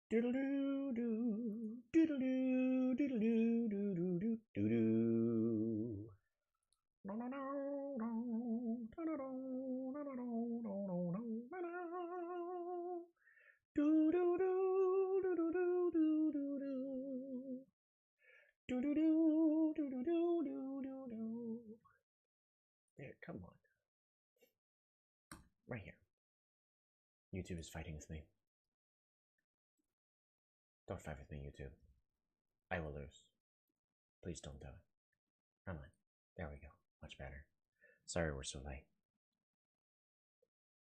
Doodle-doo, doo. Doodle-doo, doodle-doo, doo-doo-doo, doo-doo. No, no, no, no. No, no, no, no, no, no, no, no, no, no. Doo-doo-doo, doo-doo-doo, doo-doo-doo. Doo-doo-doo, doo-doo-doo, doo-doo-doo. There, come on. Right here. YouTube is fighting with me. Don't fight with me, YouTube. I will lose. Please don't do it. Come on. There we go. Much better. Sorry we're so late.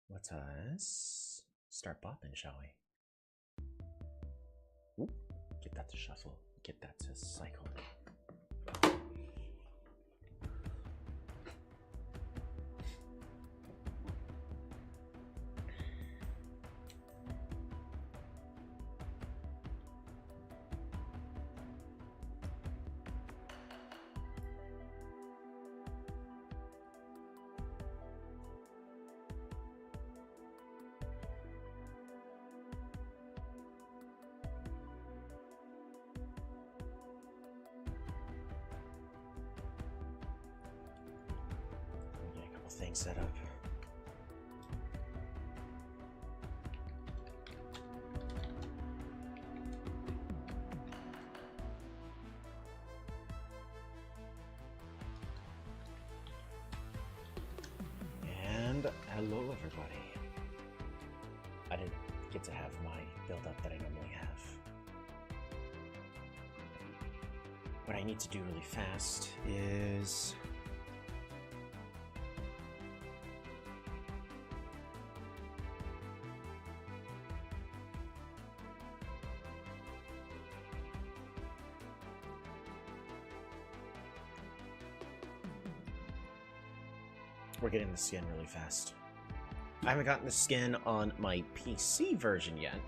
Let us start bopping, shall we? Oop. Get that to shuffle. Get that to cycle. Things set up. And hello everybody. I didn't get to have my build up that I normally have. What I need to do really fast is we're getting the skin really fast. I haven't gotten the skin on my PC version yet.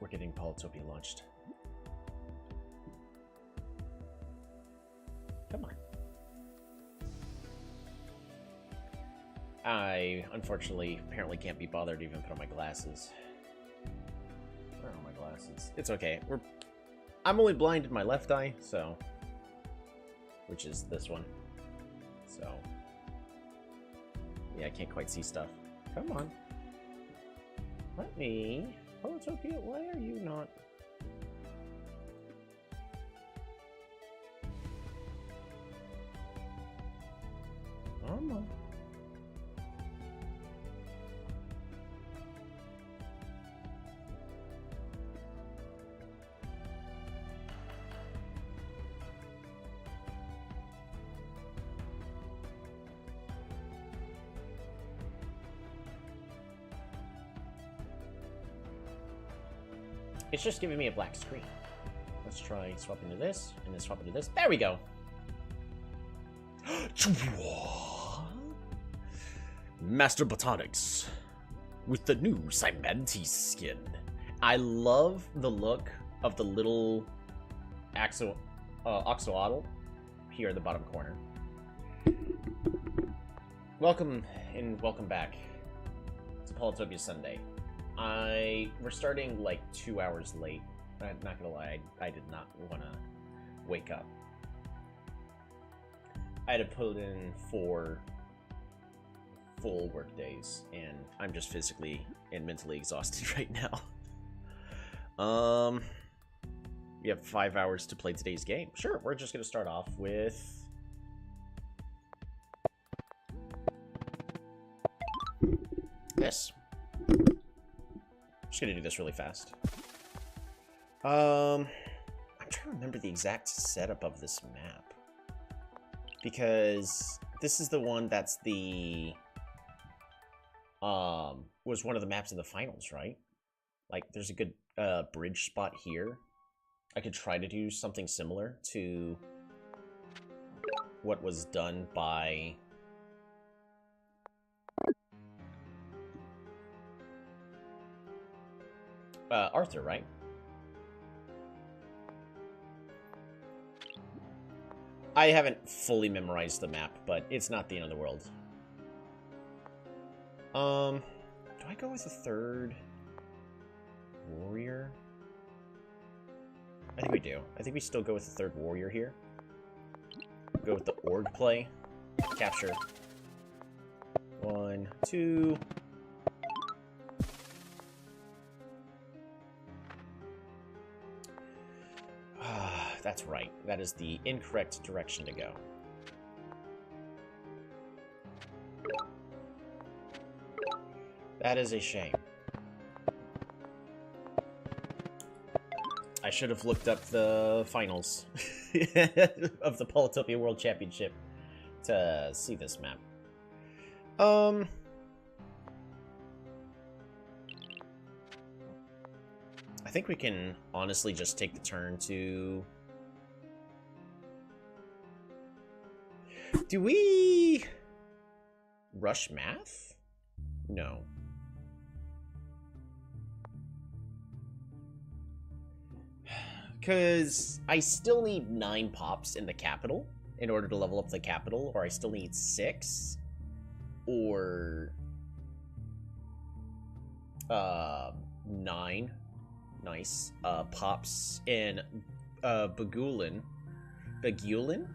We're getting Polytopia launched. Come on. I, unfortunately, apparently can't be bothered to even put on my glasses. Where are my glasses? It's okay. I'm only blind in my left eye, so... which is this one. So... yeah, I can't quite see stuff. Come on. Let me... Polytopia, why are you not... Come on. It's just giving me a black screen. Let's try swapping to this, and then swapping to this. There we go! Master Botanics with the new Cymantes skin. I love the look of the little axolotl here in the bottom corner. Welcome and welcome back to Polytopia Sunday. We're starting like 2 hours late. I'm not gonna lie, I did not want to wake up. I had to put in 4 full work days, and I'm just physically and mentally exhausted right now. We have 5 hours to play today's game. Sure, we're just gonna start off with this. Just gonna do this really fast. I'm trying to remember the exact setup of this map, because this is the one that's the was one of the maps in the finals, right? Like, there's a good bridge spot here. I could try to do something similar to what was done by Arthur, right? I haven't fully memorized the map, but it's not the end of the world. Do I go with a third warrior? I think we do. I think we still go with the third warrior here. Go with the org play. Capture. 1, 2. That's right. That is the incorrect direction to go. That is a shame. I should have looked up the finals of the Polytopia World Championship to see this map. I think we can honestly just take the turn to... Do we... rush math? No. Because I still need 9 pops in the capital in order to level up the capital, or I still need 6. Or... 9. Nice. Pops in Bagulin. Bagulin?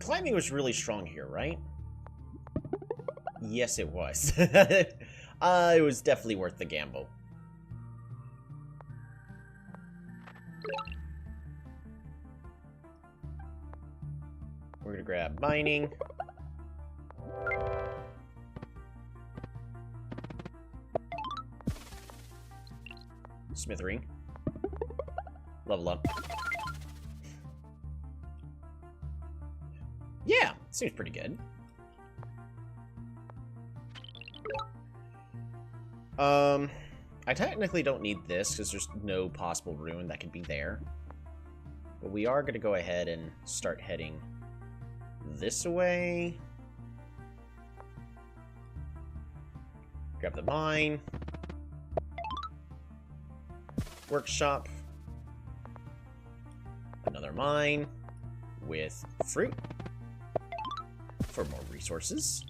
Climbing was really strong here, right? Yes, it was. It was definitely worth the gamble. We're gonna grab mining. Smithering. Level up. Yeah, seems pretty good. I technically don't need this because there's no possible ruin that could be there. But we are going to go ahead and start heading this way. Grab the mine. Workshop. Another mine with fruit for more resources.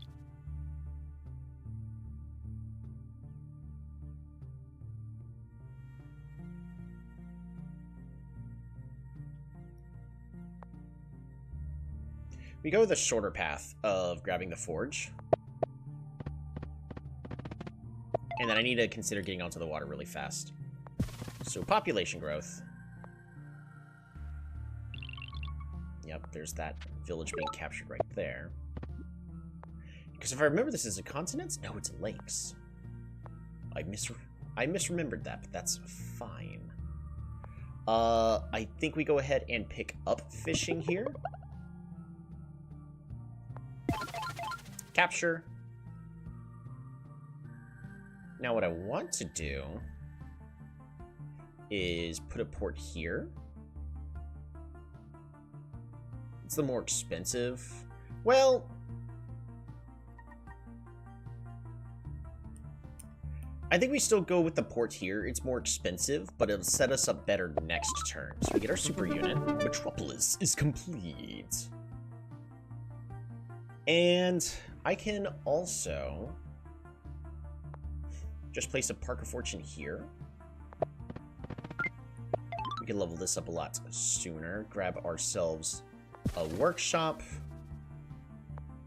We go the shorter path of grabbing the forge. And then I need to consider getting onto the water really fast. So population growth. Yep, there's that village being captured right there. Because if I remember, this is a continent? No, it's lakes. I misremembered that, but that's fine. I think we go ahead and pick up fishing here. Capture. Now what I want to do is put a port here. It's the more expensive. Well, I think we still go with the port here. It's more expensive, but it'll set us up better next turn. So we get our super unit. Metropolis is complete. And I can also just place a Park of Fortune here. We can level this up a lot sooner. Grab ourselves a workshop.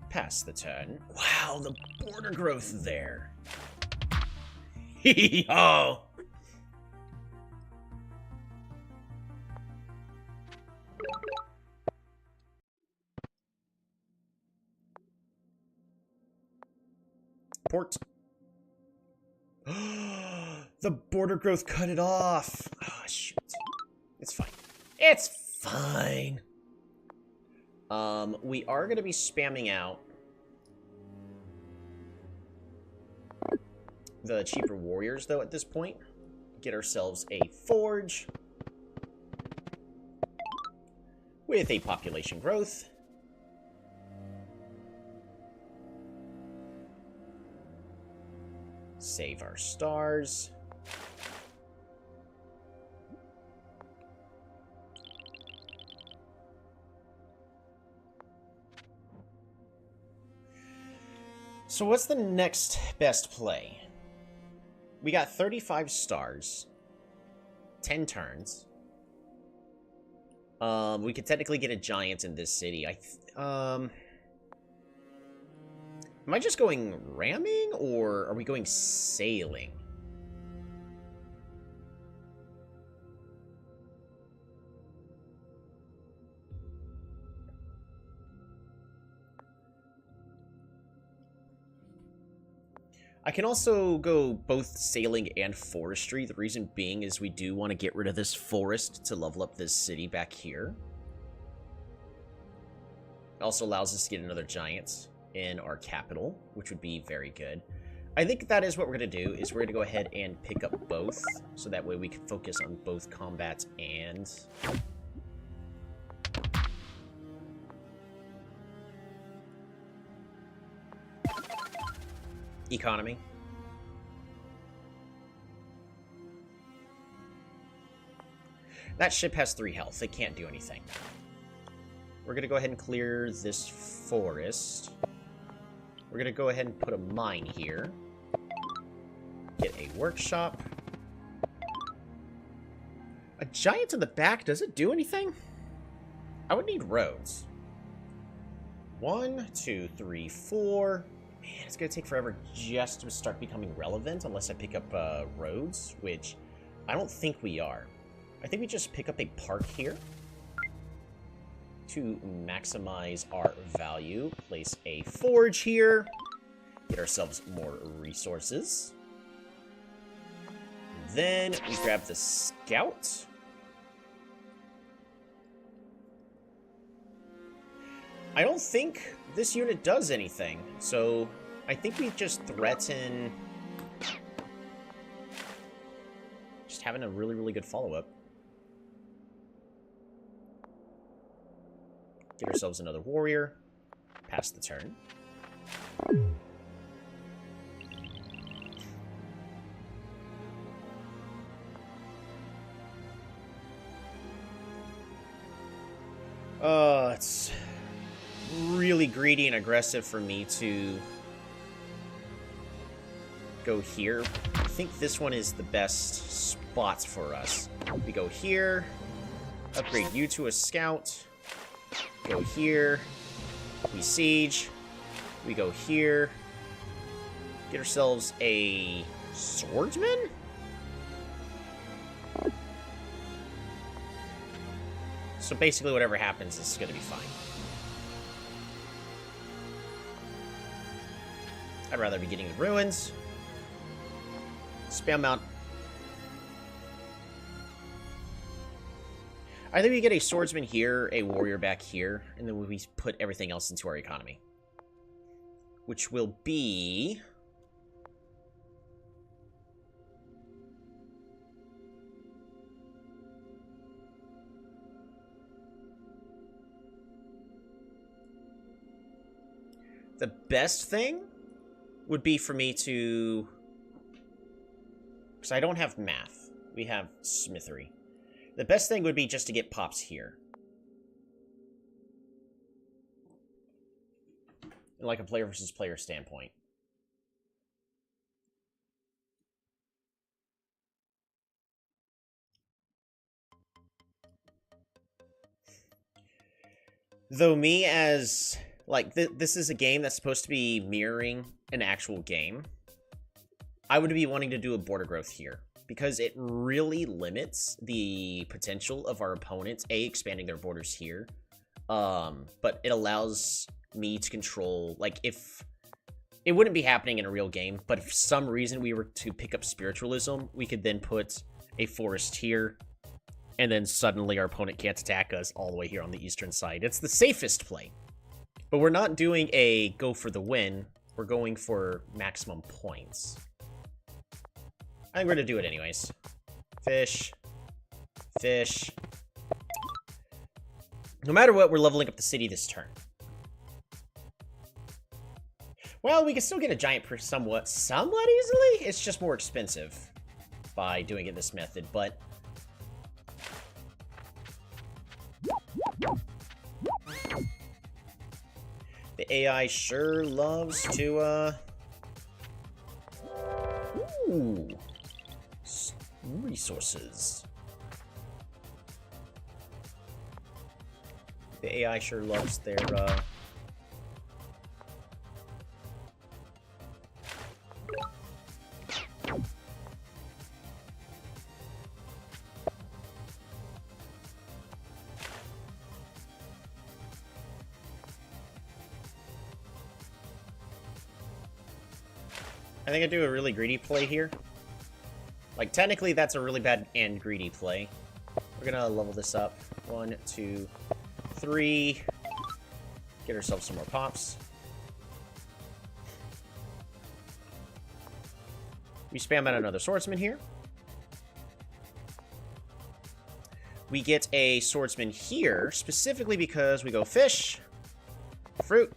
Pass the turn. Wow, the border growth there. Hee-hee-ho! Port. The border growth cut it off. Oh, shoot. It's fine. It's fine. We are going to be spamming out the cheaper warriors, though, at this point. get ourselves a forge with a population growth. Save our stars. So what's the next best play? We got 35 stars. 10 turns. We could technically get a giant in this city. Am I just going ramming, or are we going sailing? I can also go both sailing and forestry. The reason being is we do want to get rid of this forest to level up this city back here. It also allows us to get another giant in our capital, which would be very good. I think that is what we're going to do, is we're going to go ahead and pick up both, so that way we can focus on both combat and economy. That ship has 3 health. It can't do anything. We're going to go ahead and clear this forest. We're going to go ahead and put a mine here. Get a workshop. A giant in the back, does it do anything? I would need roads. 1, 2, 3, 4. Man, it's going to take forever just to start becoming relevant unless I pick up roads, which I don't think we are. I think we just pick up a park here to maximize our value. Place a forge here. Get ourselves more resources. Then we grab the scout. I don't think this unit does anything, so I think we just threaten just having a really, really good follow-up. Get ourselves another warrior. Pass the turn. It's really greedy and aggressive for me to go here. I think this one is the best spot for us. We go here. Upgrade you to a scout. Go here. We siege. We go here. Get ourselves a swordsman? So basically whatever happens is going to be fine. I'd rather be getting the ruins. Spam out. I think we get a swordsman here, a warrior back here, and then we put everything else into our economy. Which will be... the best thing would be for me to... because I don't have math. We have smithery. The best thing would be just to get pops here. In like a player versus player standpoint. Though me as... like, this is a game that's supposed to be mirroring an actual game. I would be wanting to do a border growth here, because it really limits the potential of our opponents, A, expanding their borders here, but it allows me to control, like, if... it wouldn't be happening in a real game, but if for some reason we were to pick up spiritualism, we could then put a forest here, and then suddenly our opponent can't attack us all the way here on the eastern side. It's the safest play. But we're not doing a go for the win. We're going for maximum points. I think we're going to do it anyways. Fish. Fish. No matter what, we're leveling up the city this turn. Well, we can still get a giant somewhat easily. It's just more expensive by doing it this method, but... the AI sure loves to, Ooh. Resources. The AI sure loves their, I think I do a really greedy play here. Like, technically, that's a really bad and greedy play. We're gonna level this up. 1, 2, 3. Get ourselves some more pops. We spam out another swordsman here. We get a swordsman here, specifically because we go fish, fruit,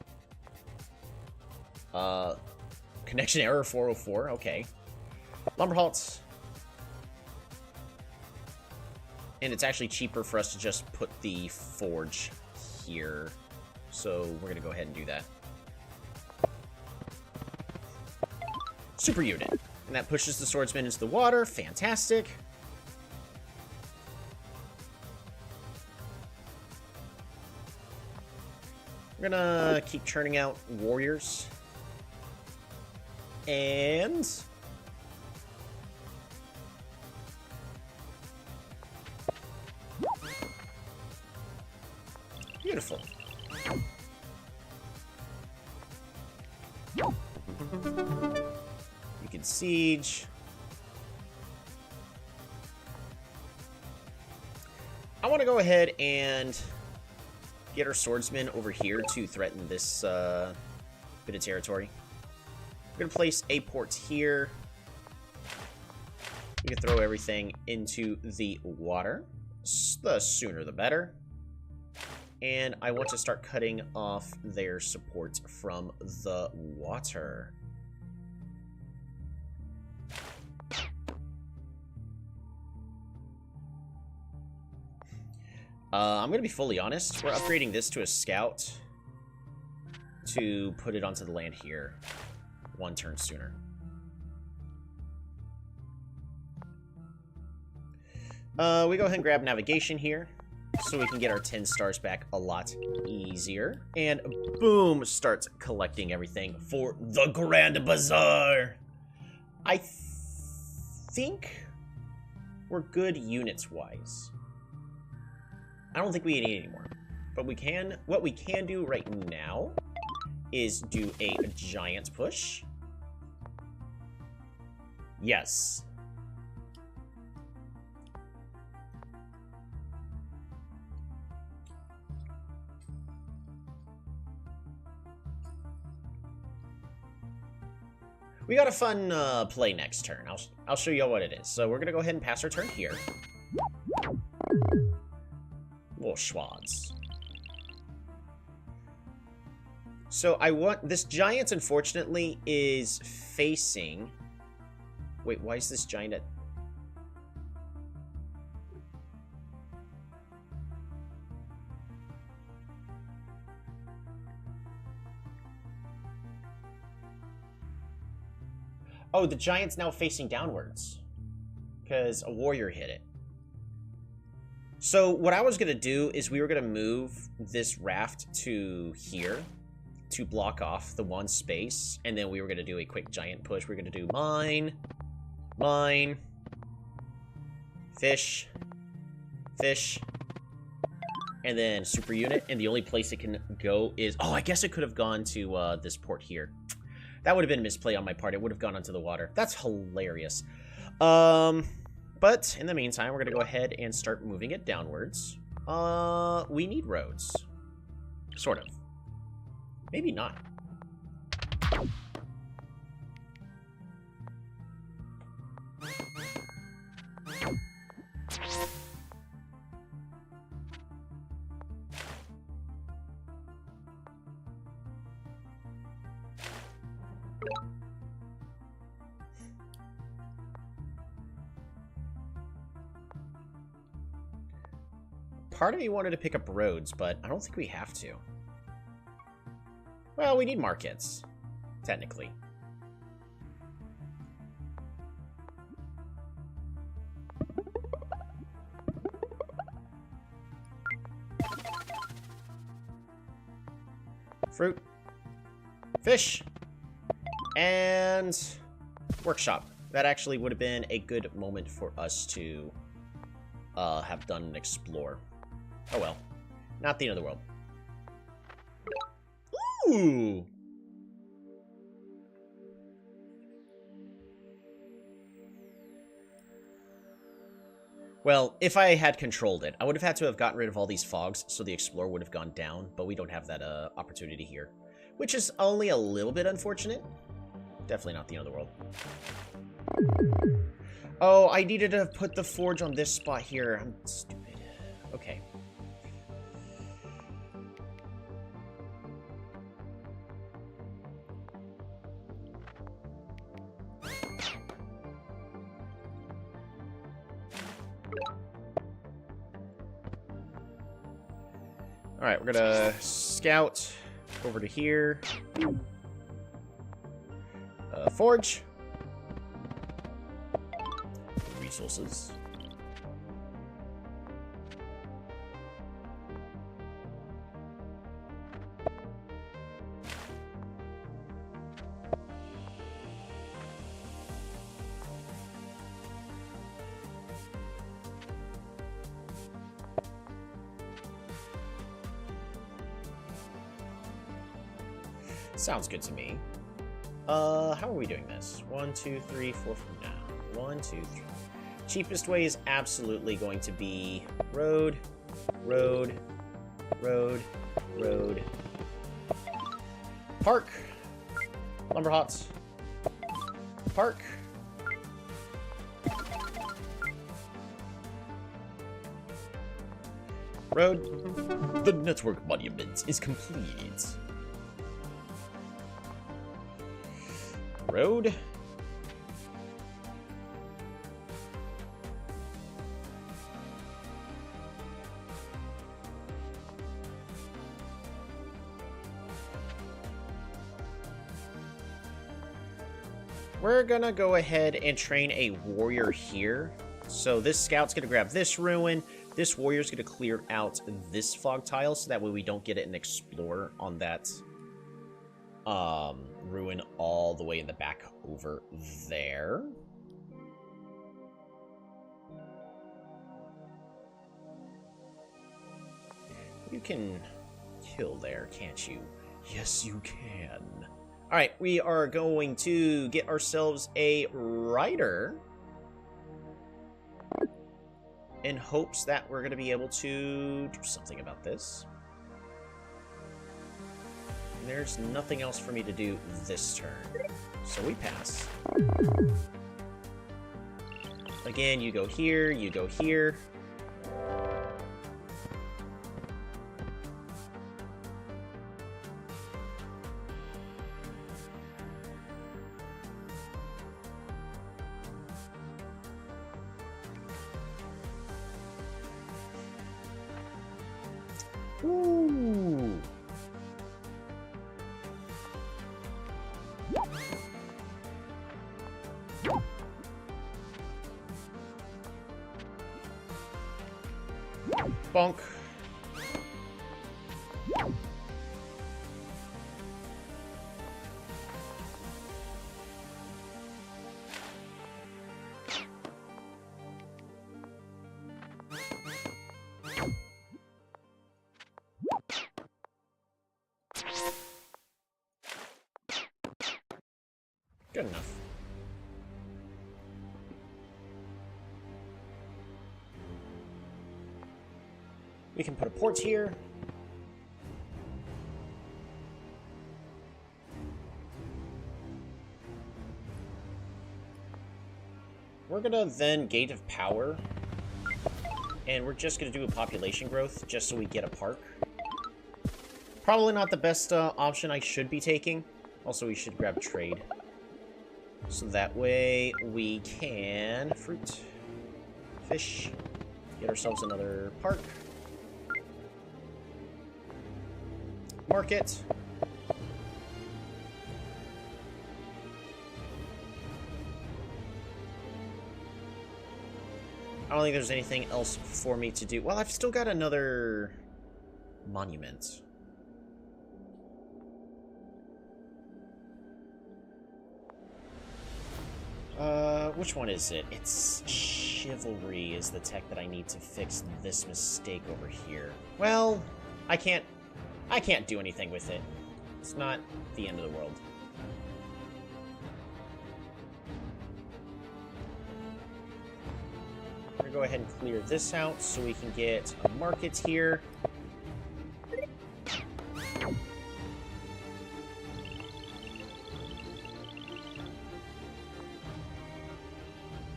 connection error 404, okay. Lumber halts. And it's actually cheaper for us to just put the forge here. So we're going to go ahead and do that. Super unit. And that pushes the swordsman into the water. Fantastic. We're going to keep churning out warriors. And... beautiful. You can siege. I want to go ahead and get our swordsmen over here to threaten this bit of territory. We're going to place a port here. We can throw everything into the water. The sooner the better. And I want to start cutting off their support from the water. I'm going to be fully honest. We're upgrading this to a scout to put it onto the land here 1 turn sooner. We go ahead and grab navigation here so we can get our 10 stars back a lot easier. And boom, starts collecting everything for the Grand Bazaar. I think we're good units-wise. I don't think we need any more. But we can, what we can do right now is do a giant push. Yes. We got a fun play next turn. I'll show you what it is. So we're gonna go ahead and pass our turn here. Little schwads. So I want this giant. Unfortunately, is facing. Wait, why is this giant at? Oh, the giant's now facing downwards because a warrior hit it. So what I was going to do is we were going to move this raft to here to block off the one space, and then we were going to do a quick giant push. We're going to do mine, fish, fish, and then super unit, and the only place it can go is... oh, I guess it could have gone to this port here. That would have been a misplay on my part. It would have gone onto the water. That's hilarious. But in the meantime, we're going to go ahead and start moving it downwards. We need roads. Sort of. Maybe not. Part of me wanted to pick up roads, but I don't think we have to. Well, we need markets, technically. Fruit. Fish. And workshop. That actually would have been a good moment for us to have done an explore. Oh well. Not the end of the world. Ooh! Well, if I had controlled it, I would have had to have gotten rid of all these fogs, so the Explorer would have gone down, but we don't have that opportunity here. Which is only a little bit unfortunate. Definitely not the end of the world. Oh, I needed to put the forge on this spot here. I'm stupid. Okay. Alright, we're gonna scout over to here. Forge. Resources. Sounds good to me. How are we doing this? 1, 2, 3, 4 from now. 1, 2, 3. Cheapest way is absolutely going to be road, road, road, road. Park. Lumber hots. Park. Road. The network monument is complete. Road. We're gonna go ahead and train a warrior here. So this scout's gonna grab this ruin. This warrior's gonna clear out this fog tile so that way we don't get an explorer on that ruin all the way in the back over there. You can kill there, can't you? Yes, you can. Alright, we are going to get ourselves a rider in hopes that we're going to be able to do something about this. There's nothing else for me to do this turn, so we pass. Again, you go here, you go here. Ooh. Bonk. Good enough. We can put a port here. We're gonna then Gate of Power. And we're just gonna do a population growth just so we get a park. Probably not the best option I should be taking. Also, we should grab trade. So that way we can fruit, fish, get ourselves another park, market. I don't think there's anything else for me to do. Well, I've still got another monument. Which one is it? It's Chivalry is the tech that I need to fix this mistake over here. Well, I can't do anything with it. It's not the end of the world. We're gonna go ahead and clear this out so we can get a market here.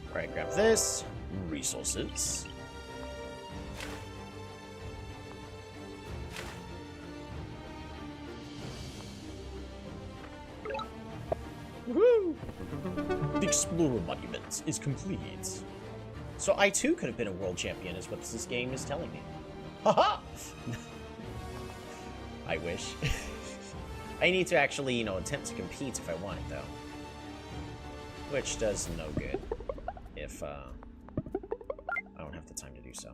Alright, grab this. Resources. Woohoo! The Explorer Monument is complete. So I too could have been a world champion, is what this game is telling me. Haha! I wish. I need to actually, you know, attempt to compete if I want it, though. Which does no good if, I don't have the time to do so.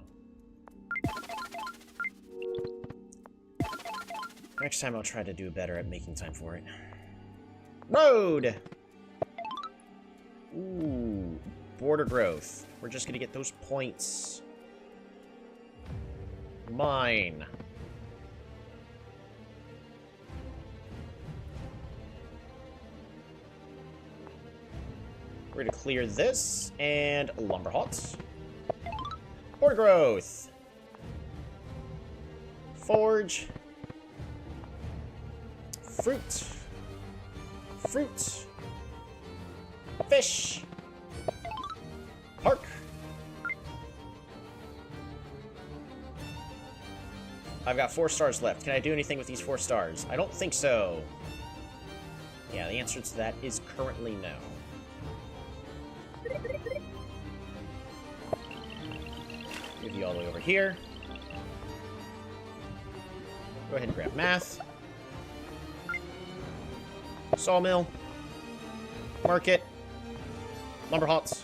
Next time I'll try to do better at making time for it. Road! Ooh, border growth. We're just gonna get those points. Mine. We're gonna clear this, and lumber huts. Border growth. Forge. Fruit. Fruit. Fish. Park. I've got 4 stars left. Can I do anything with these 4 stars? I don't think so. Yeah, the answer to that is currently no. Move you all the way over here. Go ahead and grab math. Sawmill. Market. Lumber huts.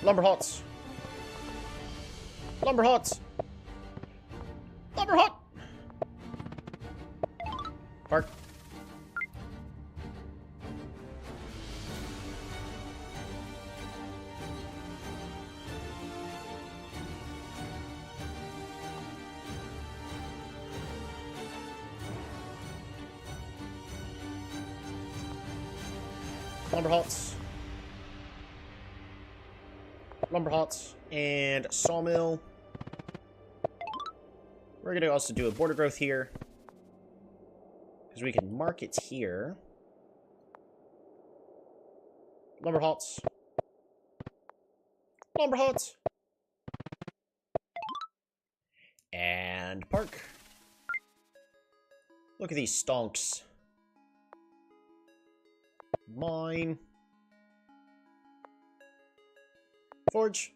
Lumber huts. Lumber huts. Lumber hut. Park. Lumber huts. Lumber huts. And sawmill. We're going to also do a border growth here. Because we can mark it here. Lumber huts. Lumber huts. And park. Look at these stonks. Mine. Forge.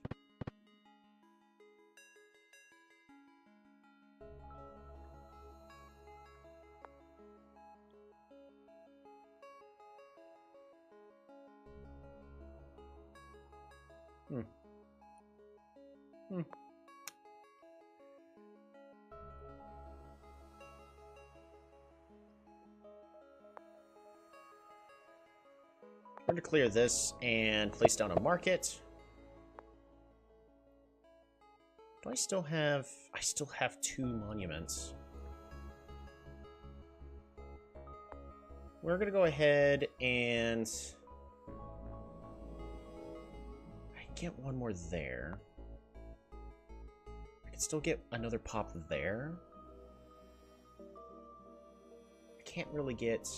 We're going to clear this and place down a market. Do I still have... I still have 2 monuments. We're going to go ahead and... I get 1 more there. I can still get another pop there. I can't really get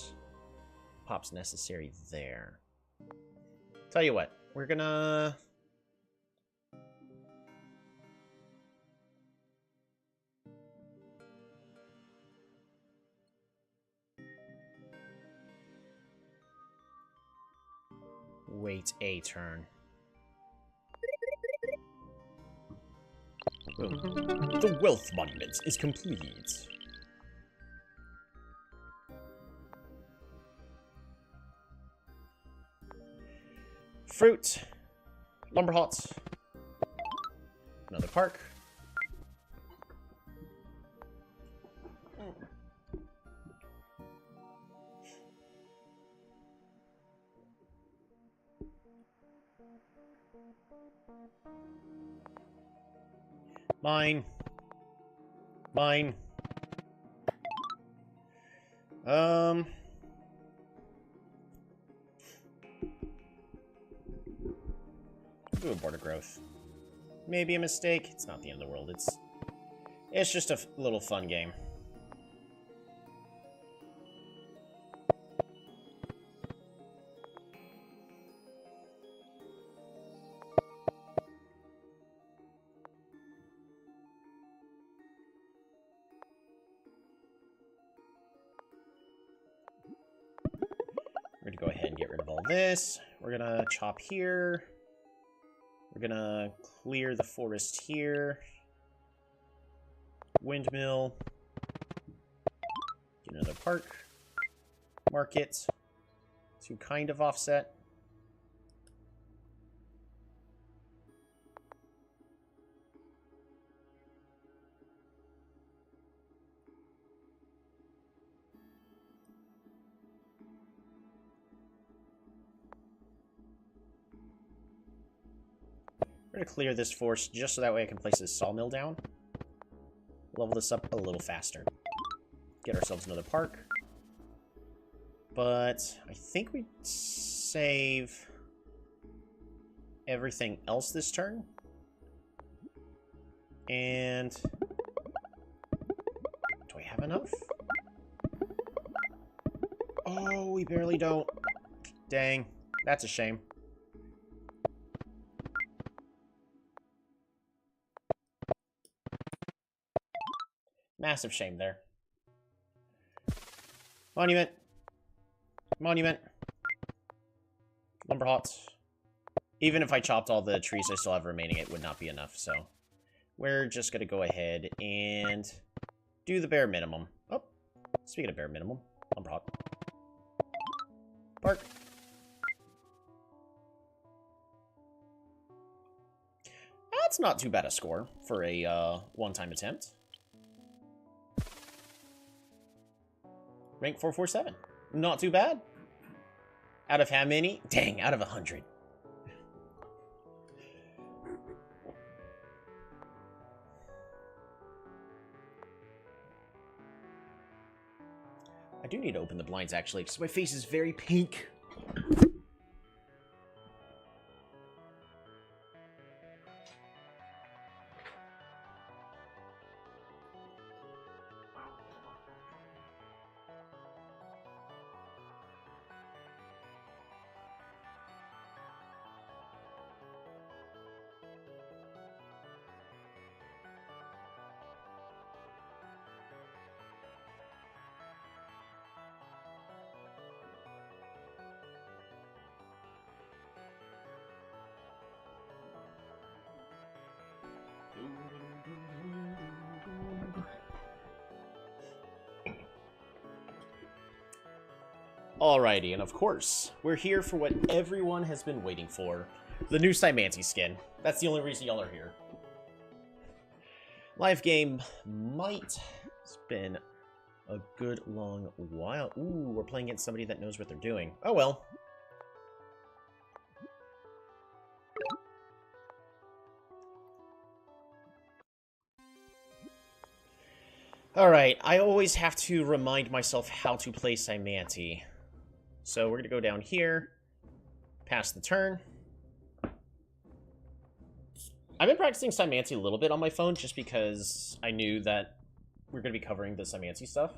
pops necessary there. Tell you what, we're gonna... wait a turn. Boom. The wealth monument is complete. Fruit. Lumber huts. Another park. Mine. Mine. Do a border growth. Maybe a mistake. It's not the end of the world. It's just a little fun game. We're gonna go ahead and get rid of all this. We're gonna chop here. We're gonna clear the forest here. Windmill. Get another park. Market. To kind of offset. We're going to clear this forest just so that way I can place this sawmill down. Level this up a little faster. Get ourselves another park. But I think we save everything else this turn. And do I have enough? Oh, we barely don't. Dang, that's a shame. Massive shame there. Monument. Monument. Lumber huts. Even if I chopped all the trees I still have remaining, it would not be enough, so we're just going to go ahead and do the bare minimum. Oh, speaking of bare minimum, lumber hut. Park. That's not too bad a score for a one-time attempt. Rank 447. Not too bad. Out of how many? Dang, out of 100. I do need to open the blinds, actually, because my face is very pink. Alrighty, and of course, we're here for what everyone has been waiting for. The new Cymancy skin. That's the only reason y'all are here. Live game might... It's been a good long while. Ooh, we're playing against somebody that knows what they're doing. Oh well. Alright, I always have to remind myself how to play Cymancy. So we're going to go down here, pass the turn. I've been practicing Cymancy a little bit on my phone just because I knew that we're going to be covering the Cymancy stuff.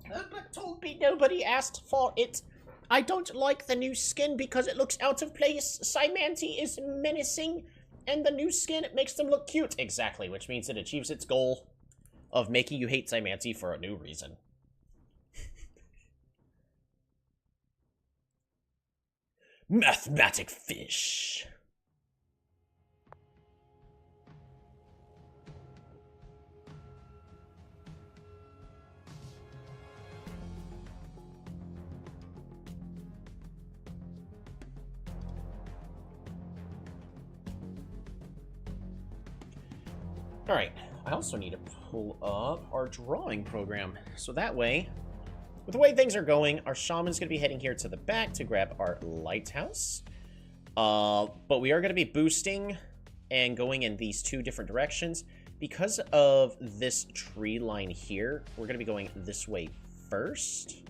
But told me nobody asked for it. I don't like the new skin because it looks out of place. Cymancy is menacing, and the new skin makes them look cute. Exactly, which means it achieves its goal of making you hate Cymancy for a new reason. Mathematic fish. Alright, I also need to pull up our drawing program. So that way, with the way things are going, our shaman's going to be heading here to the back to grab our lighthouse. But we are going to be boosting and going in these two different directions. Because of this tree line here, we're going to be going this way first.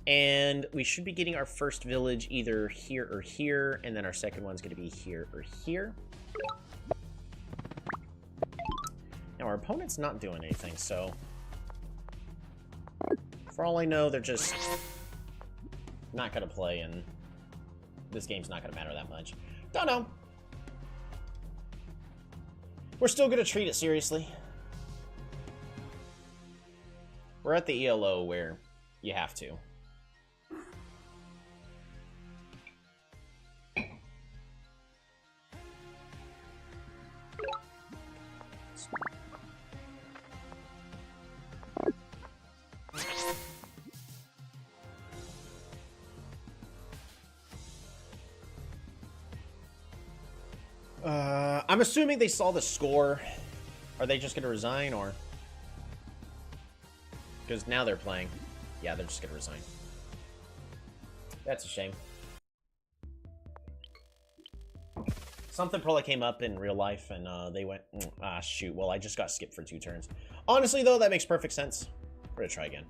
And we should be getting our first village either here or here, and then our second one's going to be here or here. Now, our opponent's not doing anything, so... For all I know, they're just not going to play, and this game's not going to matter that much. Don't know. We're still going to treat it seriously. We're at the ELO where you have to. I'm assuming they saw the score. Are they just going to resign, or... Because now they're playing. Yeah, they're just going to resign. That's a shame. Something probably came up in real life, and they went, ah, shoot, well, I just got skipped for 2 turns. Honestly, though, that makes perfect sense. We're going to try again.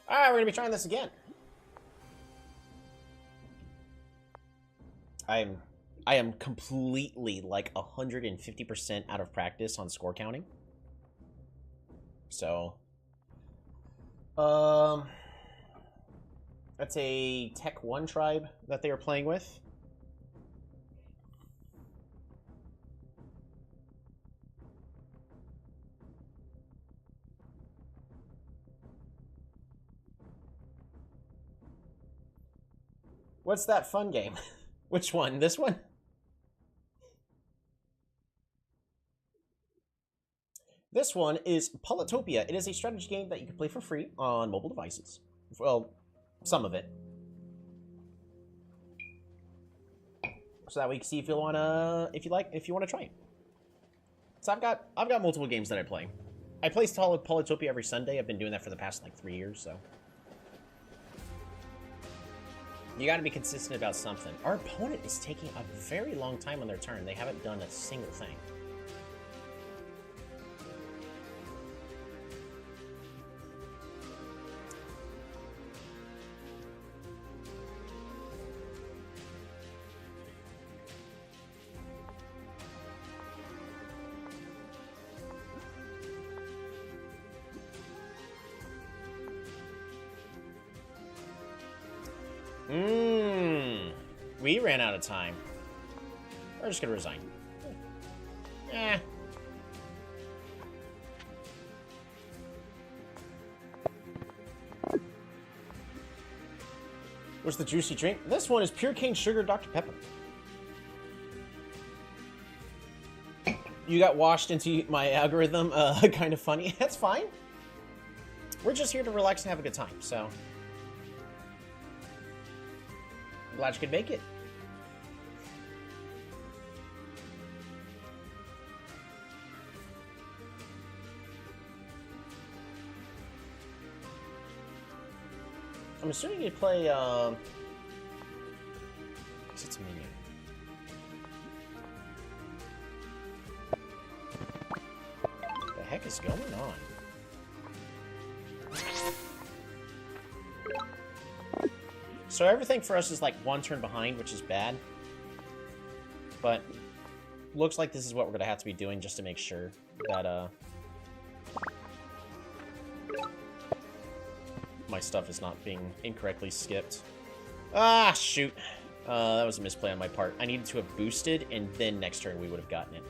Alright, we're gonna be trying this again. I am completely like 150% out of practice on score counting. So that's a Tech 1 tribe that they are playing with. What's that fun game? Which one? This one? This one is Polytopia. It is a strategy game that you can play for free on mobile devices. Well, some of it. So that way you can see if you wanna, if you wanna try it. So I've got multiple games that I play. I play Polytopia every Sunday. I've been doing that for the past like 3 years, so. You gotta be consistent about something. Our opponent is taking a very long time on their turn. They haven't done a single thing. We ran out of time. We're just gonna resign. Eh. What's the juicy drink? This one is pure cane sugar Dr. Pepper. You got washed into my algorithm. Kind of funny. That's fine. We're just here to relax and have a good time, so. I'm glad you could make it. I'm assuming you play, because it's a menu. What the heck is going on? So everything for us is like 1 turn behind, which is bad. But looks like this is what we're gonna have to be doing just to make sure that my stuff is not being incorrectly skipped. Ah, shoot. That was a misplay on my part. I needed to have boosted, and then next turn we would have gotten it.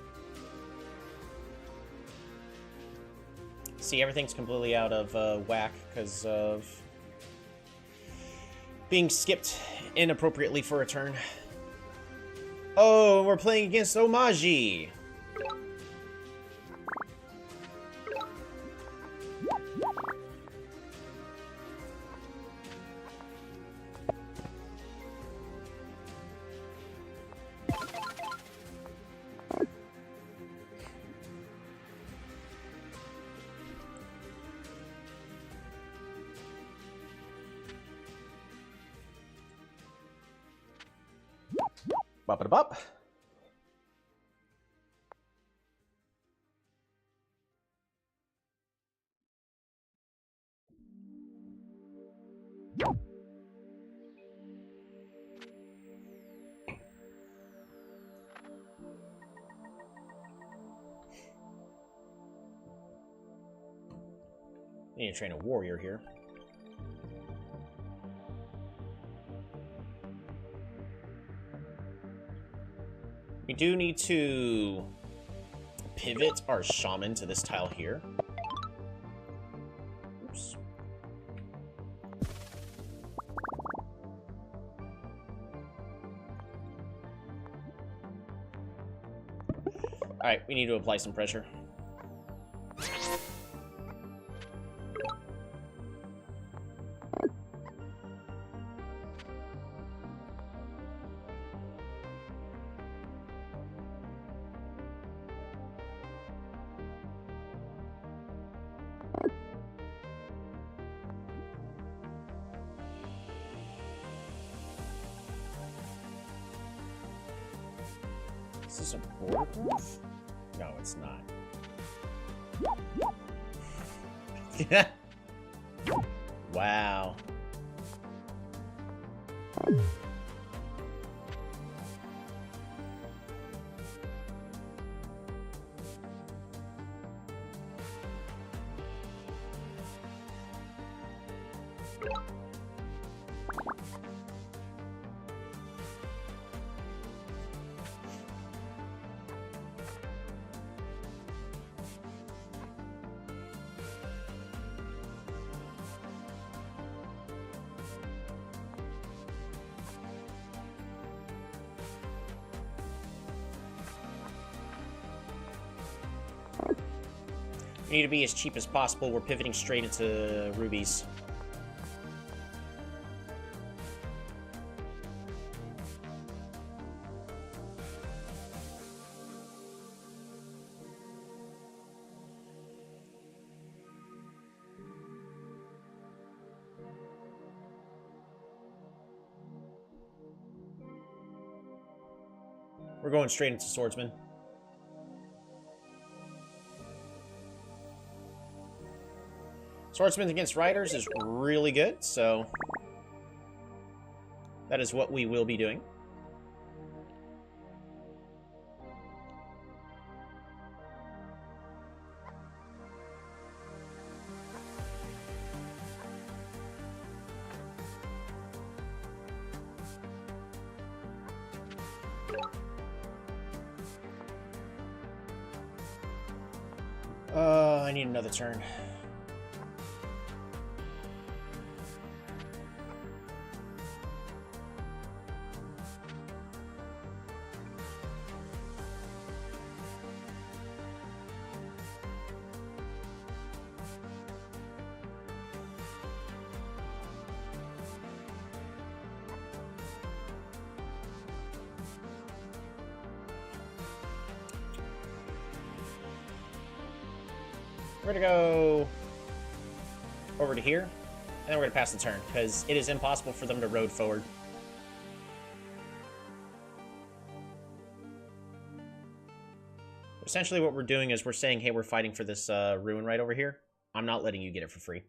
See, everything's completely out of whack because of being skipped inappropriately for a turn. Oh, we're playing against Omaji. Bop-a-da-bop. I need to train a warrior here. We do need to pivot our shaman to this tile here. Oops. Alright, we need to apply some pressure. Is this a border growth? No, it's not. Wow. We need to be as cheap as possible. We're pivoting straight into rubies. We're going straight into swordsman. Swordsman against riders is really good, so that is what we will be doing. I need another turn. We're gonna go over to here, and then we're gonna pass the turn, because it is impossible for them to road forward. Essentially what we're doing is we're saying, hey, we're fighting for this ruin right over here. I'm not letting you get it for free.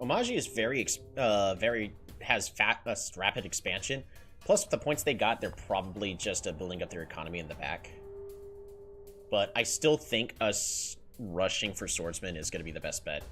Omaji is very has rapid expansion. Plus, with the points they got, they're probably just building up their economy in the back. But I still think us rushing for swordsman is going to be the best bet.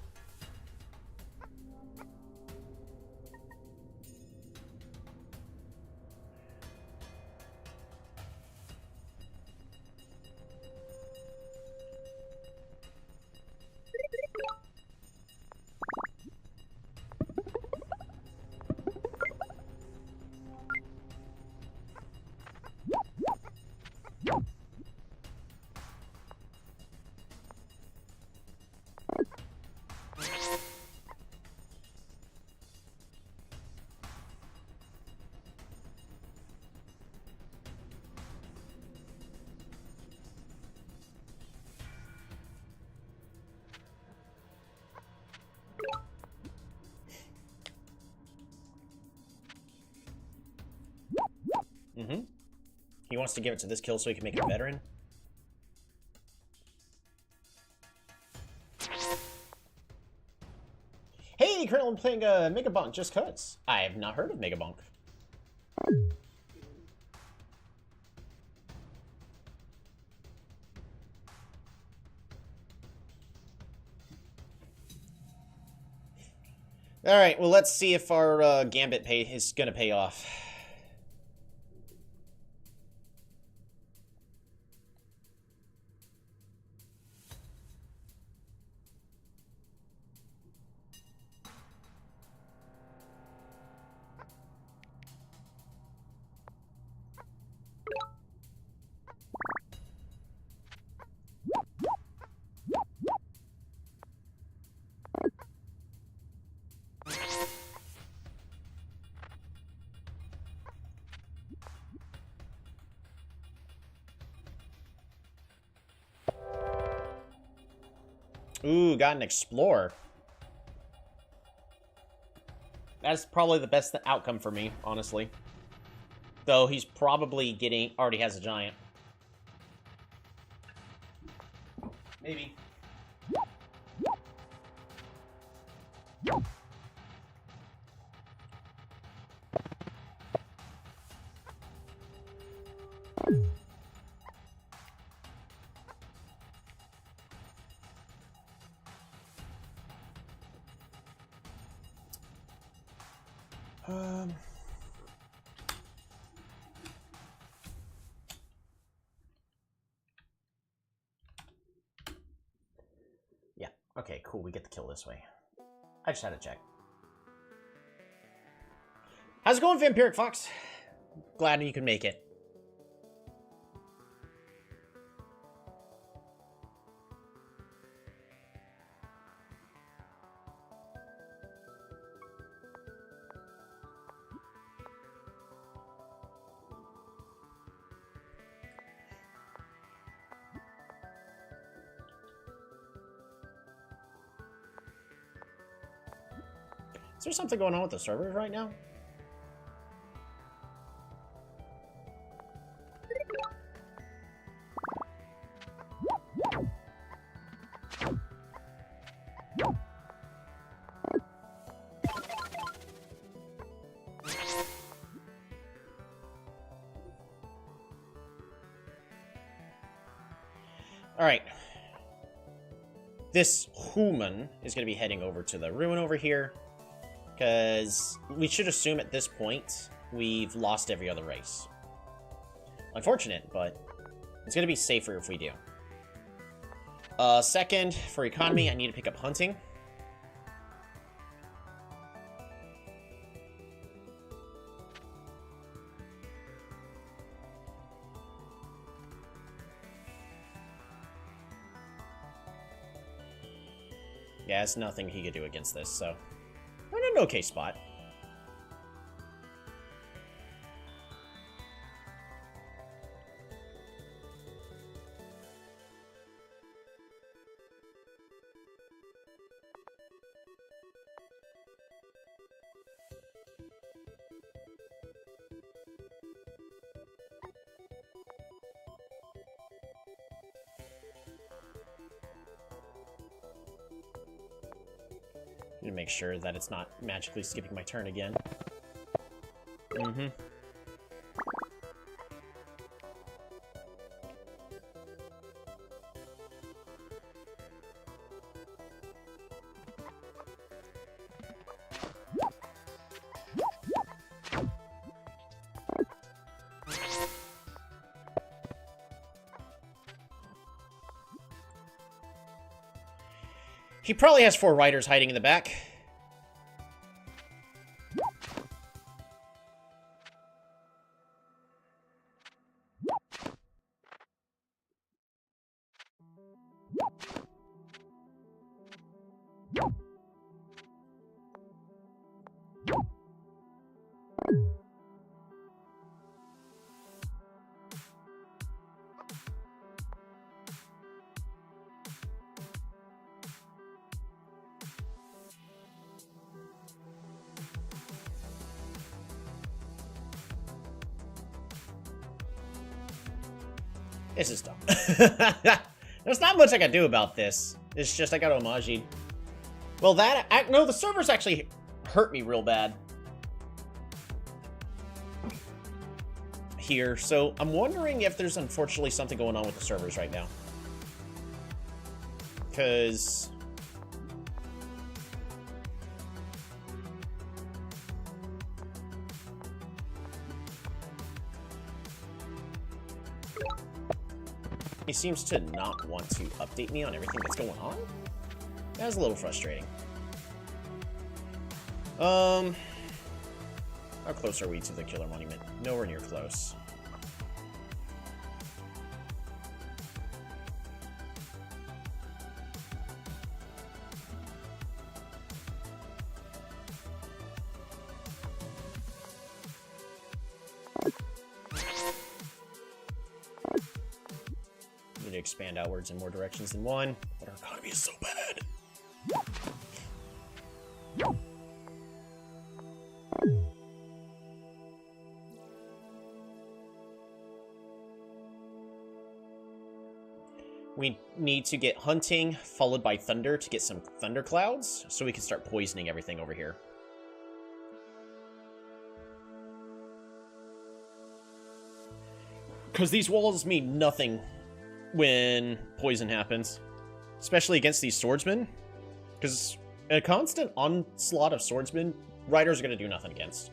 He wants to give it to this kill so he can make it a veteran. Hey, currently I'm playing Megabonk just cuz. I have not heard of Megabonk. Alright, well let's see if our Gambit pay is gonna pay off. Ooh, got an Explorer. That's probably the best outcome for me, honestly. Though he's probably already has a giant. Maybe. Yeah, okay, cool, we get the kill this way. I just had to check. How's it going, Vampiric Fox? Glad you can make it. Is there something going on with the servers right now? Alright. This human is going to be heading over to the ruin over here. Because we should assume at this point, we've lost every other race. Unfortunate, but it's going to be safer if we do. Second, for economy, I need to pick up hunting. Yeah, there's nothing he could do against this, so we're in an okay spot. To make sure that it's not magically skipping my turn again. Mm-hmm. He probably has 4 riders hiding in the back. This is dumb. There's not much I can do about this. It's just I got homagied. Well, no, the servers actually hurt me real bad here. So I'm wondering if there's unfortunately something going on with the servers right now. Because... he seems to not want to update me on everything that's going on. That's a little frustrating. How close are we to the Killer Monument? Nowhere near close. Need to expand outwards in more directions than one, but our economy is so bad. We need to get hunting, followed by thunder to get some thunderclouds, so we can start poisoning everything over here. Because these walls mean nothing when poison happens. Especially against these swordsmen. Because a constant onslaught of swordsmen, riders are going to do nothing against.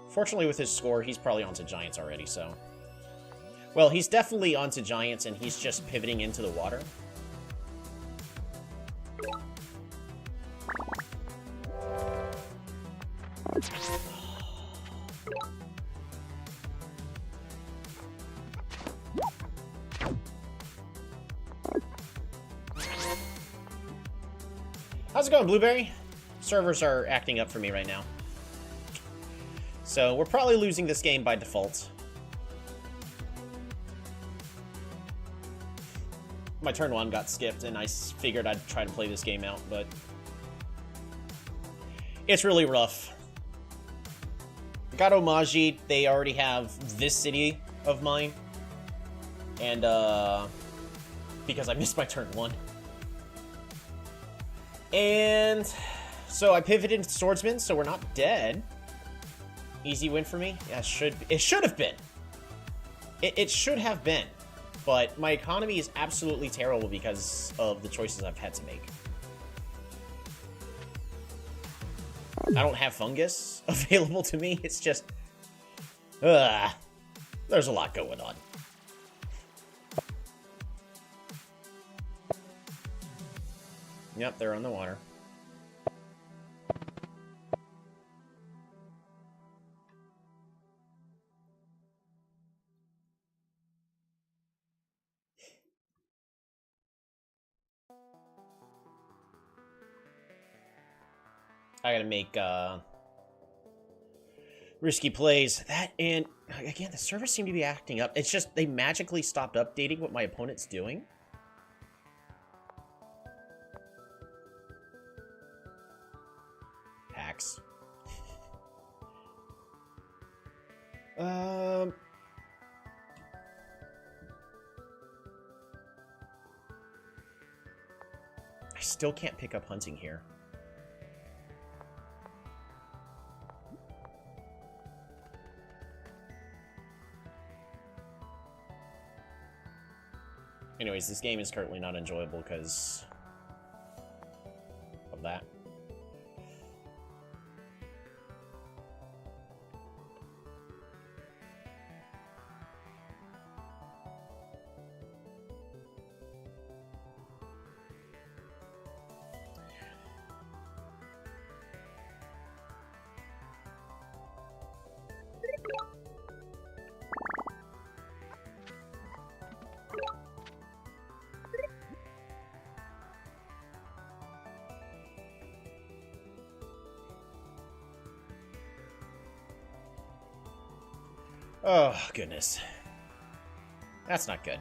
Fortunately, with his score, he's probably onto giants already, so... Well, he's definitely onto giants, and he's just pivoting into the water. How's it going, Blueberry? Servers are acting up for me right now. So, we're probably losing this game by default. My turn 1 got skipped, and I figured I'd try to play this game out, but... it's really rough. Got homagied. They already have this city of mine. And, because I missed my turn 1. And... so I pivoted to swordsman, so we're not dead. Easy win for me? Yeah, it should have been. It should have been. But my economy is absolutely terrible because of the choices I've had to make. I don't have fungus available to me. It's just... there's a lot going on. Yep, they're on the water. I gotta make, risky plays. That, and, again, the servers seem to be acting up. It's just, they magically stopped updating what my opponent's doing. Hacks. I still can't pick up hunting here. Anyways, this game is currently not enjoyable because of that. Oh, goodness. That's not good.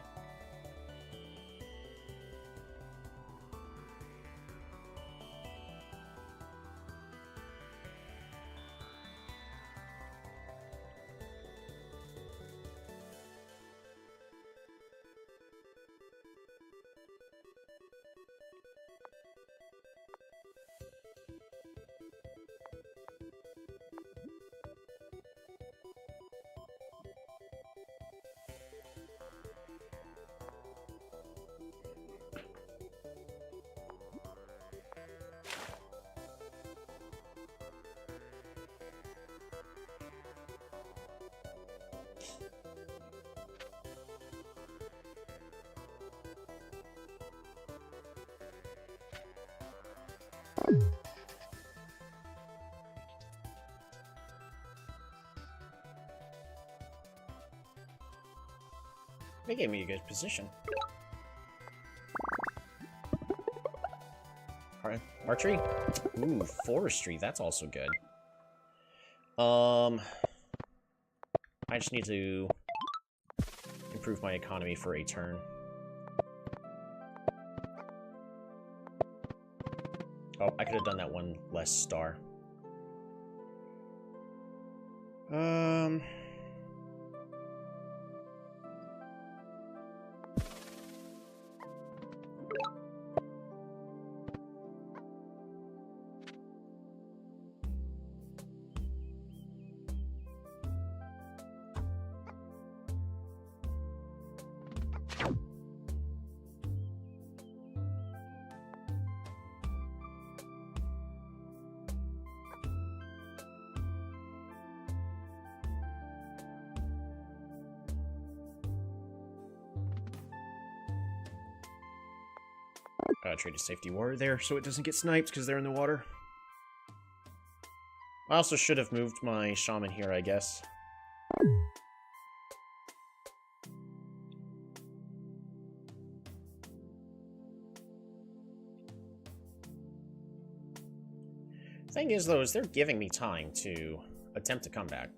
They gave me a good position. Archery? Ooh, forestry. That's also good. I just need to improve my economy for a turn. Oh, I could have done that one less star. Trade a safety ward there so it doesn't get sniped because they're in the water. I also should have moved my shaman here, I guess. Thing is, though, is they're giving me time to attempt to come back.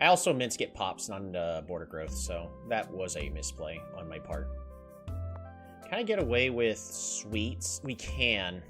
I also meant to get pops, not border growth, so that was a misplay on my part. Can I get away with sweets? We can.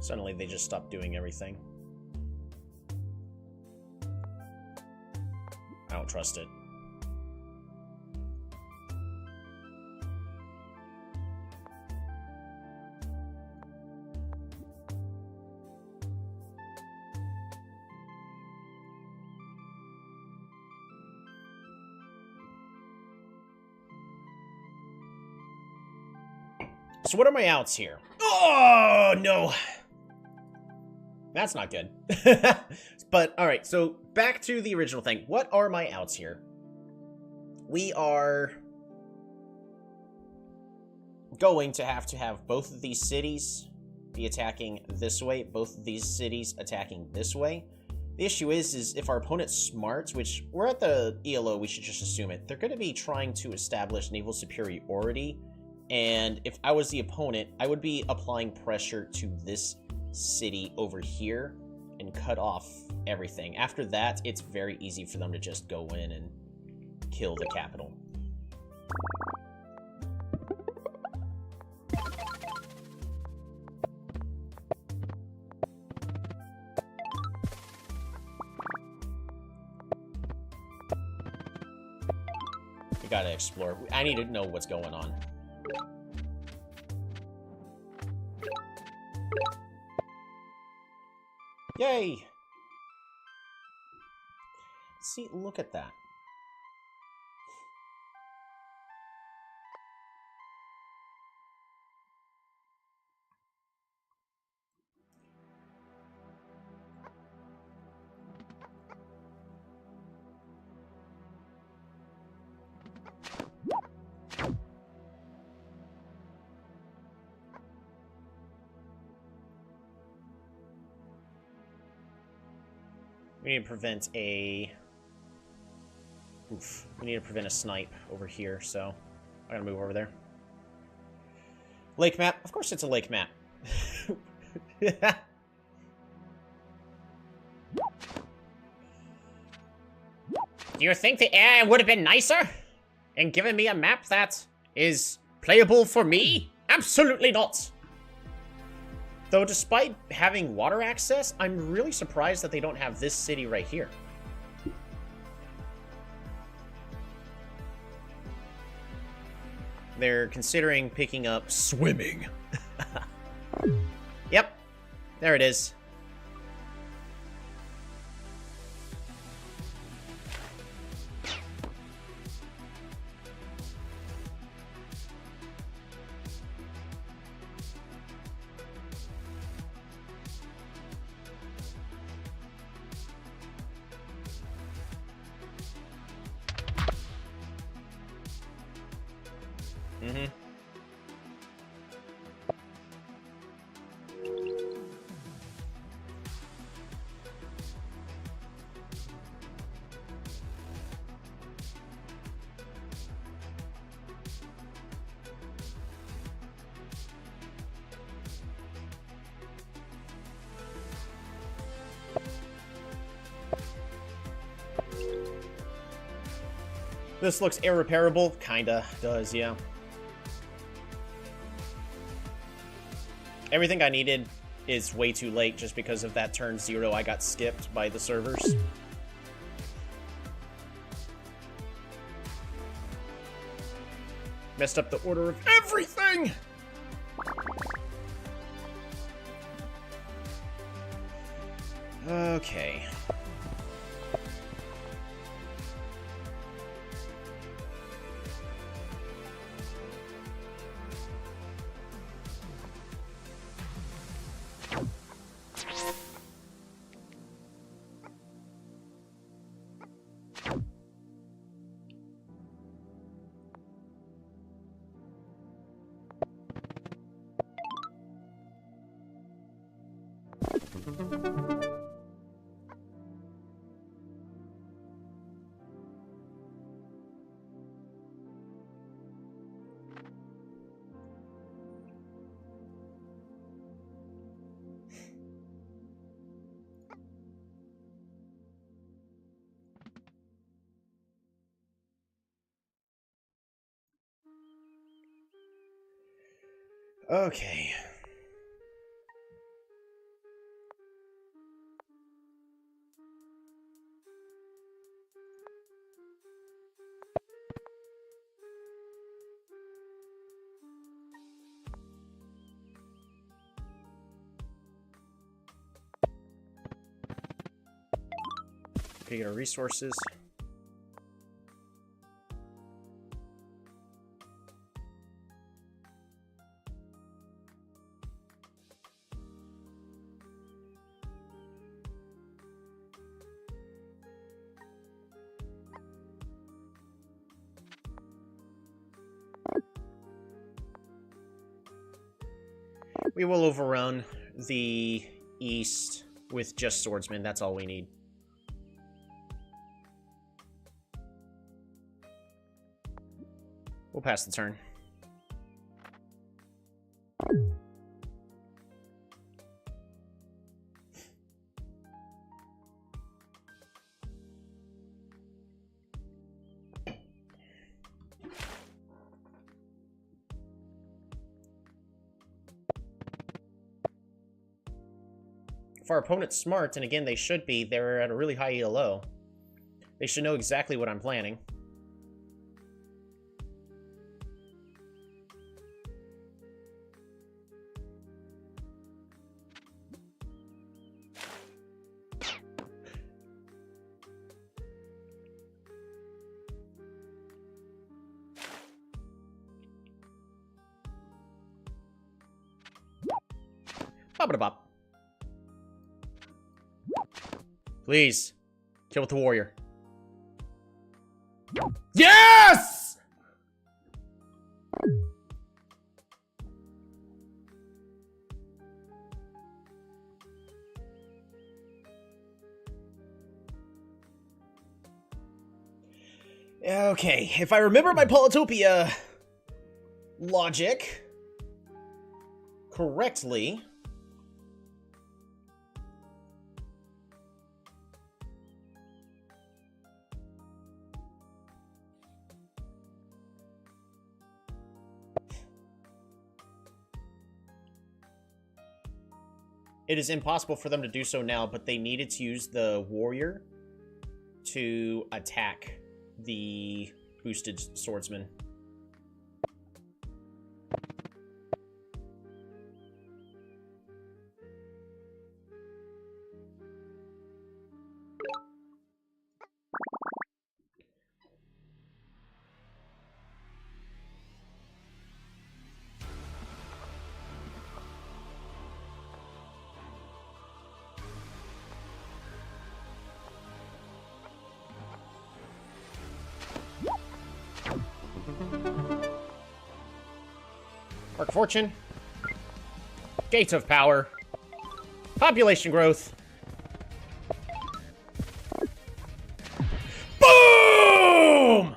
Suddenly they just stopped doing everything. I don't trust it. So what are my outs here? Oh, no! That's not good. But, alright, so back to the original thing. What are my outs here? We are going to have both of these cities be attacking this way, both of these cities attacking this way. The issue is if our opponent's smart, which we're at the ELO, we should just assume it, they're going to be trying to establish naval superiority, and if I was the opponent, I would be applying pressure to this city over here and cut off everything. After that, it's very easy for them to just go in and kill the capital. We gotta explore. I need to know what's going on. Yay! See, look at that. We need to prevent a... Oof. We need to prevent a snipe over here, so I'm gonna move over there. Lake map? Of course it's a lake map. Do you think the AI would have been nicer and given me a map that is playable for me? Absolutely not! Though despite having water access, I'm really surprised that they don't have this city right here. They're considering picking up swimming. Yep, there it is. Mm-hmm. This looks irreparable. Kinda does, yeah. Everything I needed is way too late just because of that turn 0 I got skipped by the servers. Messed up the order of everything! Okay. Okay. Okay, get our resources. We will overrun the east with just swordsmen. That's all we need. We'll pass the turn. If our opponent's smart, and again, they should be, they're at a really high ELO. They should know exactly what I'm planning. Bop. Please. Kill with the warrior. Yes! Okay, if I remember my Polytopia logic correctly... It is impossible for them to do so now, but they needed to use the warrior to attack the boosted swordsman. Arc of Fortune. Gates of Power. Population growth. Boom!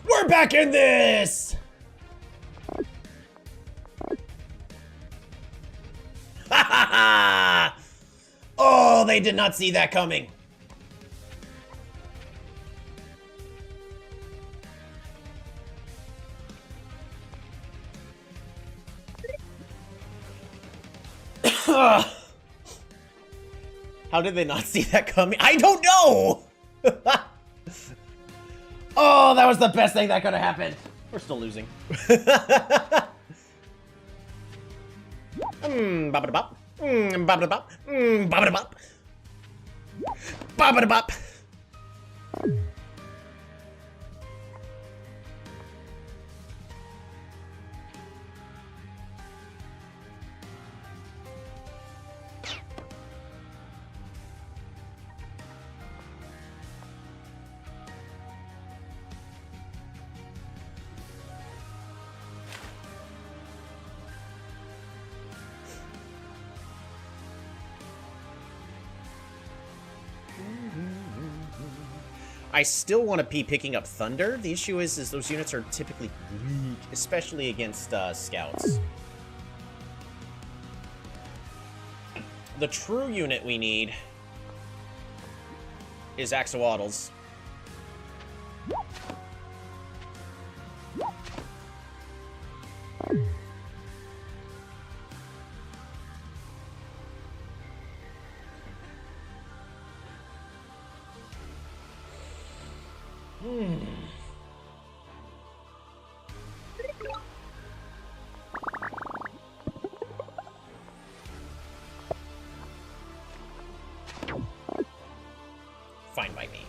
We're back in this! Ha ha ha! Oh, they did not see that coming. How did they not see that coming? I don't know! Oh, that was the best thing that could have happened. We're still losing. Bop-a-da-bop. Bop-a-da-bop. Bop-a-da-bop. Bop-a-da-bop. I still want to be picking up Thunder. The issue is those units are typically weak, especially against scouts. The true unit we need is Axolotls. Fine by me.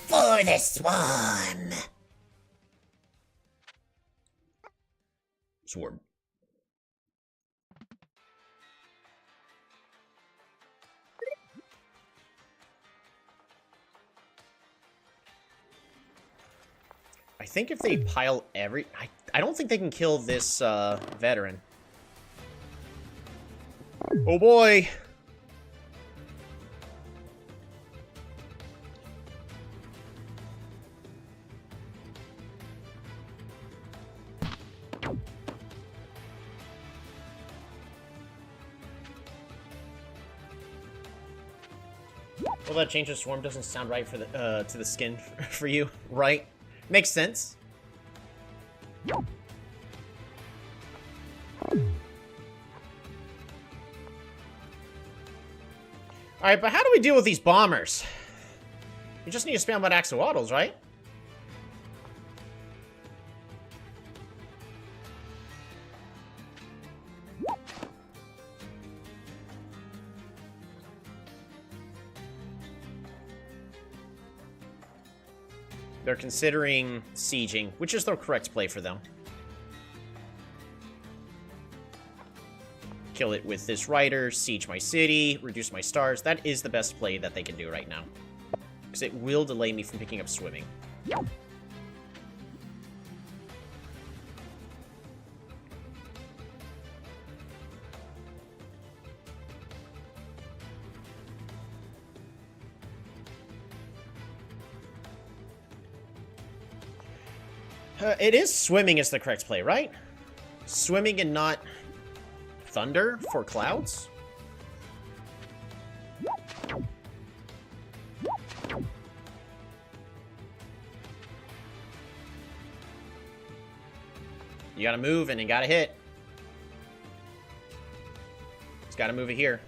For the swarm. Swarm. I think if they pile I don't think they can kill this veteran. Oh boy. Well, that change of swarm doesn't sound right for the to the skin for you, right? Makes sense. Alright, but how do we deal with these bombers? We just need to spam out axolotls, right? They're considering sieging, which is the correct play for them. Kill it with this rider, siege my city, reduce my stars. That is the best play that they can do right now. Because it will delay me from picking up swimming. It is swimming is the correct play, right? Swimming and not thunder for clouds? You gotta move and you gotta hit. It's gotta move it here.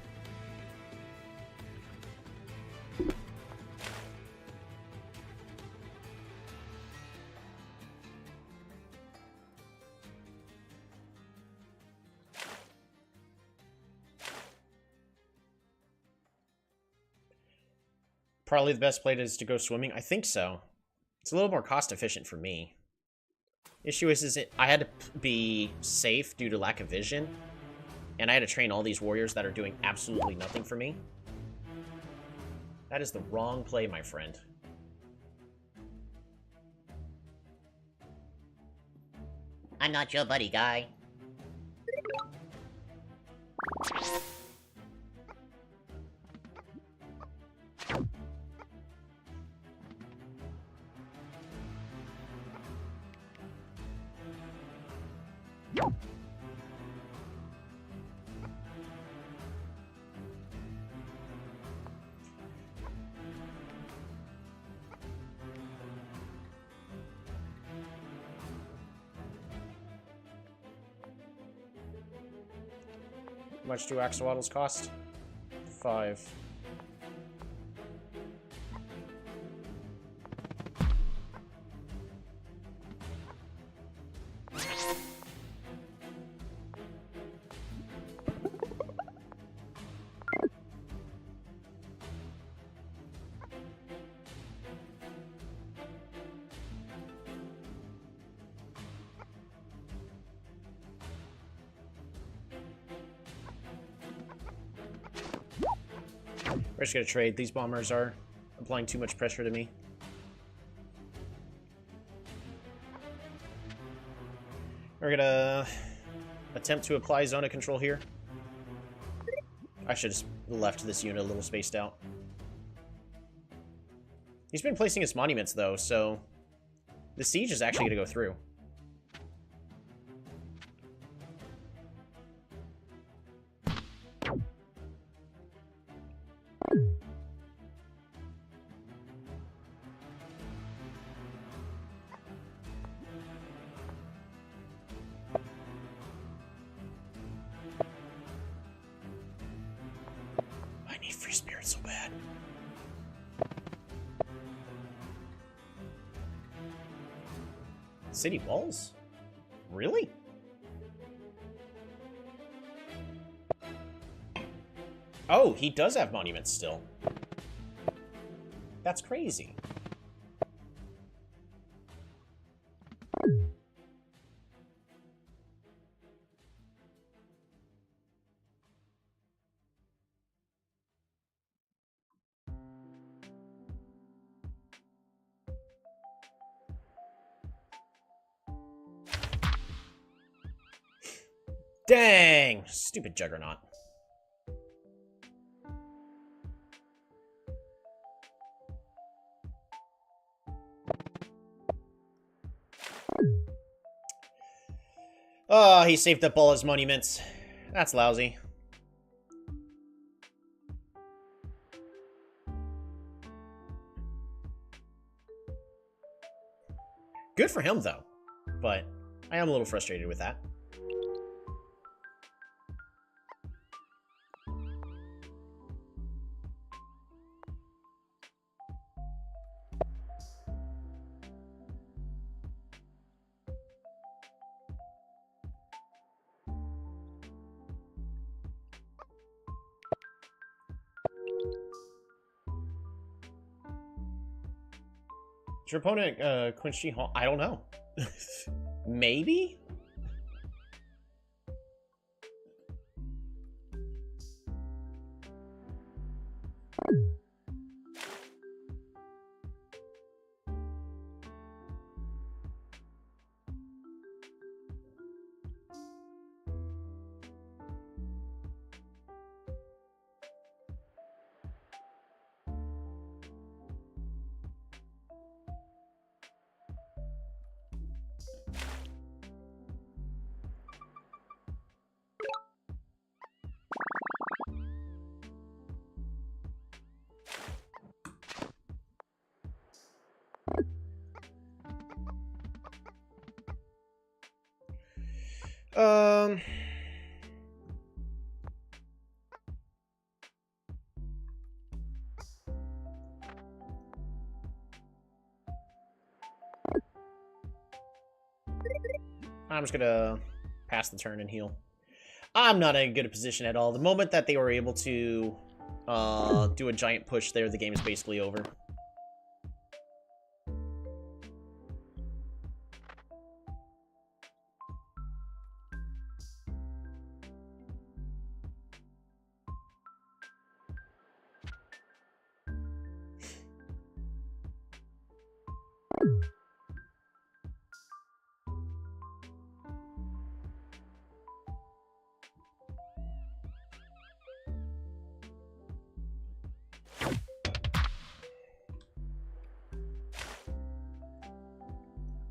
Probably the best play is to go swimming. I think so. It's a little more cost efficient for me. Issue is I had to be safe due to lack of vision. And I had to train all these warriors that are doing absolutely nothing for me. That is the wrong play, my friend. I'm not your buddy, guy. How much do axolotls cost? 5. We're just gonna trade. These bombers are applying too much pressure to me. We're gonna attempt to apply zone of control here. I should have left this unit a little spaced out. He's been placing his monuments, though, so the siege is actually gonna go through. Free spirit so bad. City walls? Really? Oh, he does have monuments still. That's crazy. Dang! Stupid Juggernaut. Oh, he saved up all his monuments. That's lousy. Good for him, though. But I am a little frustrated with that. Is your opponent Quincy Hall? I don't know. Maybe? I'm just gonna pass the turn and heal. I'm not in a good position at all. The moment that they were able to do a giant push there, the game is basically over.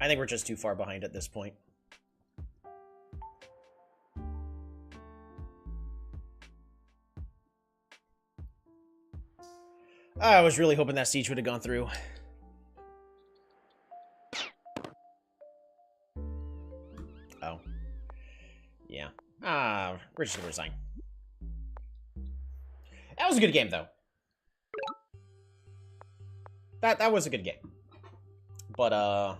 I think we're just too far behind at this point. I was really hoping that siege would have gone through. Oh. Yeah. We're just gonna resign. That was a good game, though. That was a good game. But,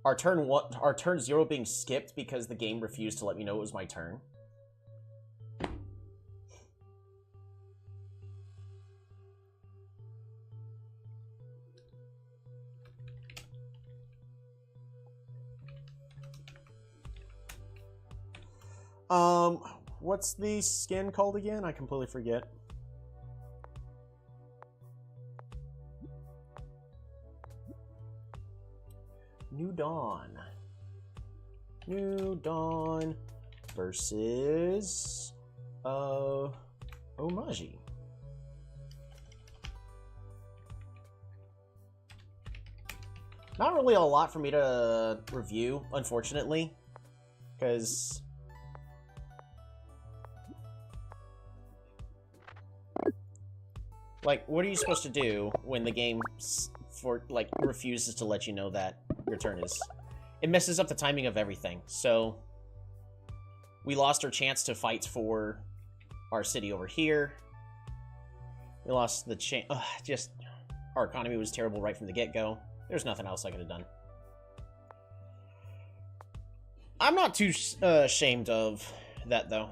our turn 0 being skipped because the game refused to let me know it was my turn. What's the skin called again? I completely forget. New Dawn. New Dawn versus Omaji. Not really a lot for me to review, unfortunately, because like, what are you supposed to do when the game refuses to let you know that your turn is? It messes up the timing of everything. So we lost our chance to fight for our city over here. We lost the chance. Just our economy was terrible right from the get-go. There's nothing else I could have done. I'm not too ashamed of that, though.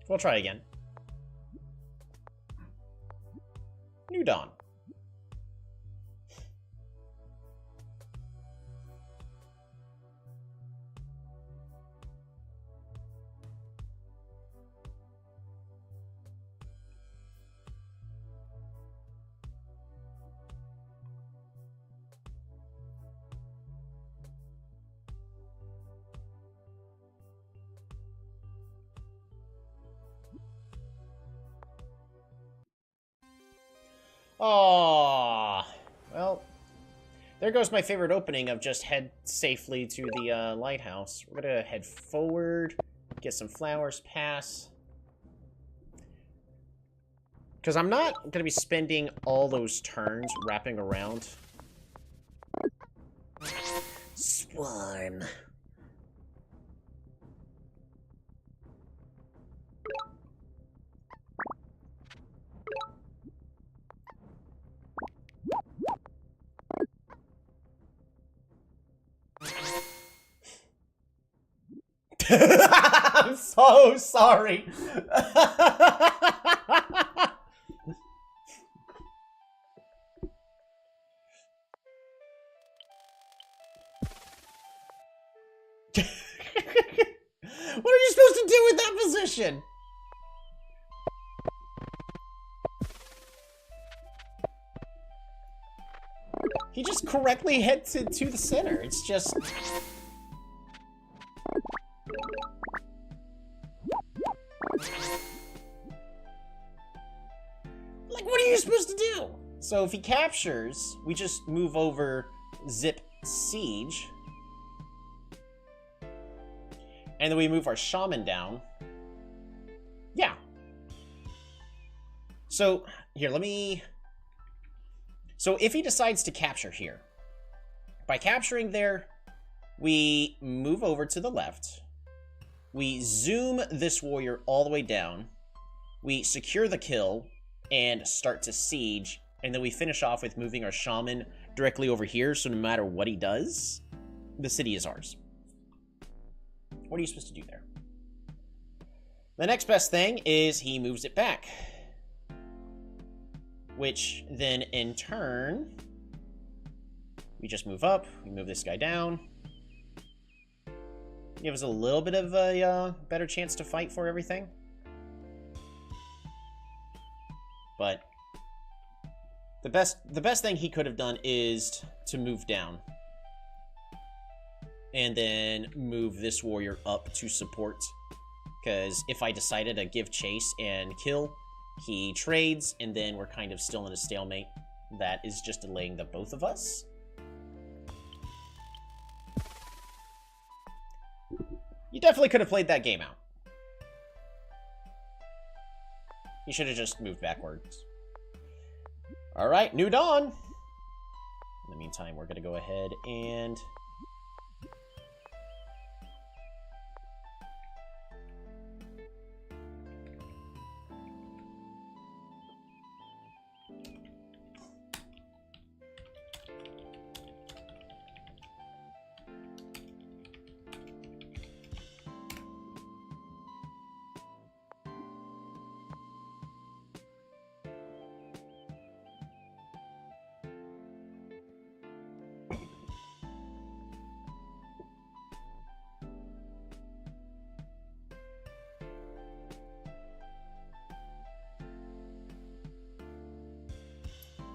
We'll try again. New Dawn. Aww. Well, there goes my favorite opening of just head safely to the lighthouse. We're gonna head forward, get some flowers, pass. Because I'm not gonna be spending all those turns wrapping around. Swarm. I'm so sorry. What are you supposed to do in that position? He just correctly heads to the center. It's just... Like, what are you supposed to do? So if he captures, we just move over, zip, siege. And then we move our shaman down. Yeah. So, here, let me... So if he decides to capture here, by capturing there, we move over to the left. We zoom this warrior all the way down. We secure the kill and start to siege. And then we finish off with moving our shaman directly over here. So no matter what he does, the city is ours. What are you supposed to do there? The next best thing is he moves it back. Which then, in turn, we just move up. We move this guy down. Give us a little bit of a better chance to fight for everything. But the best thing he could have done is to move down. And then move this warrior up to support. Because if I decided to give chase and kill, he trades, and then we're kind of still in a stalemate. That is just delaying the both of us. You definitely could have played that game out. You should have just moved backwards. Alright, new dawn! In the meantime, we're going to go ahead and...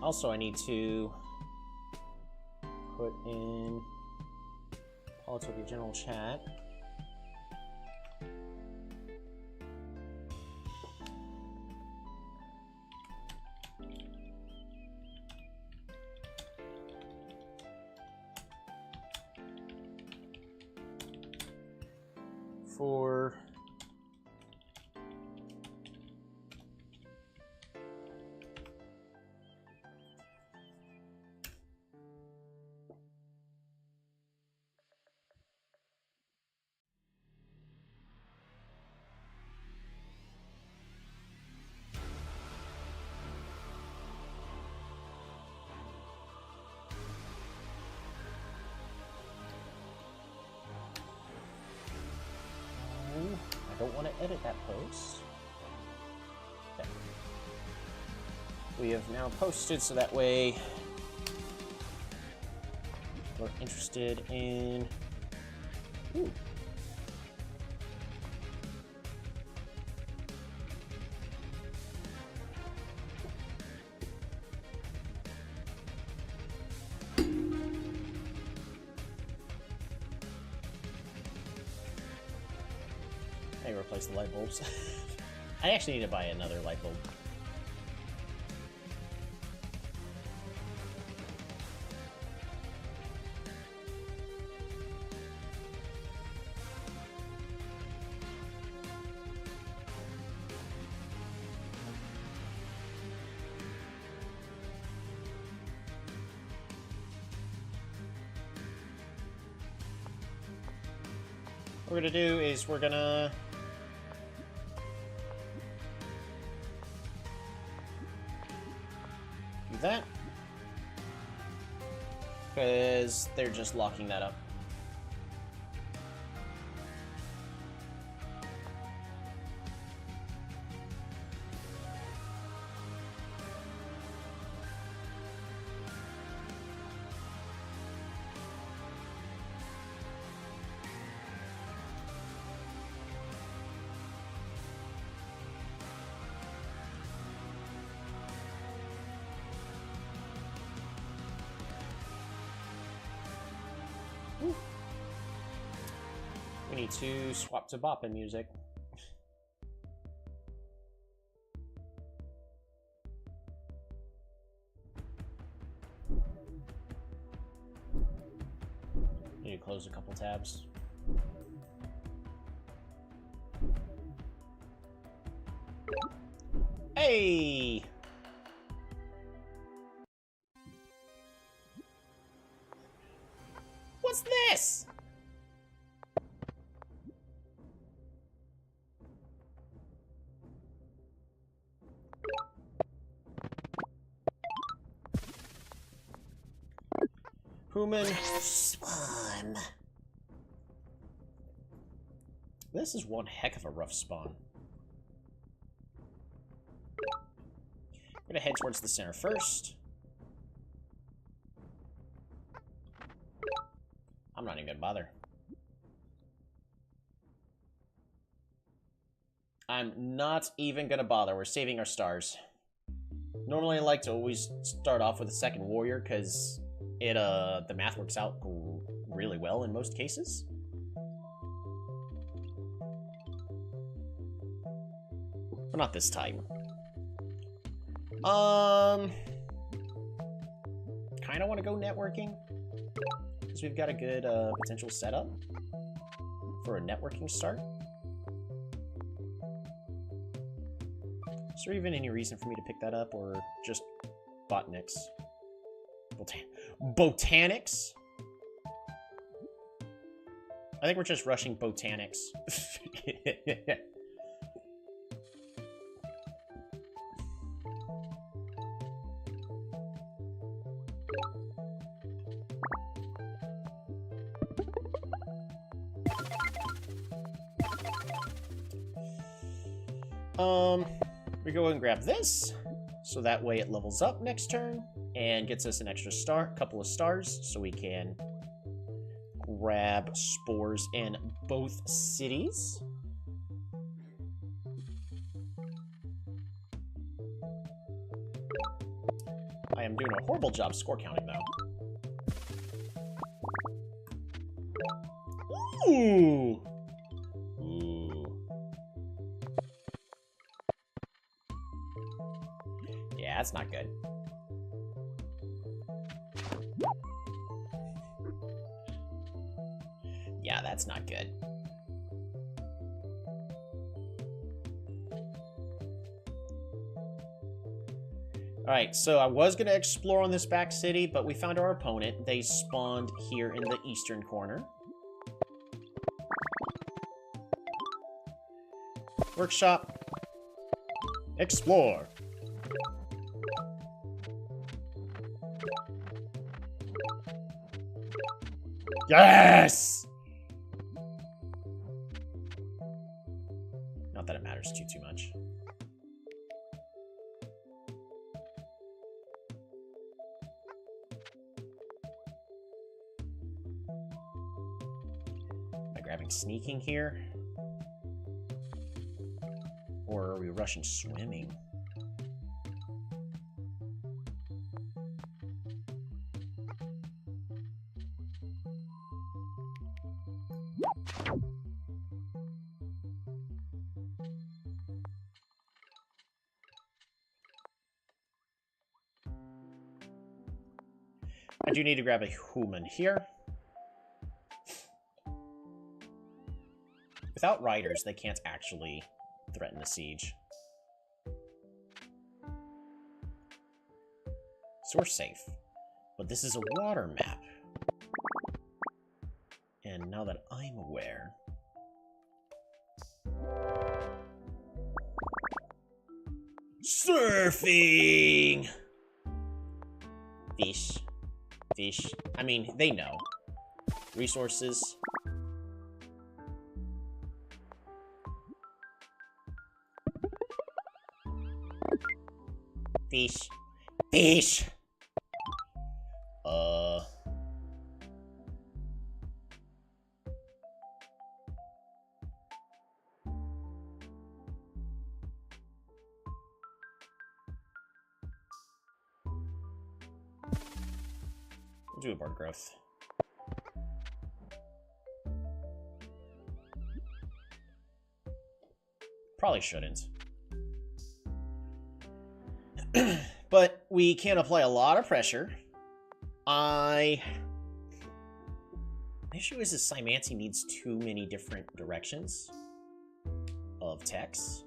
Also, I need to put in Polytopia general chat. For I don't want to edit that post. Okay. We have now posted, so that way we're interested in... Ooh. I replace the light bulbs. I actually need to buy another light bulb. What we're gonna do is we're gonna do that, because they're just locking that up. Need to swap to boppin' music. Need to close a couple tabs. Hey! What's this? Human spawn. This is one heck of a rough spawn. I'm gonna head towards the center first. I'm not even gonna bother. I'm not even gonna bother. We're saving our stars. Normally I like to always start off with a second warrior because it the math works out really well in most cases. But not this time. Kinda wanna go networking. Because we've got a good potential setup for a networking start. Is there even any reason for me to pick that up, or just botanics? Botanics? I think we're just rushing botanics. We go and grab this, so that way it levels up next turn and gets us an extra couple of stars, so we can grab spores in both cities. I am doing a horrible job score counting, though. Ooh! Yeah, that's not good. Yeah, that's not good. Alright, so I was going to explore on this back city, but we found our opponent. They spawned here in the eastern corner. Workshop. Explore. Yes! Not that it matters too much. Am I grabbing sneaking here? Or are we rushing swimming? I do need to grab a human here. Without riders, they can't actually threaten the siege. So we're safe. But this is a water map. And now that I'm aware... Surfing! Fish. Fish. I mean, they know. Resources. Fish. Fish! Do a board growth. Probably shouldn't. But we can apply a lot of pressure. The issue is Cymanti needs too many different directions of text.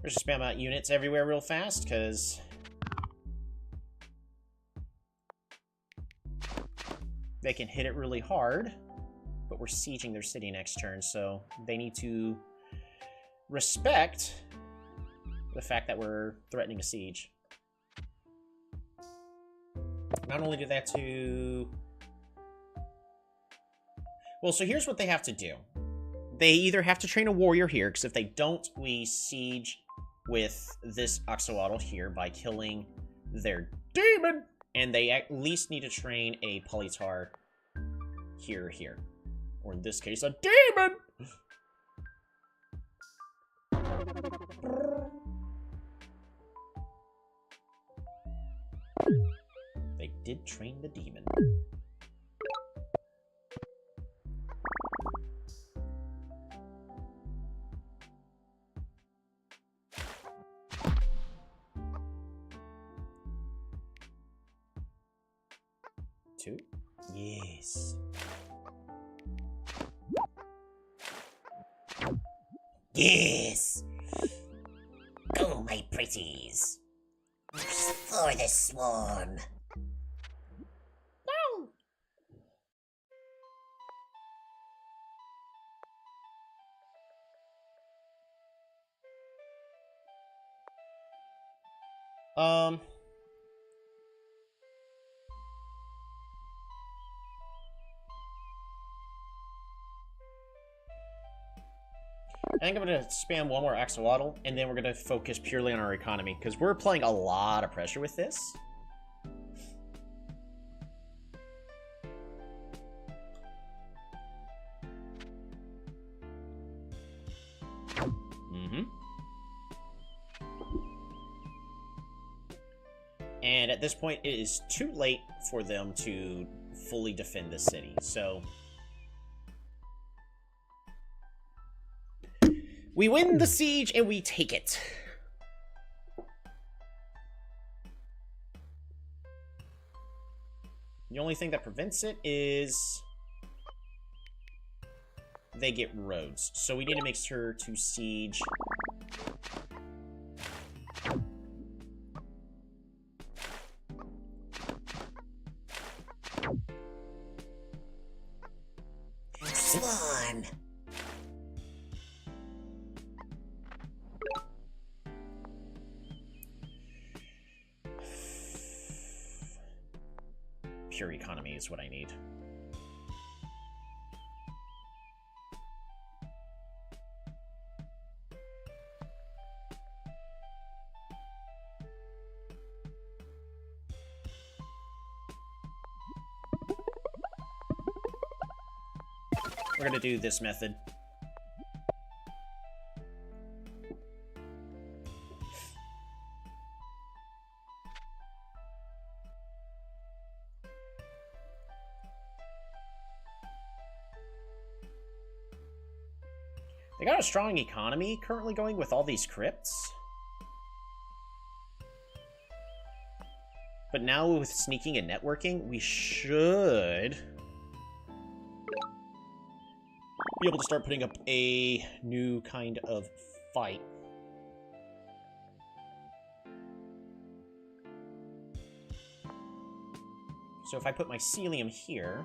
We're just spam out units everywhere real fast, because they can hit it really hard, but we're sieging their city next turn, so they need to respect the fact that we're threatening a siege. Not only do they have to... Well, so here's what they have to do. They either have to train a warrior here, because if they don't, we siege with this Axolotl here by killing their demon, and they at least need to train a Polytar here, or in this case, a demon! They did train the demon. Two? Yes. Yes! Go, my pretties! For the swan! No! I think I'm going to spam one more Axolotl, and then we're going to focus purely on our economy, because we're applying a lot of pressure with this. And at this point, it is too late for them to fully defend this city, so... we win the siege, and we take it. The only thing that prevents it is... they get roads. So we need to make sure to siege... Swan! Pure economy is what I need. We're gonna do this method. They got a strong economy currently going with all these crypts. But now with sneaking and networking, we should be able to start putting up a new kind of fight. So if I put my Mycelium here...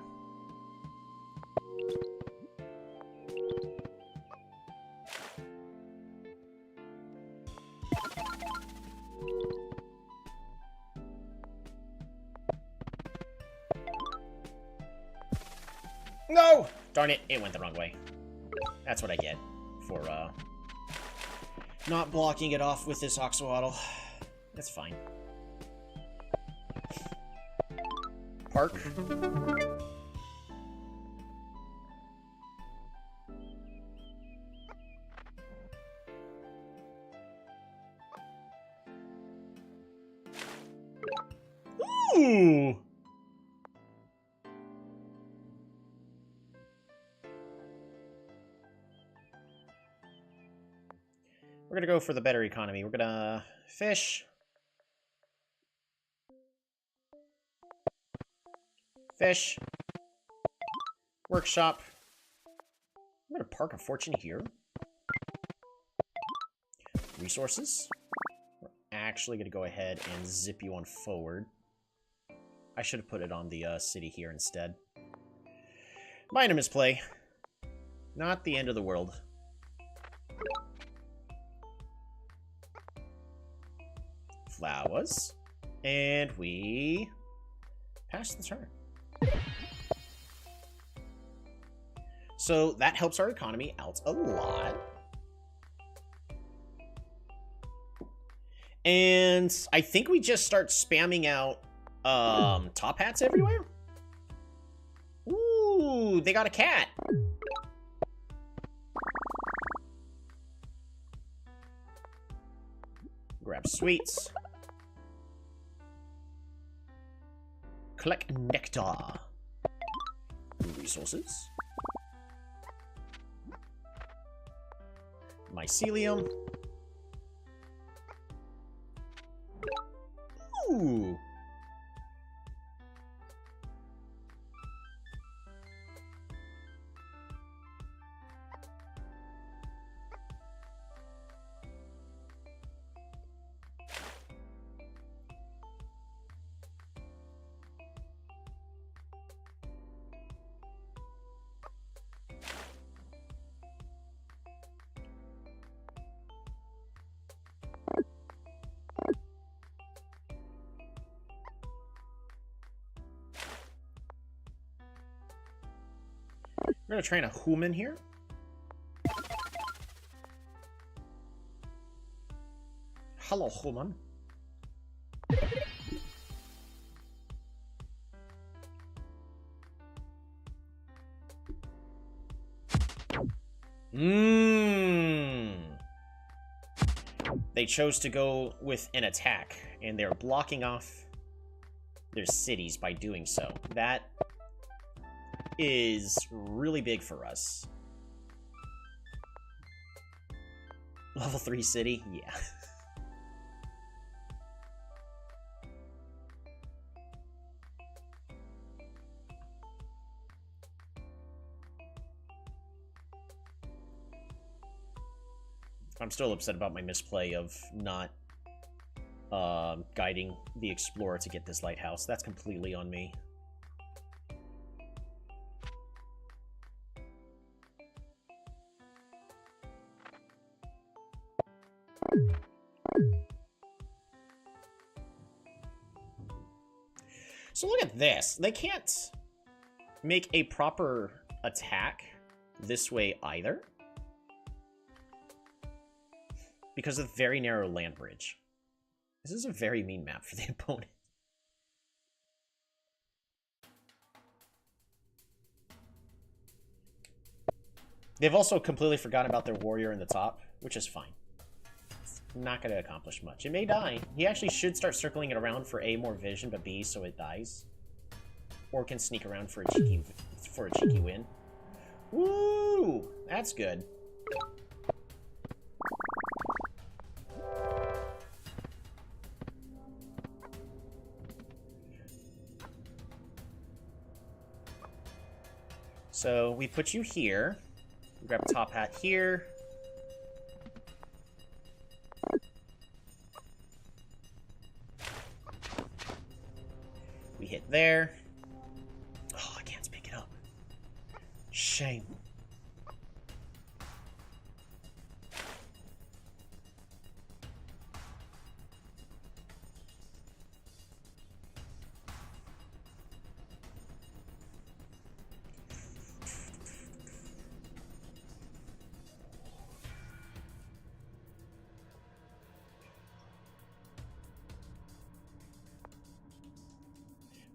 No! Darn it, it went the wrong way. That's what I get for, not blocking it off with this Axolotl. That's fine. Park. Ooh! We're gonna go for the better economy. We're gonna fish. Fish. Workshop. I'm gonna park a fortune here. Resources. We're actually gonna go ahead and zip you on forward. I should have put it on the city here instead. Minor misplay. Not the end of the world. Flowers. And we pass the turn. So that helps our economy out a lot. And I think we just start spamming out top hats everywhere. Ooh, they got a cat. Grab sweets. Collect nectar. Resources. Mycelium. Ooh. We're gonna train a human here. Hello, human. They chose to go with an attack, and they're blocking off their cities by doing so. That is really big for us. Level 3 city? Yeah. I'm still upset about my misplay of not guiding the explorer to get this lighthouse. That's completely on me. So look at this. They can't make a proper attack this way either, because of the very narrow land bridge. This is a very mean map for the opponent. They've also completely forgotten about their warrior in the top, which is fine. It's not going to accomplish much. It may die. He actually should start circling it around for A, more vision, but B, so it dies. Or can sneak around for a cheeky win. Woo! That's good. So we put you here. Grab a top hat here. We hit there. Oh, I can't pick it up. Shame.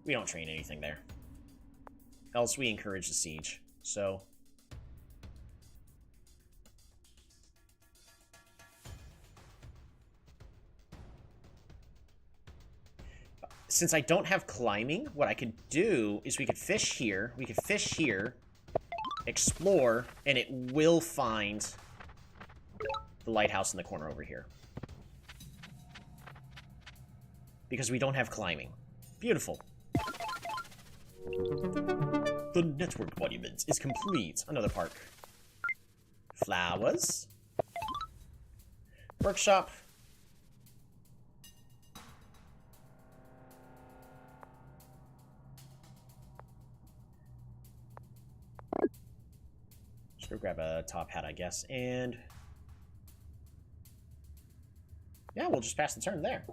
We don't train anything there. Else we encourage the siege. So... since I don't have climbing, what I could do is we could fish here, explore, and it will find the lighthouse in the corner over here. Because we don't have climbing. Beautiful. The network monument is complete. Another park. Flowers. Workshop. Just go grab a top hat, I guess, and... yeah, we'll just pass the turn there.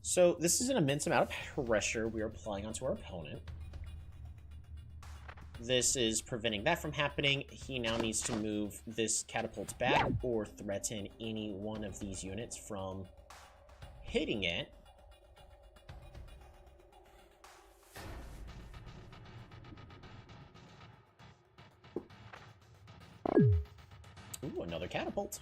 So, this is an immense amount of pressure we are applying onto our opponent. This is preventing that from happening. He now needs to move this catapult back or threaten any one of these units from hitting it. Ooh, another catapult.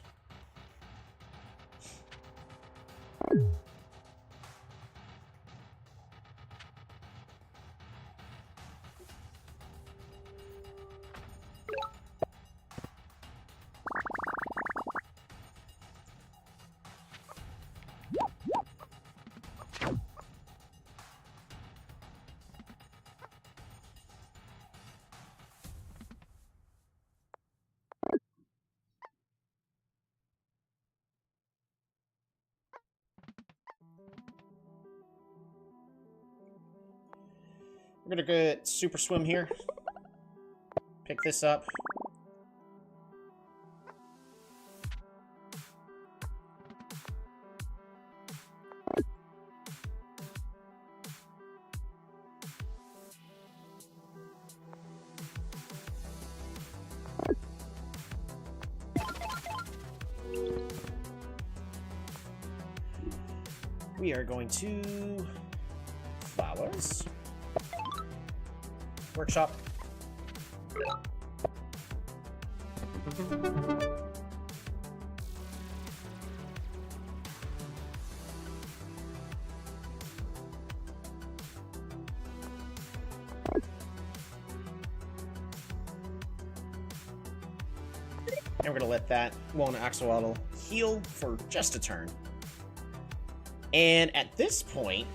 We're gonna get super swim here. Pick this up. We are going to flowers. Workshop. And we're gonna let that one axolotl heal for just a turn. And at this point,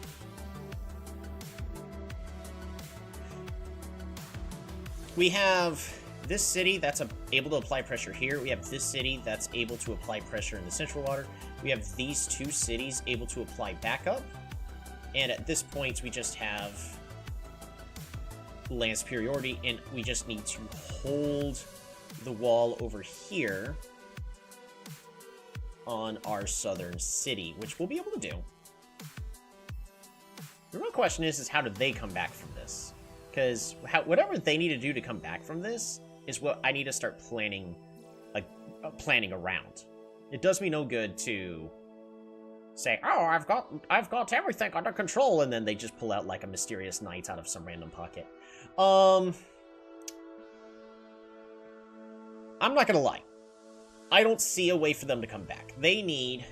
we have this city that's able to apply pressure here. We have this city that's able to apply pressure in the central water. We have these two cities able to apply backup. And at this point, we just have land superiority, and we just need to hold the wall over here on our southern city, which we'll be able to do. The real question is how do they come back from this? Because whatever they need to do to come back from this is what I need to start planning, planning around. It does me no good to say, "Oh, I've got everything under control," and then they just pull out like a mysterious knight out of some random pocket. I'm not gonna lie. I don't see a way for them to come back. They need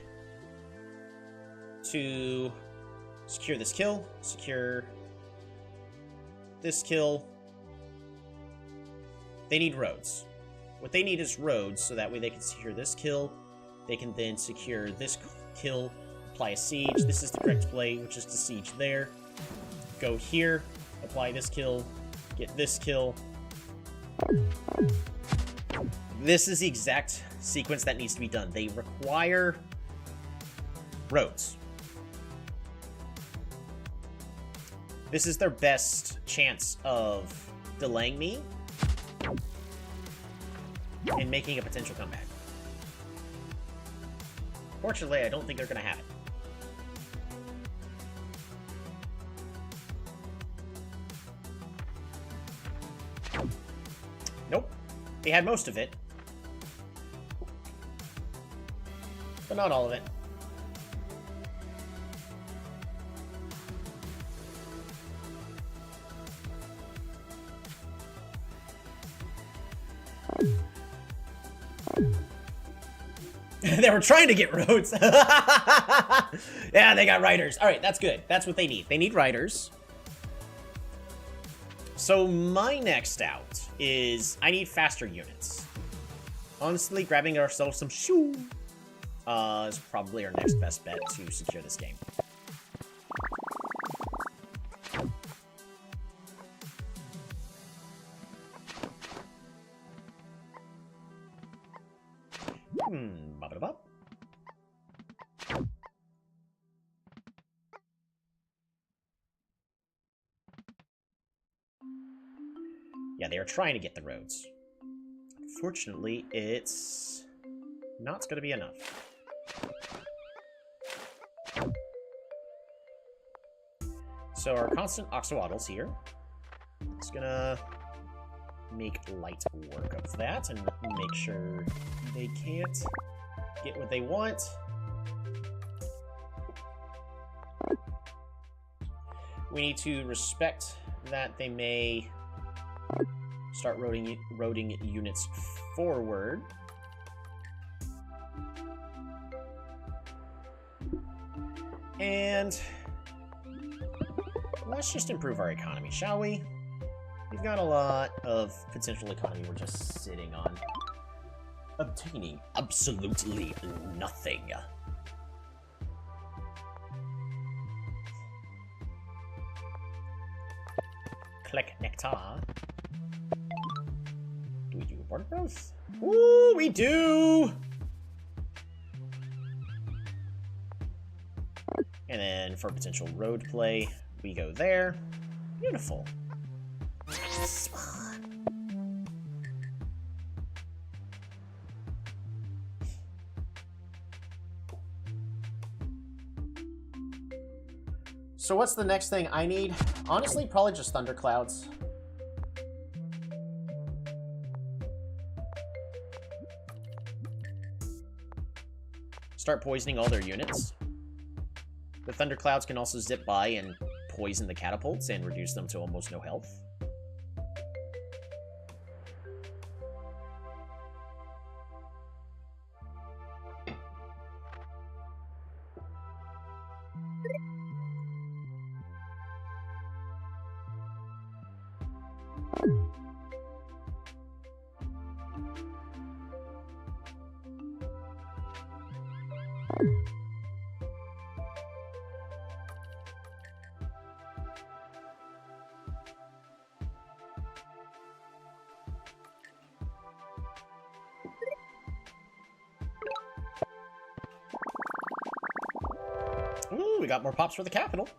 to secure this kill, secure this kill. They need roads. What they need is roads, so that way they can secure this kill. They can then secure this kill, apply a siege. This is the correct play, which is to siege there. Go here, apply this kill, get this kill. This is the exact sequence that needs to be done. They require roads. This is their best chance of delaying me and making a potential comeback. Fortunately, I don't think they're going to have it. Nope. They had most of it. But not all of it. They were trying to get roads. Yeah, they got riders. All right, that's good. That's what they need. They need riders. So my next out is I need faster units. Honestly, grabbing ourselves some shoe is probably our next best bet to secure this game. Ba-ba-da-bop. Yeah, they are trying to get the roads. Unfortunately, it's not going to be enough. So our constant Oxawaddles here. It's gonna make light work of that and make sure they can't get what they want. We need to respect that they may start roading units forward. And let's just improve our economy, shall we? We've got a lot of potential economy we're just sitting on. Obtaining absolutely nothing. Click nectar. Do we do barter growth? Ooh, we do! And then for potential road play, we go there. Beautiful. So what's the next thing I need? Honestly, probably just thunderclouds. Start poisoning all their units. The thunderclouds can also zip by and poison the catapults and reduce them to almost no health. Ooh, we got more pops for the capital.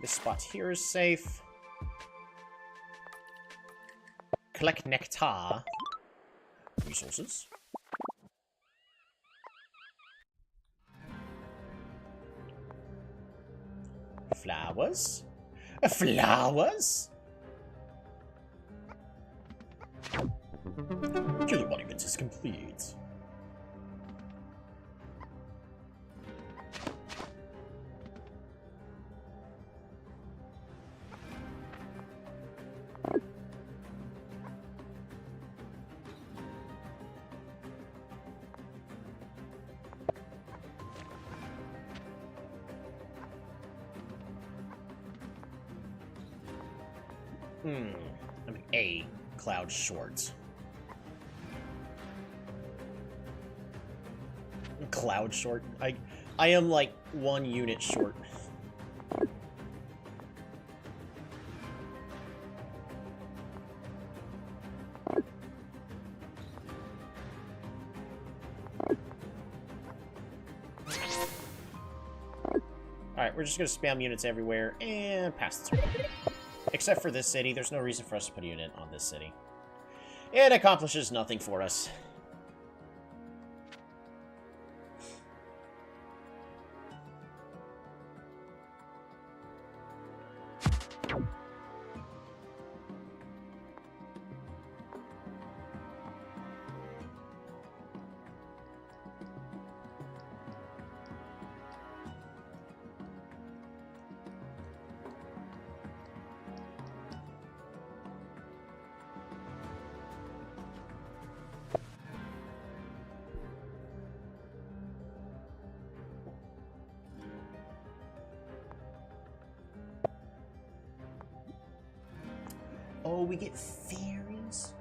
This spot here is safe. Collect nectar. Resources. Flowers. Flowers. Killer monument is complete. I'm a cloud short. Cloud short? I am like 1 unit short. Alright, we're just gonna spam units everywhere and pass the turn. Except for this city, there's no reason for us to put a unit on this city. It accomplishes nothing for us. Oh, we get fairies?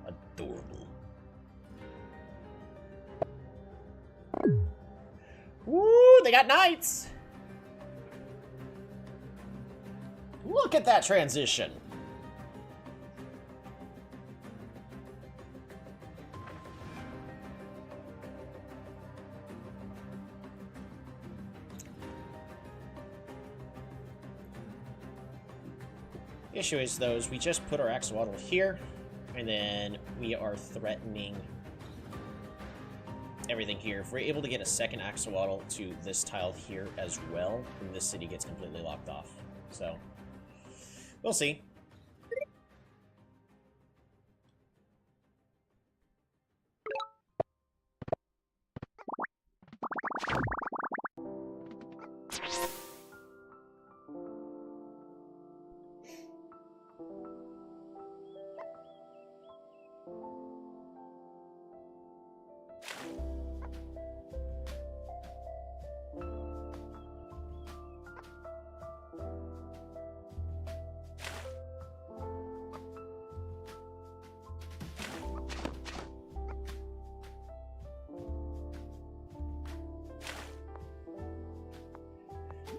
Adorable. Woo, they got knights! Look at that transition! The issue is, though, is we just put our axolotl here, and then we are threatening everything here. If we're able to get a second axolotl to this tile here as well, then this city gets completely locked off. So, we'll see.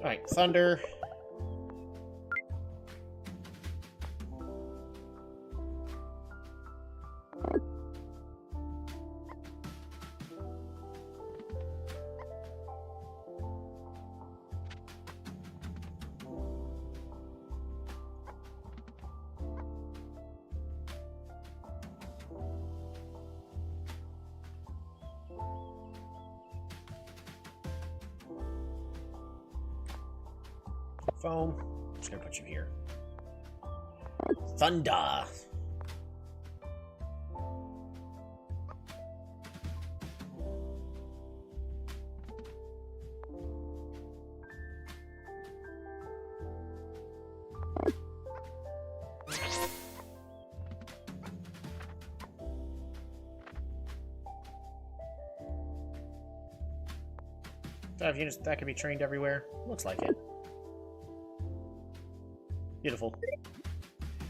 Alright, Thunder. Foam. I'm just gonna put you here. Thunder. Do I have units that can be trained everywhere? Looks like it. Beautiful.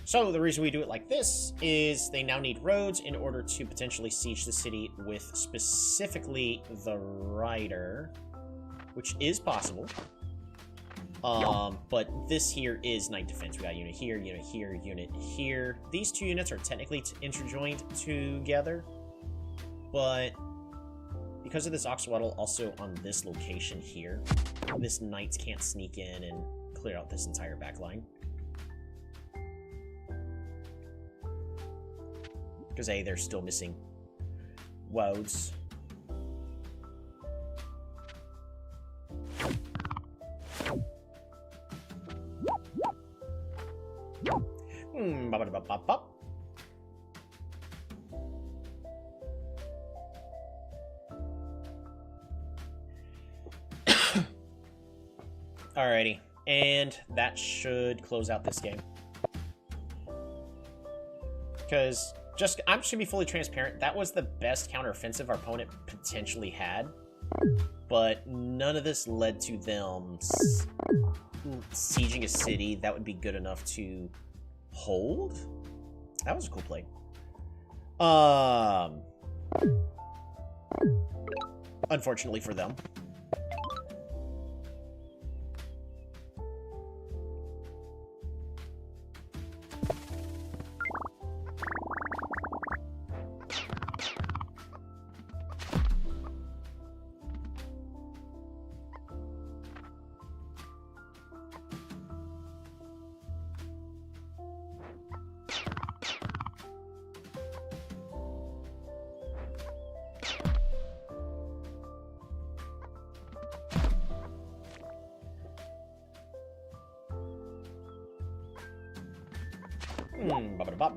So the reason we do it like this is they now need roads in order to potentially siege the city with specifically the rider, which is possible. But this here is night defense. We got unit here, unit here, unit here. These two units are technically interjoined together, but because of this axolotl also on this location here, this knights can't sneak in and clear out this entire back line. Because A, they're still missing woads. Bop. Alrighty, and that should close out this game. Because I'm just gonna be fully transparent. That was the best counteroffensive our opponent potentially had, but none of this led to them sieging a city that would be good enough to hold. That was a cool play. Unfortunately for them.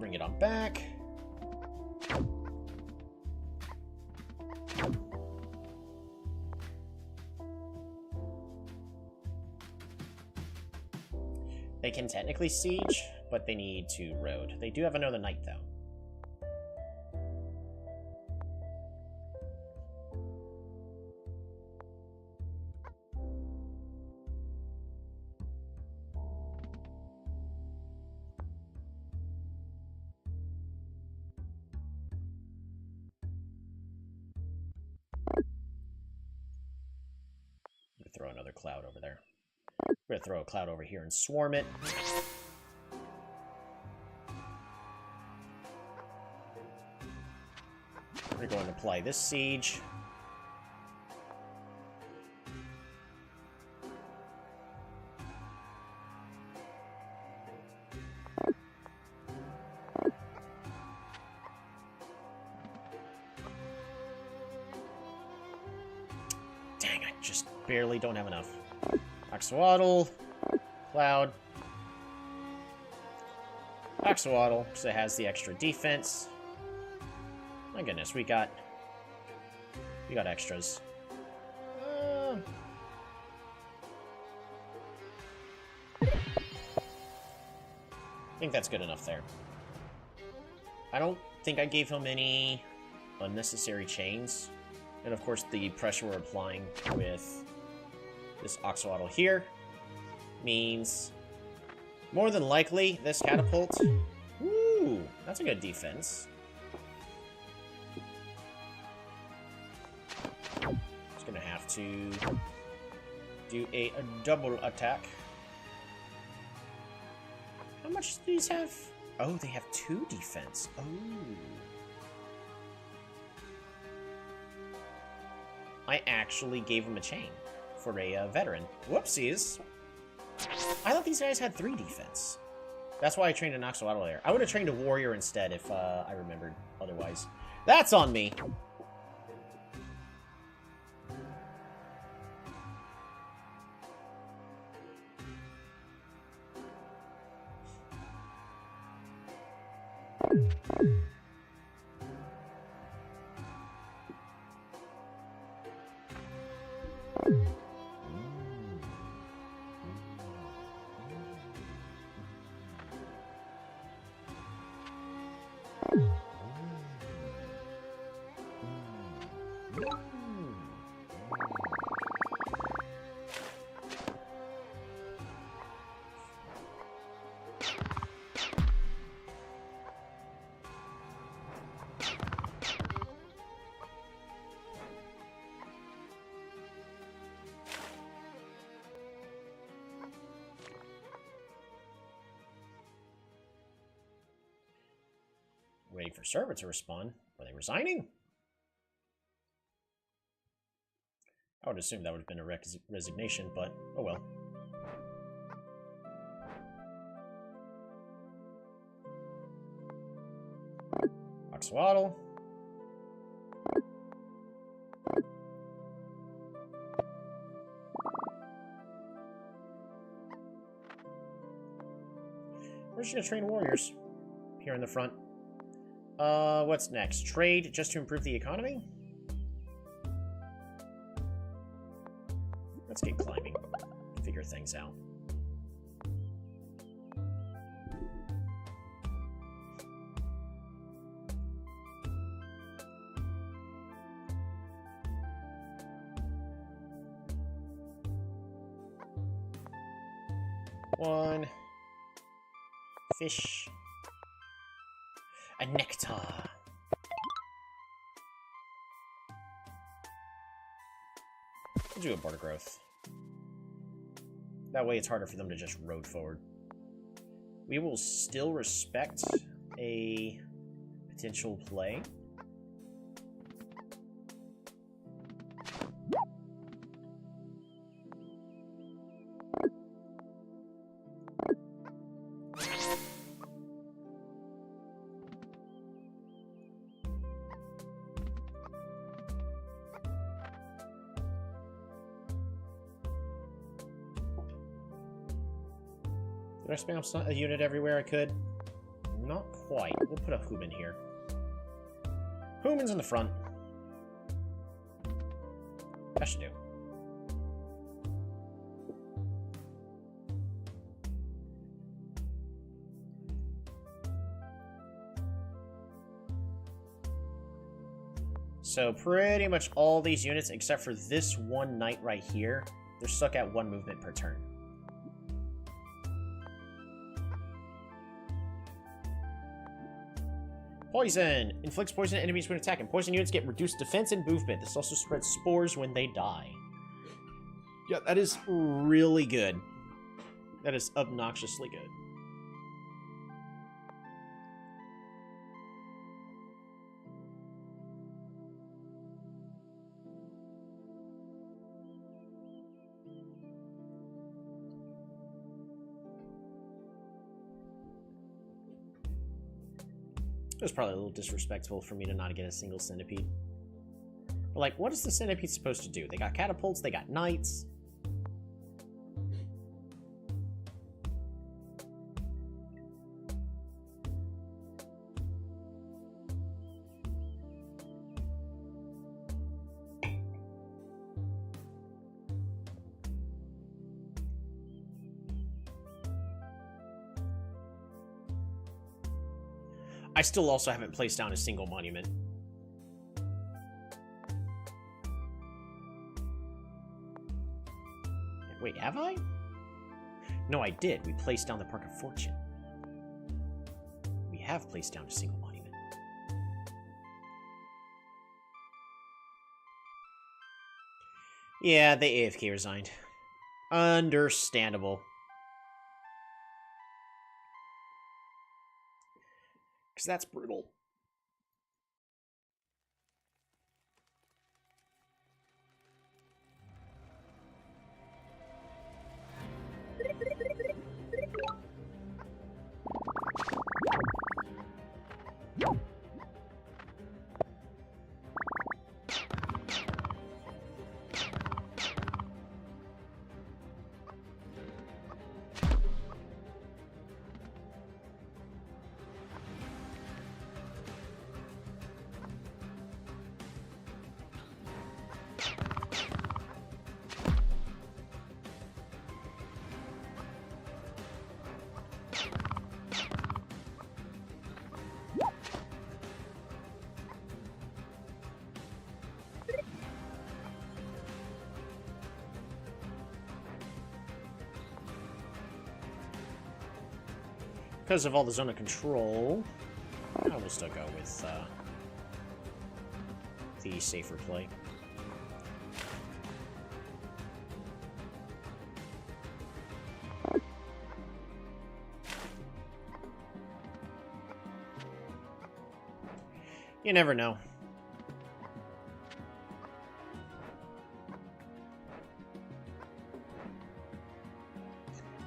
Bring it on back. They can technically siege, but they need to road. They do have another knight, though. throw another cloud over there. We're gonna throw a cloud over here and swarm it. We're going to apply this siege. Dang, I just barely don't have enough. Axolotl, Cloud. Axolotl, because it has the extra defense. My goodness, we got extras. I think that's good enough there. I don't think I gave him any unnecessary chains. And of course, the pressure we're applying with this Axolotl here means more than likely this catapult. Ooh, that's a good defense. Just gonna have to do a double attack. How much do these have? Oh, they have 2 defense. Oh. I actually gave him a chain for a veteran. Whoopsies. I thought these guys had 3 defense. That's why I trained an Axolotl there. I would have trained a warrior instead if I remembered otherwise. That's on me. Waiting for server to respond. Are they resigning? I would assume that would have been a resignation, but oh well. Axolotl. We're just gonna train warriors here in the front. What's next? Trade just to improve the economy? Let's get climbing. Figure things out. One. Fish. A nectar. We'll do a border growth. That way it's harder for them to just road forward. We will still respect a potential play. Did I spam a unit everywhere I could? Not quite. We'll put a human here. Human's in the front. That should do. So pretty much all these units, except for this one knight right here, they're stuck at 1 movement per turn. Poison! Inflicts poison to enemies when attacking. Poison units get reduced defense and movement. This also spreads spores when they die. Yeah, that is really good. That is obnoxiously good. It was probably a little disrespectful for me to not get a single centipede. But like, what is the centipede supposed to do? They got catapults, they got knights. I still also haven't placed down a single monument. Wait, have I? No, I did. We placed down the Park of Fortune. We have placed down a single monument. Yeah, they AFK resigned. Understandable. Because that's brutal. Because of all the zone of control, I will still go with the safer play. You never know.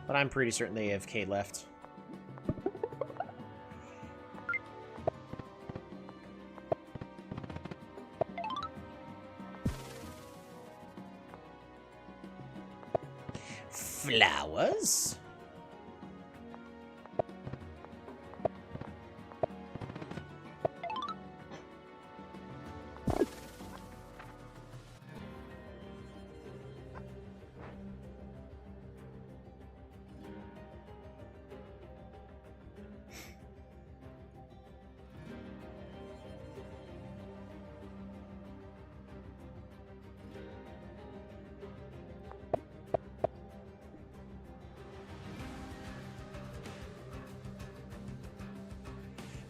But I'm pretty certain they have AFK left. Flowers?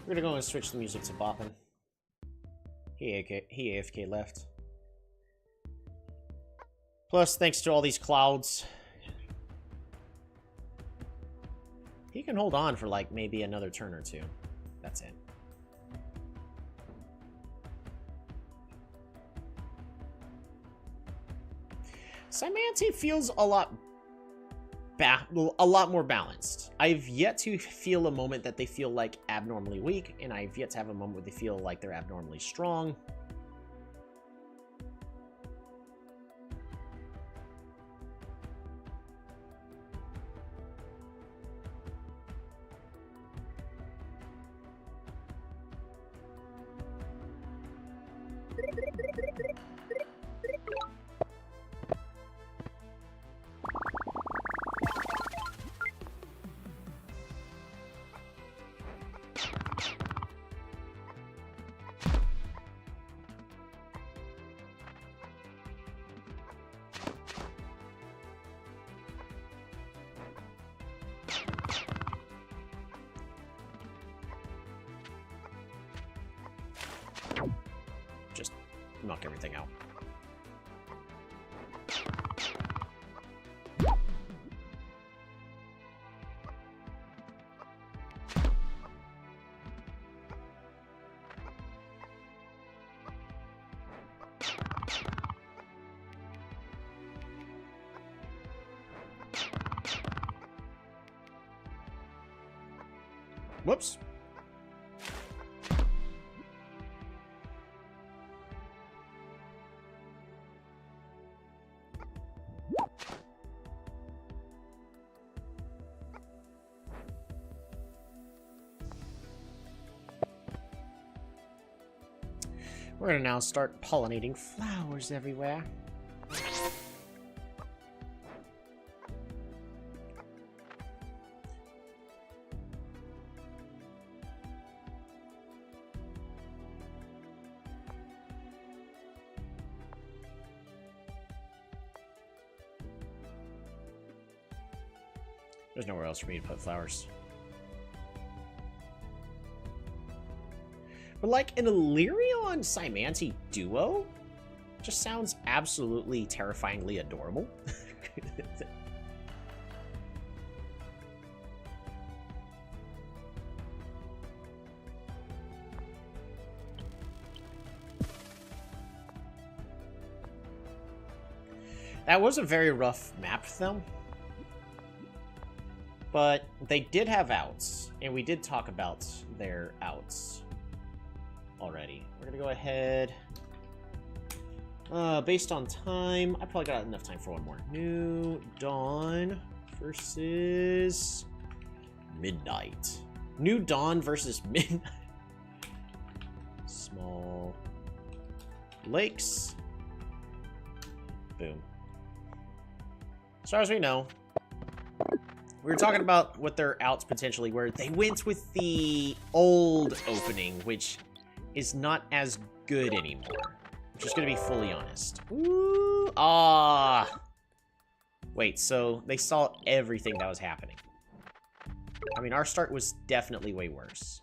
We're gonna go and switch the music to bopping. He AFK left. Plus, thanks to all these clouds, he can hold on for like maybe another turn or two. That's it. Simante feels a lot more balanced. I've yet to feel a moment that they feel like abnormally weak, and I've yet to have a moment where they feel like they're abnormally strong. Just knock everything out. Whoops. We're gonna now start pollinating flowers everywhere. There's nowhere else for me to put flowers. But like an Illyrion Cymanti duo just sounds absolutely terrifyingly adorable. That was a very rough map, though. But they did have outs, and we did talk about their outs already. We're gonna go ahead. Based on time, I probably got enough time for one more. New Dawn versus Midnight. New Dawn versus Midnight. Small lakes. Boom. As far as we know, we were talking about what their outs potentially were. They went with the old opening, which is not as good anymore. I'm just gonna be fully honest. Ooh, wait, so they saw everything that was happening. I mean, our start was definitely way worse.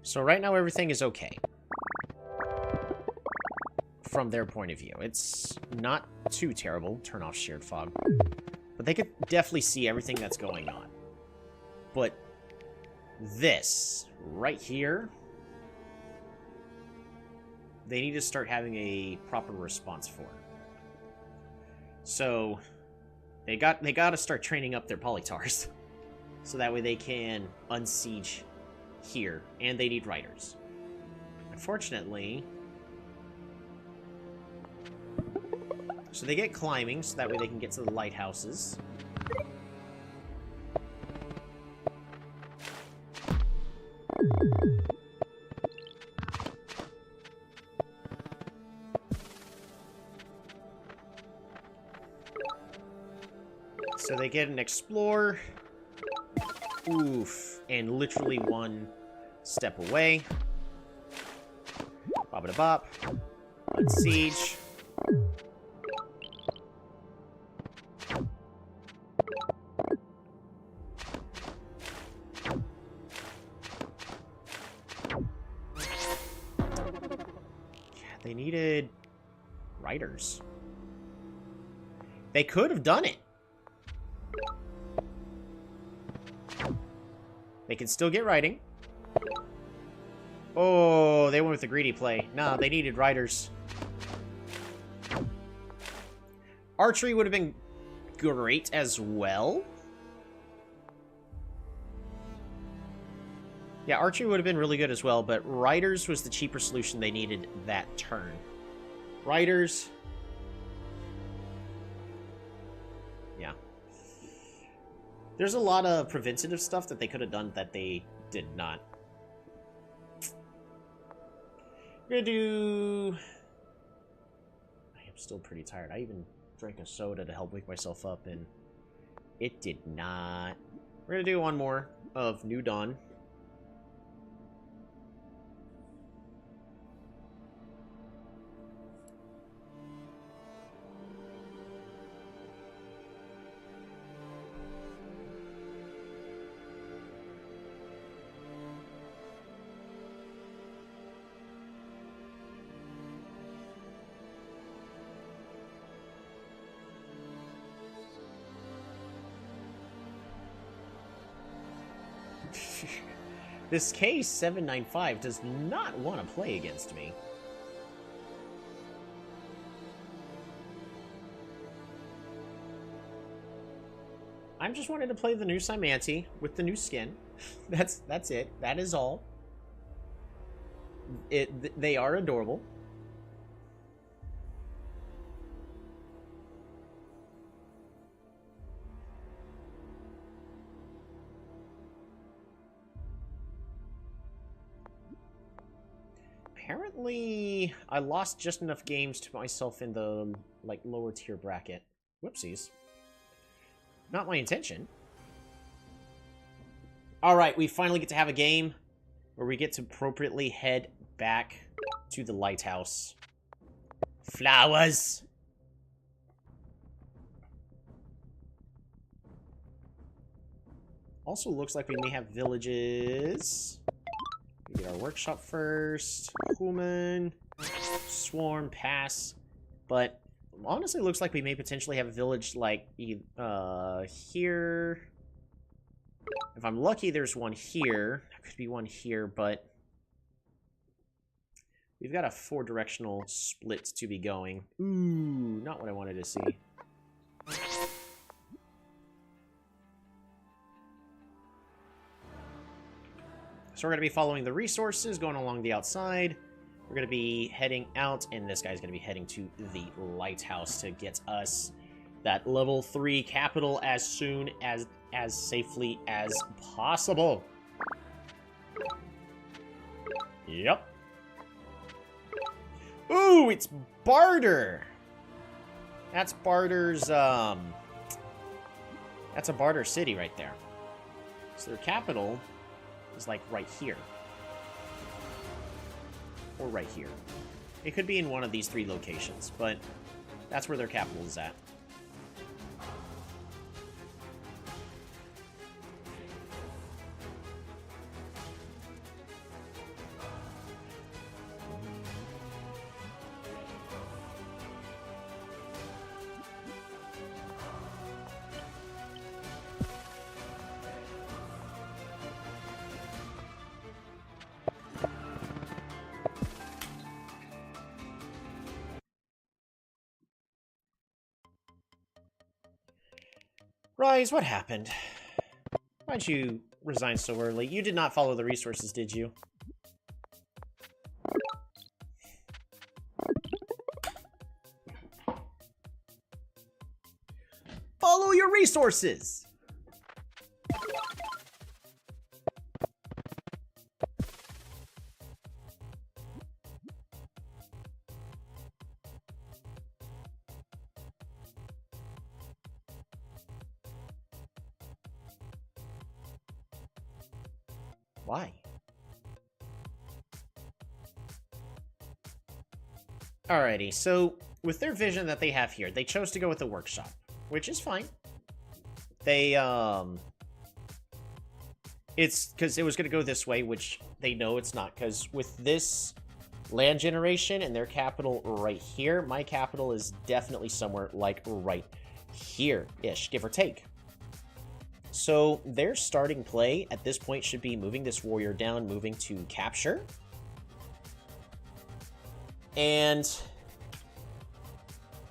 So right now everything is okay. From their point of view. It's not too terrible. Turn off shared fog. But they could definitely see everything that's going on. But this right here, they need to start having a proper response for. So they got to start training up their Polytars. So that way they can unsiege here, and they need riders. Unfortunately, so they get climbing, so that way they can get to the lighthouses. So they get an explorer. Oof. And literally one step away. Bop-a-da-bop. Siege. They needed riders. They could have done it. They can still get riding. Oh, they went with the greedy play. Nah, they needed riders. Archery would have been great as well. Yeah, archery would have been really good as well, but riders was the cheaper solution they needed that turn. Riders. Yeah. There's a lot of preventative stuff that they could have done that they did not. We're gonna do... I am still pretty tired. I even drank a soda to help wake myself up, and it did not. We're gonna do one more of New Dawn. This K795 does not want to play against me. I'm just wanting to play the new Cymanti with the new skin. That's it. That is all. They are adorable. Apparently, I lost just enough games to myself in the, like, lower tier bracket. Whoopsies. Not my intention. Alright, we finally get to have a game where we get to appropriately head back to the lighthouse. Flowers! Also looks like we may have villages. We get our workshop first. Human. Swarm. Pass. But honestly, it looks like we may potentially have a village like here. If I'm lucky, there's one here. There could be one here, but we've got a 4-directional split to be going. Ooh, not what I wanted to see. So we're going to be following the resources, going along the outside. We're going to be heading out, and this guy's going to be heading to the lighthouse to get us that level 3 capital as soon as safely as possible. Yep. Ooh, it's Barter. That's Barter's, that's a Barter city right there. So their capital is like right here. Or right here. It could be in one of these 3 locations, but that's where their capital is at. Rise, what happened? Why'd you resign so early? You did not follow the resources, did you? Follow your resources! Why? Alrighty, so with their vision that they have here, they chose to go with the workshop, which is fine. They, it's because it was going to go this way, which they know it's not, because with this land generation and their capital right here, my capital is definitely somewhere like right here-ish, give or take. So their starting play at this point should be moving this warrior down, moving to capture. And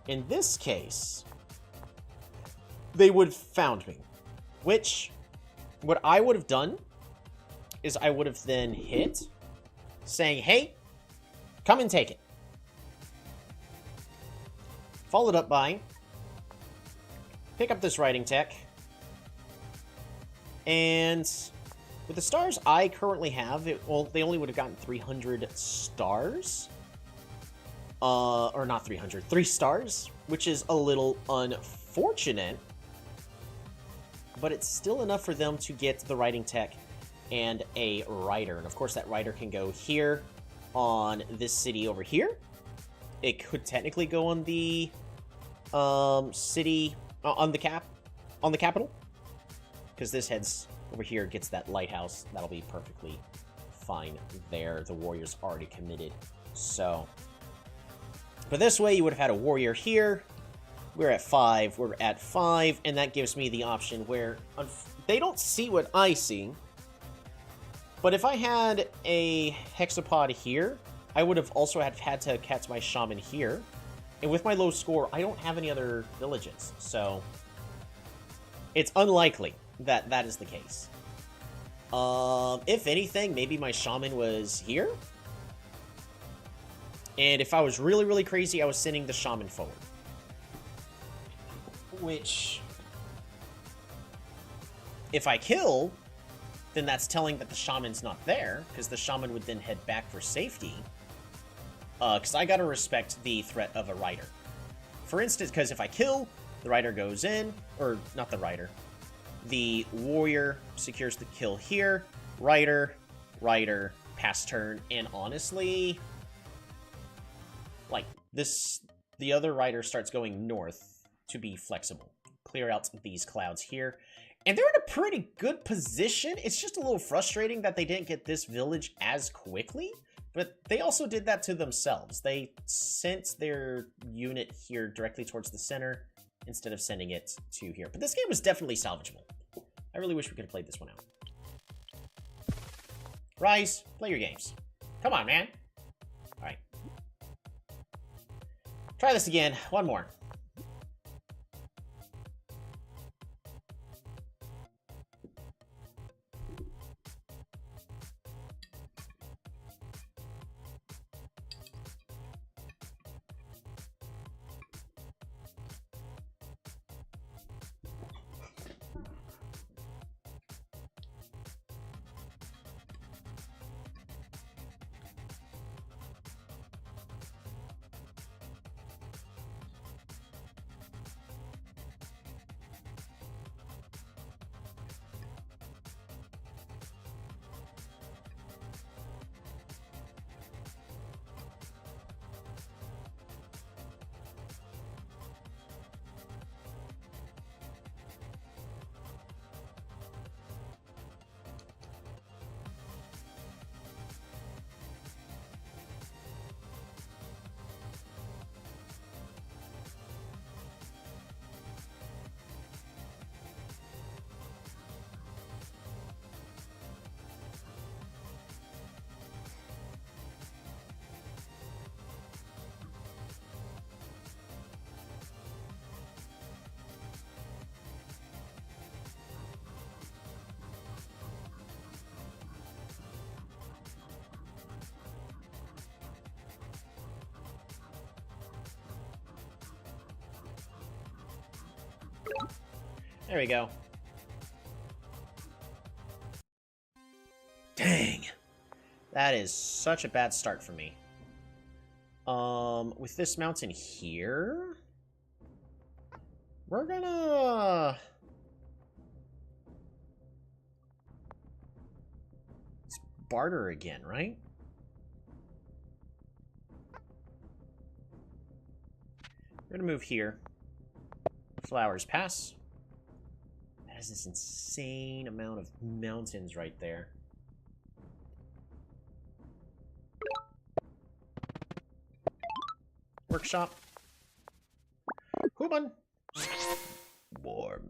in this case, they would have found me. Which, what I would have done is I would have then hit, saying, hey, come and take it. Followed up by, pick up this writing tech. And with the stars I currently have, well, they only would have gotten 300 stars. Or not 300, 3 stars, which is a little unfortunate. But it's still enough for them to get the writing tech and a rider. And of course, that rider can go here on this city over here. It could technically go on the city, on the capital. Because this heads over here, gets that lighthouse. That'll be perfectly fine there. The warrior's already committed. So, but this way, you would have had a warrior here. We're at 5. We're at 5. And that gives me the option where they don't see what I see. But if I had a hexapod here, I would have also had to catch my shaman here. And with my low score, I don't have any other villages. So it's unlikely that that is the case. If anything, maybe my shaman was here. And if I was really, really crazy, I was sending the shaman forward. Which, if I kill, then that's telling that the shaman's not there, because the shaman would then head back for safety. Because I gotta respect the threat of a rider. For instance, because if I kill, the rider goes in, or not the rider. The warrior secures the kill here. Rider, pass turn, and honestly, like this, the other rider starts going north to be flexible. Clear out these clouds here. And they're in a pretty good position. It's just a little frustrating that they didn't get this village as quickly. But they also did that to themselves. They sent their unit here directly towards the center instead of sending it to here. But this game was definitely salvageable. I really wish we could have played this one out. Rise, play your games. Come on, man. All right. Try this again. One more. There we go. Dang. That is such a bad start for me. With this mountain here, we're gonna... Let's barter again, right? We're gonna move here. Flowers pass. That is this insane amount of mountains right there. Workshop. Human. Warm.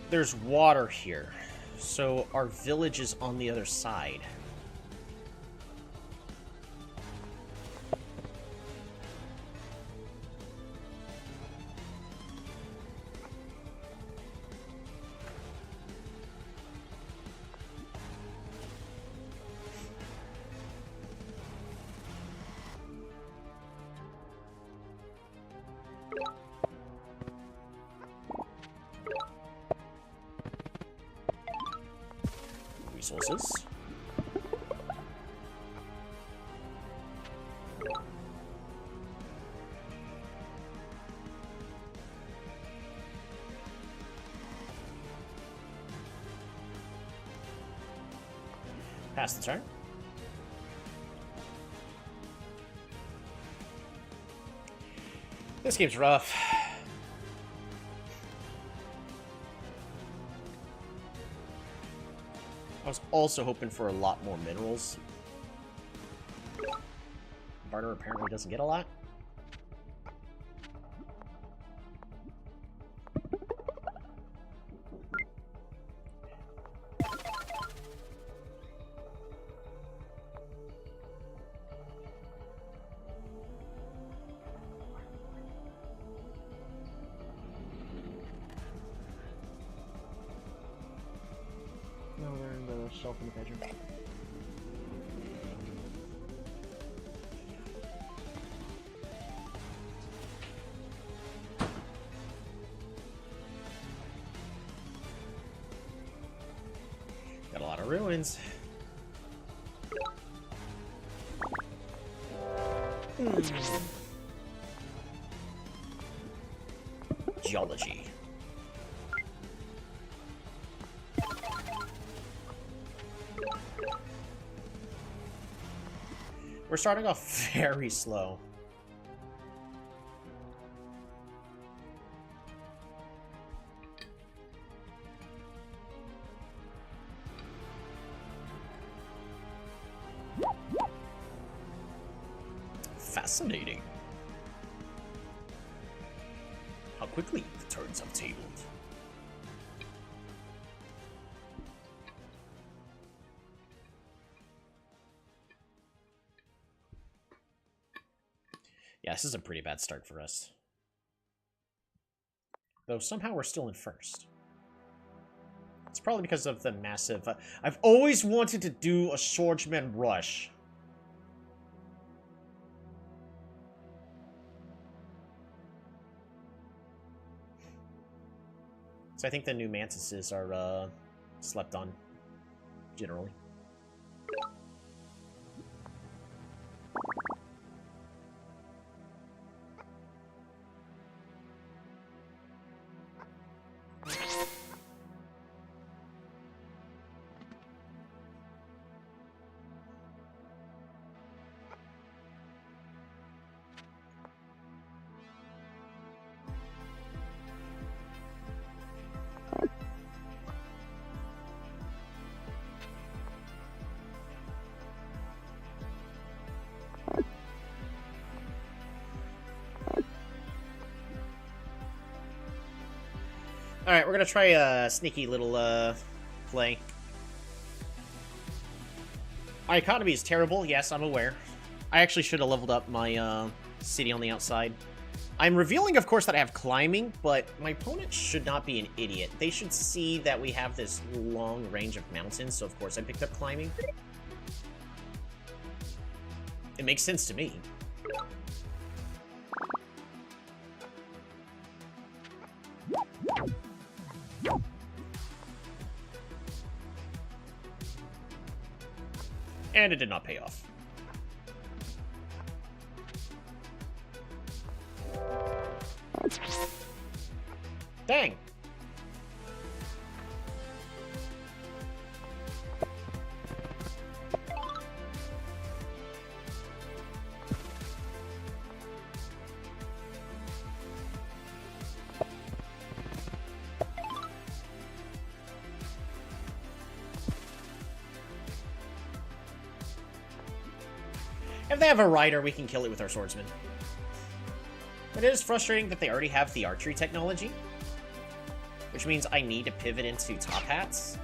There's water here, so our village is on the other side. Resources. Pass the turn. This game's rough. I was also hoping for a lot more minerals. Barter apparently doesn't get a lot. No, they're in the shelf in the bedroom. Got a lot of ruins. Geology. We're starting off very slow. Fascinating. How quickly the turns have tabled. Yeah, this is a pretty bad start for us. Though somehow we're still in first. It's probably because of the massive... I've always wanted to do a swordsman rush. So I think the new mantises are slept on, generally. Alright, we're gonna try a sneaky little, play. Our economy is terrible, yes, I'm aware. I actually should have leveled up my, city on the outside. I'm revealing, of course, that I have climbing, but my opponent should not be an idiot. They should see that we have this long range of mountains, so of course I picked up climbing. It makes sense to me. And it did not pay off. Dang! If they have a rider, we can kill it with our swordsman. But it is frustrating that they already have the archery technology, which means I need to pivot into top hats.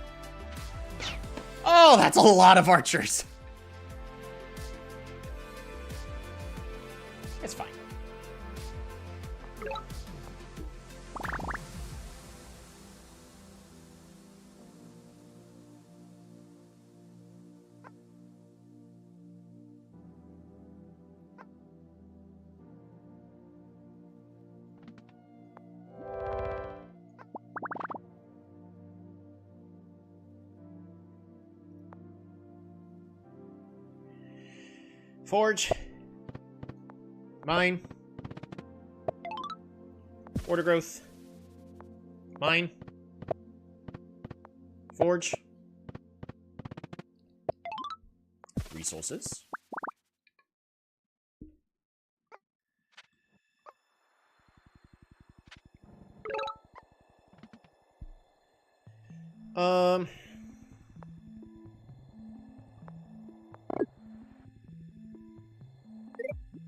Oh, that's a lot of archers! It's fine. Forge. Mine. Order growth. Mine. Forge. resources.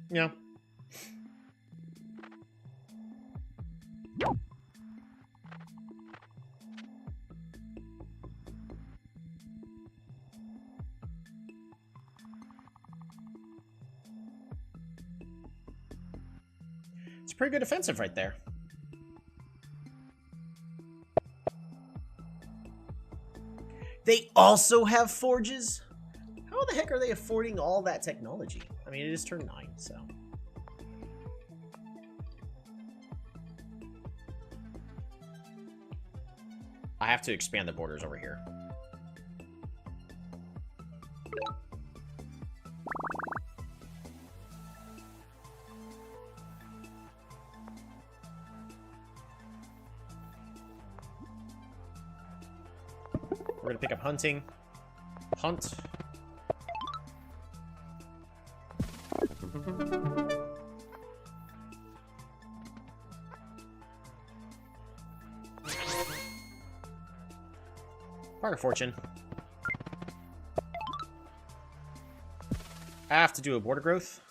Yeah. It's pretty good offensive right there. They also have forges? How the heck are they affording all that technology? I mean, it is turn 9, so... I have to expand the borders over here. We're gonna pick up hunting. Hunt. Barter fortune. I have to do a border growth.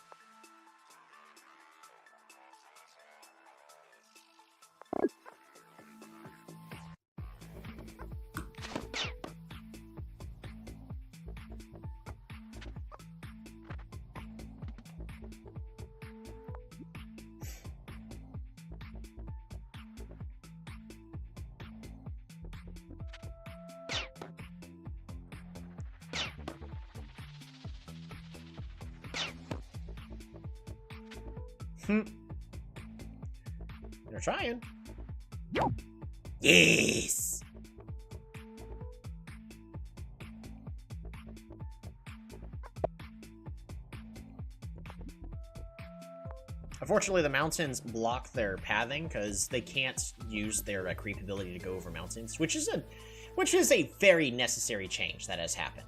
They're trying. Yes! Unfortunately, the mountains block their pathing because they can't use their creep ability to go over mountains, which is a very necessary change that has happened.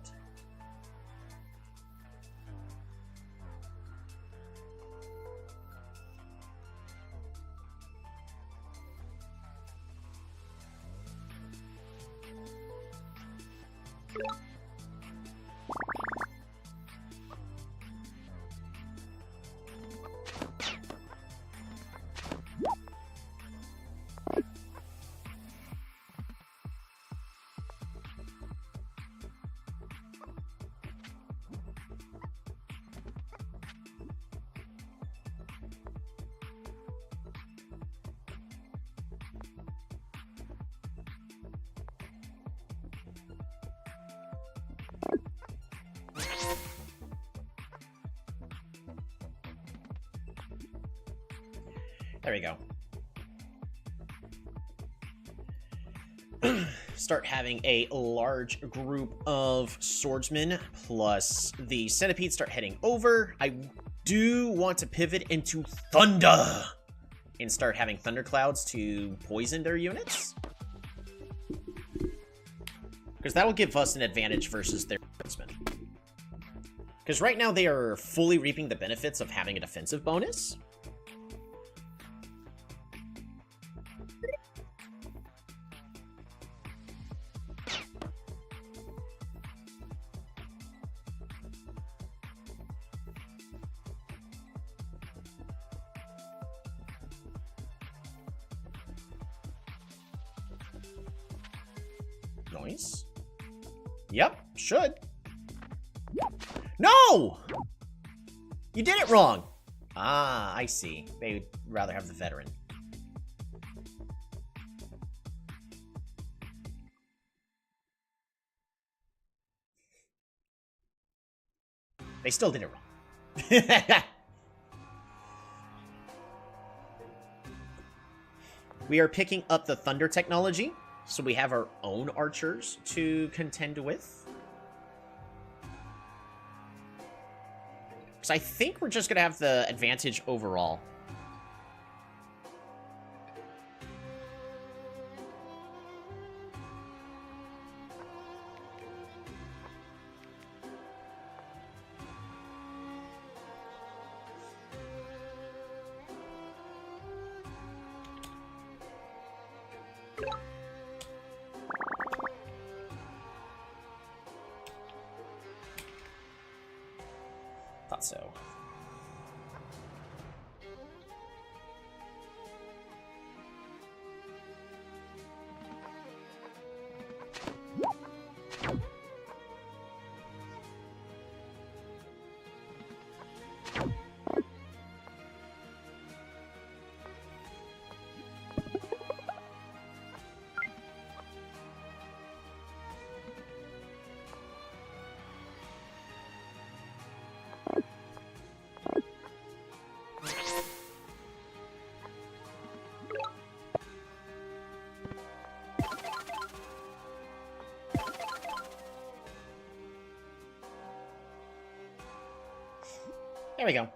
There we go. Start having a large group of swordsmen, plus the centipedes start heading over. I do want to pivot into thunder and start having thunderclouds to poison their units, because that will give us an advantage versus their swordsmen. Because right now they are fully reaping the benefits of having a defensive bonus. Noise. Yep, should. No! You did it wrong! Ah, I see. They would rather have the veteran. They still did it wrong. We are picking up the thunder technology, so we have our own archers to contend with. Because I think we're just going to have the advantage overall. Thought so. There we go.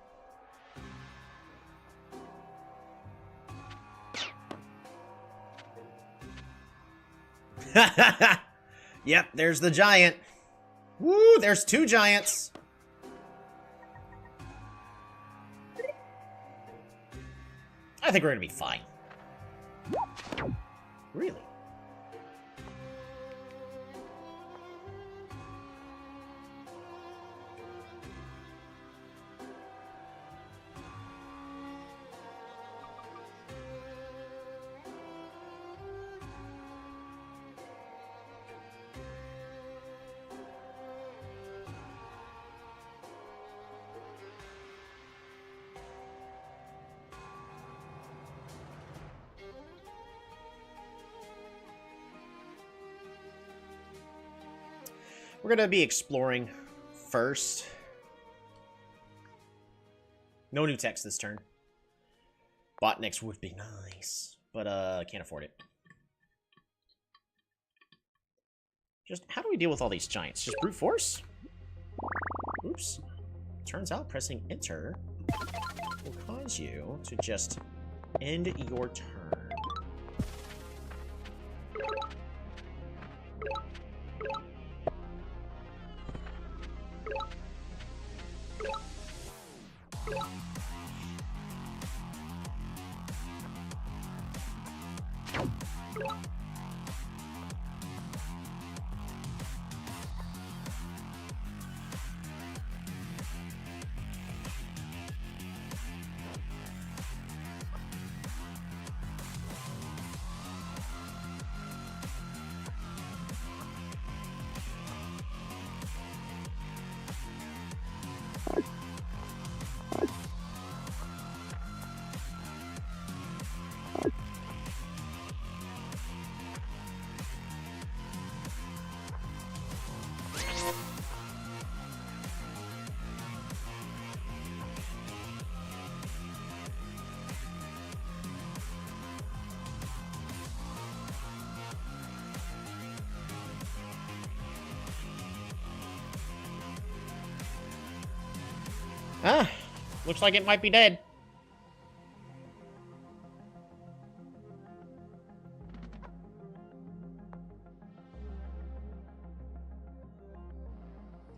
Yep, there's the giant. Woo, there's 2 giants. I think we're gonna be fine. Really? We're gonna be exploring first. No new text this turn. Botniks would be nice, but can't afford it. Just how do we deal with all these giants? Just brute force? Oops. Turns out pressing enter will cause you to just end your turn. Ah, looks like it might be dead.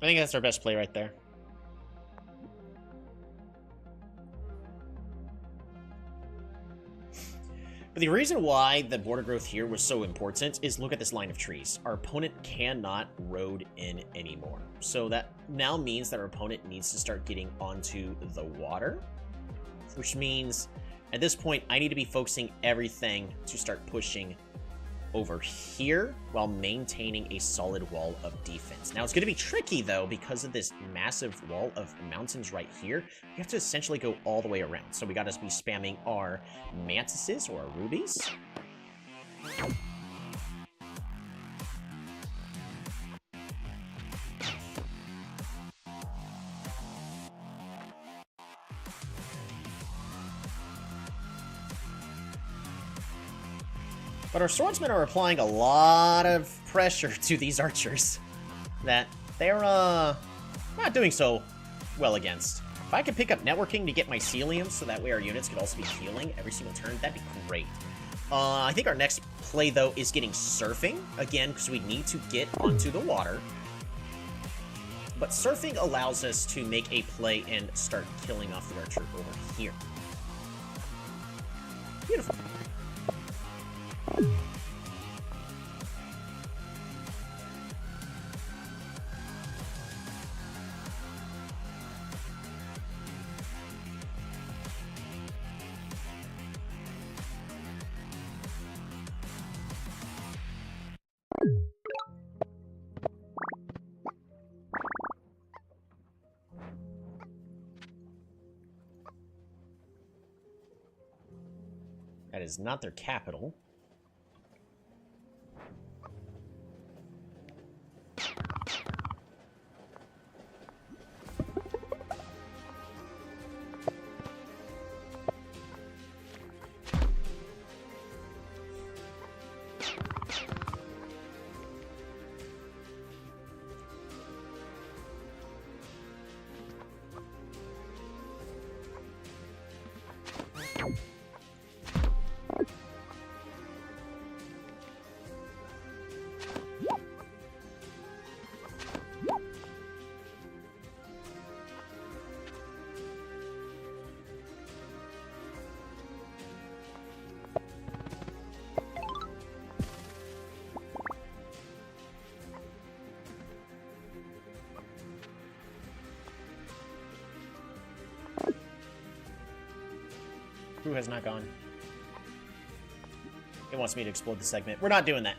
I think that's our best play right there. But the reason why the border growth here was so important is look at this line of trees. Our opponent cannot road in anymore. So that now means that our opponent needs to start getting onto the water, which means at this point, I need to be focusing everything to start pushing over here while maintaining a solid wall of defense. Now, it's going to be tricky, though, because of this massive wall of mountains right here. We have to essentially go all the way around. So we got to be spamming our mantises or our rubies. But our swordsmen are applying a lot of pressure to these archers that they're not doing so well against. If I could pick up networking to get my mycelium so that way our units could also be healing every single turn, that'd be great. I think our next play, though, is getting surfing, again, because we need to get onto the water. But surfing allows us to make a play and start killing off the archer over here. Beautiful. That is not their capital. Who has not gone? It wants me to explode the segment. We're not doing that.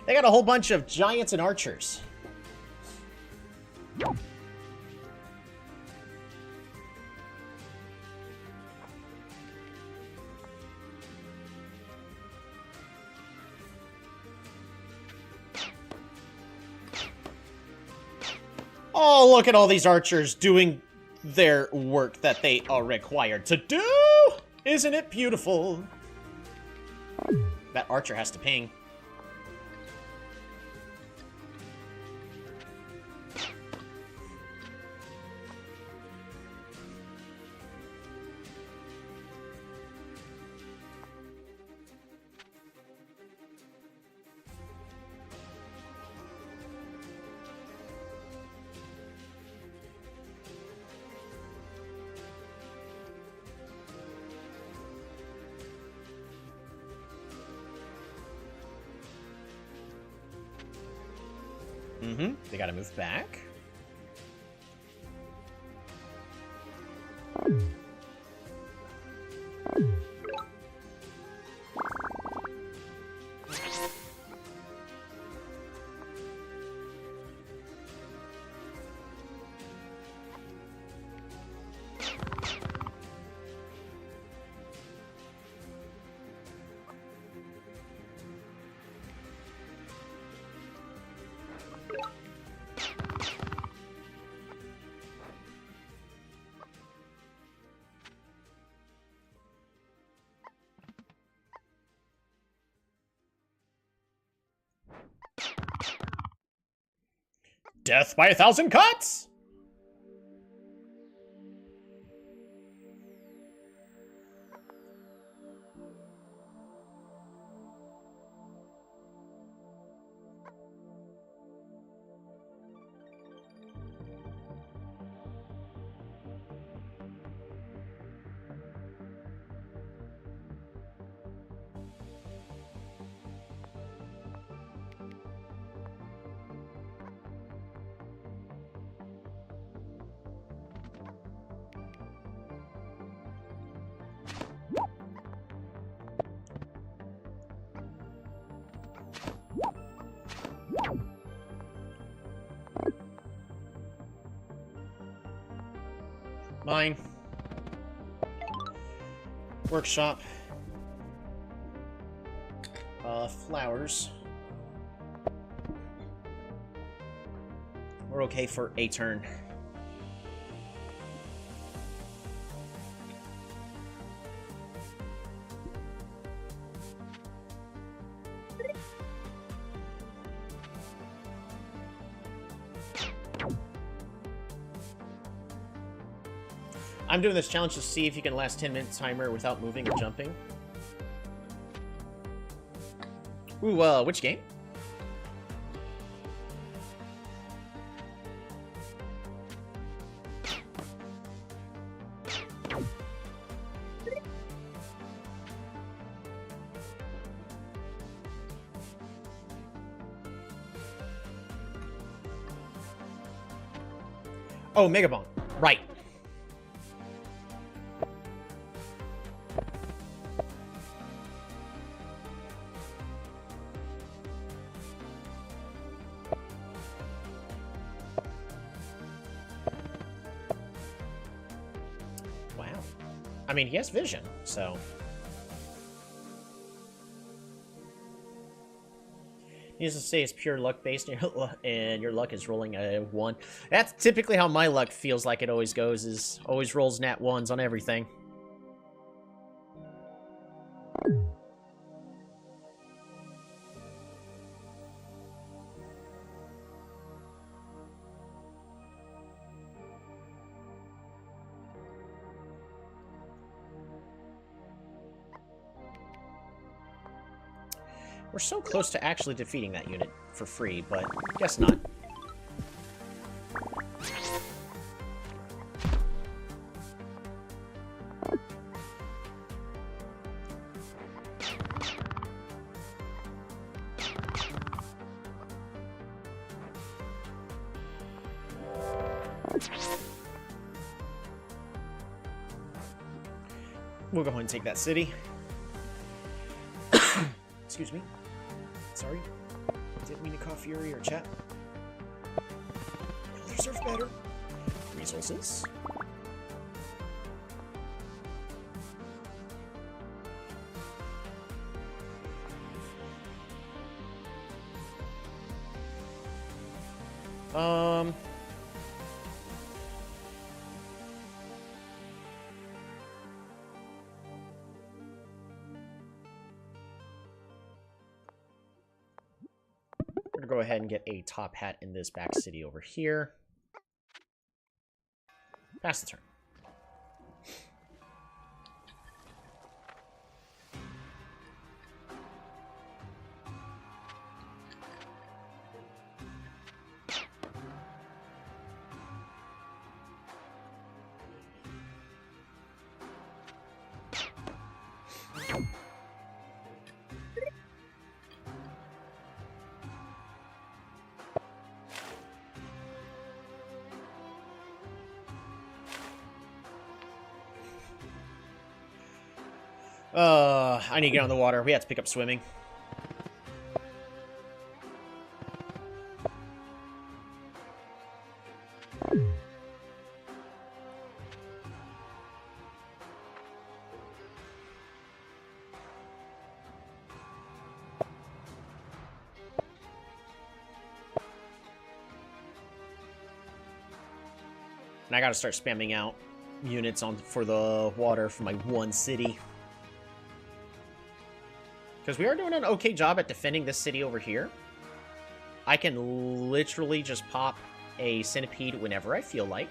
They got a whole bunch of giants and archers. Oh, look at all these archers doing their work that they are required to do! Isn't it beautiful? That archer has to ping. They gotta move back. Death by 1,000 cuts! Mine. Workshop. Flowers. We're okay for a turn. I'm doing this challenge to see if you can last 10-minute timer without moving or jumping. Ooh, which game? Oh, Megabomb. Right. Wow. I mean, he has vision, so... Needless to say, it's pure luck based, and your luck is rolling a 1. That's typically how my luck feels like it always goes, is always rolls nat 1s on everything. We're so close to actually defeating that unit for free, but guess not. We'll go ahead and take that city. Excuse me. Sorry. Didn't mean to call Fury or chat. You'll deserve better. Resources. We're gonna go ahead and get a top hat in this back city over here. Pass the turn. I need to get on the water. We have to pick up swimming. And I gotta start spamming out units on for the water for my one city. Because we are doing an okay job at defending this city over here. I can literally just pop a centipede whenever I feel like.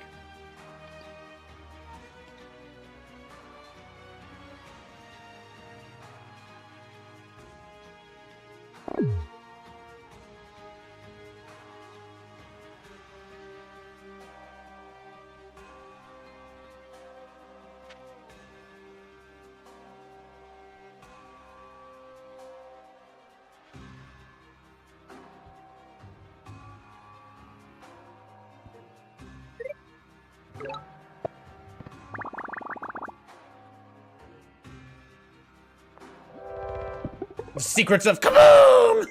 The secrets of Kaboom!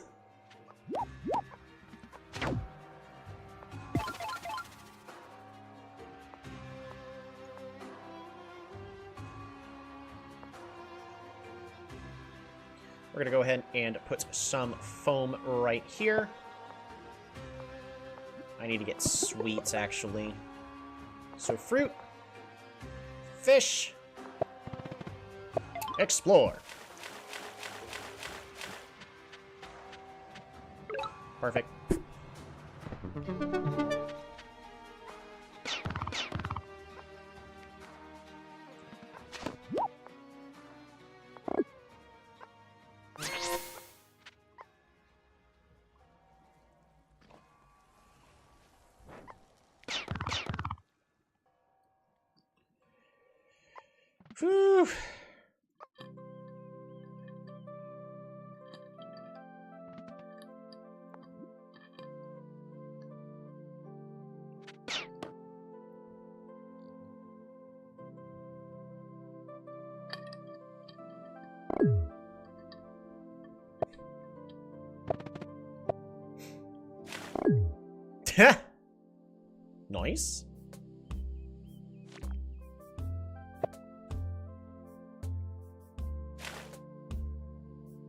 We're gonna go ahead and put some foam right here. I need to get sweets, actually. So fruit, fish, explore. Perfect. Whew. Nice.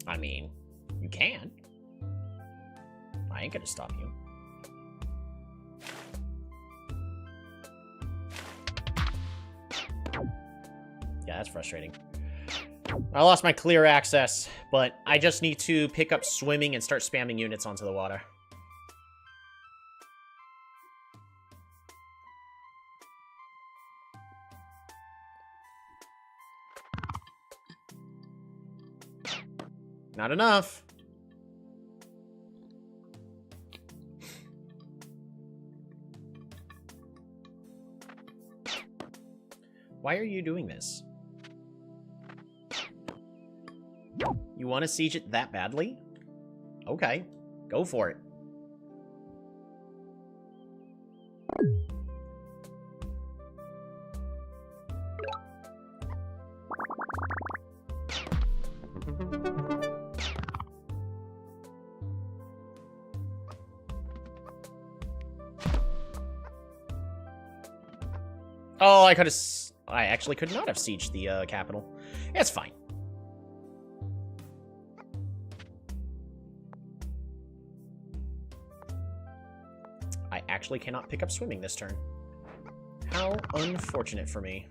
I mean, you can. I ain't gonna stop you. Yeah, that's frustrating. I lost my clear access, but I just need to pick up swimming and start spamming units onto the water. Not enough. Why are you doing this? You want to siege it that badly? Okay, go for it. Oh, I could have... I actually could not have sieged the capital. It's fine. I actually cannot pick up swimming this turn. How unfortunate for me.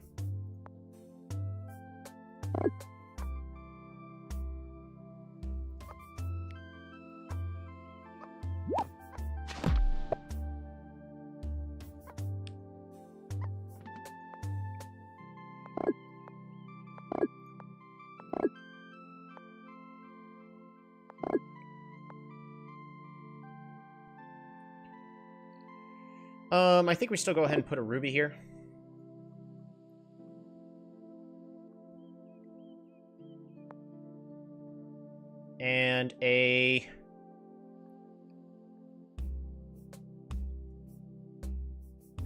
I think we still go ahead and put a ruby here. And a...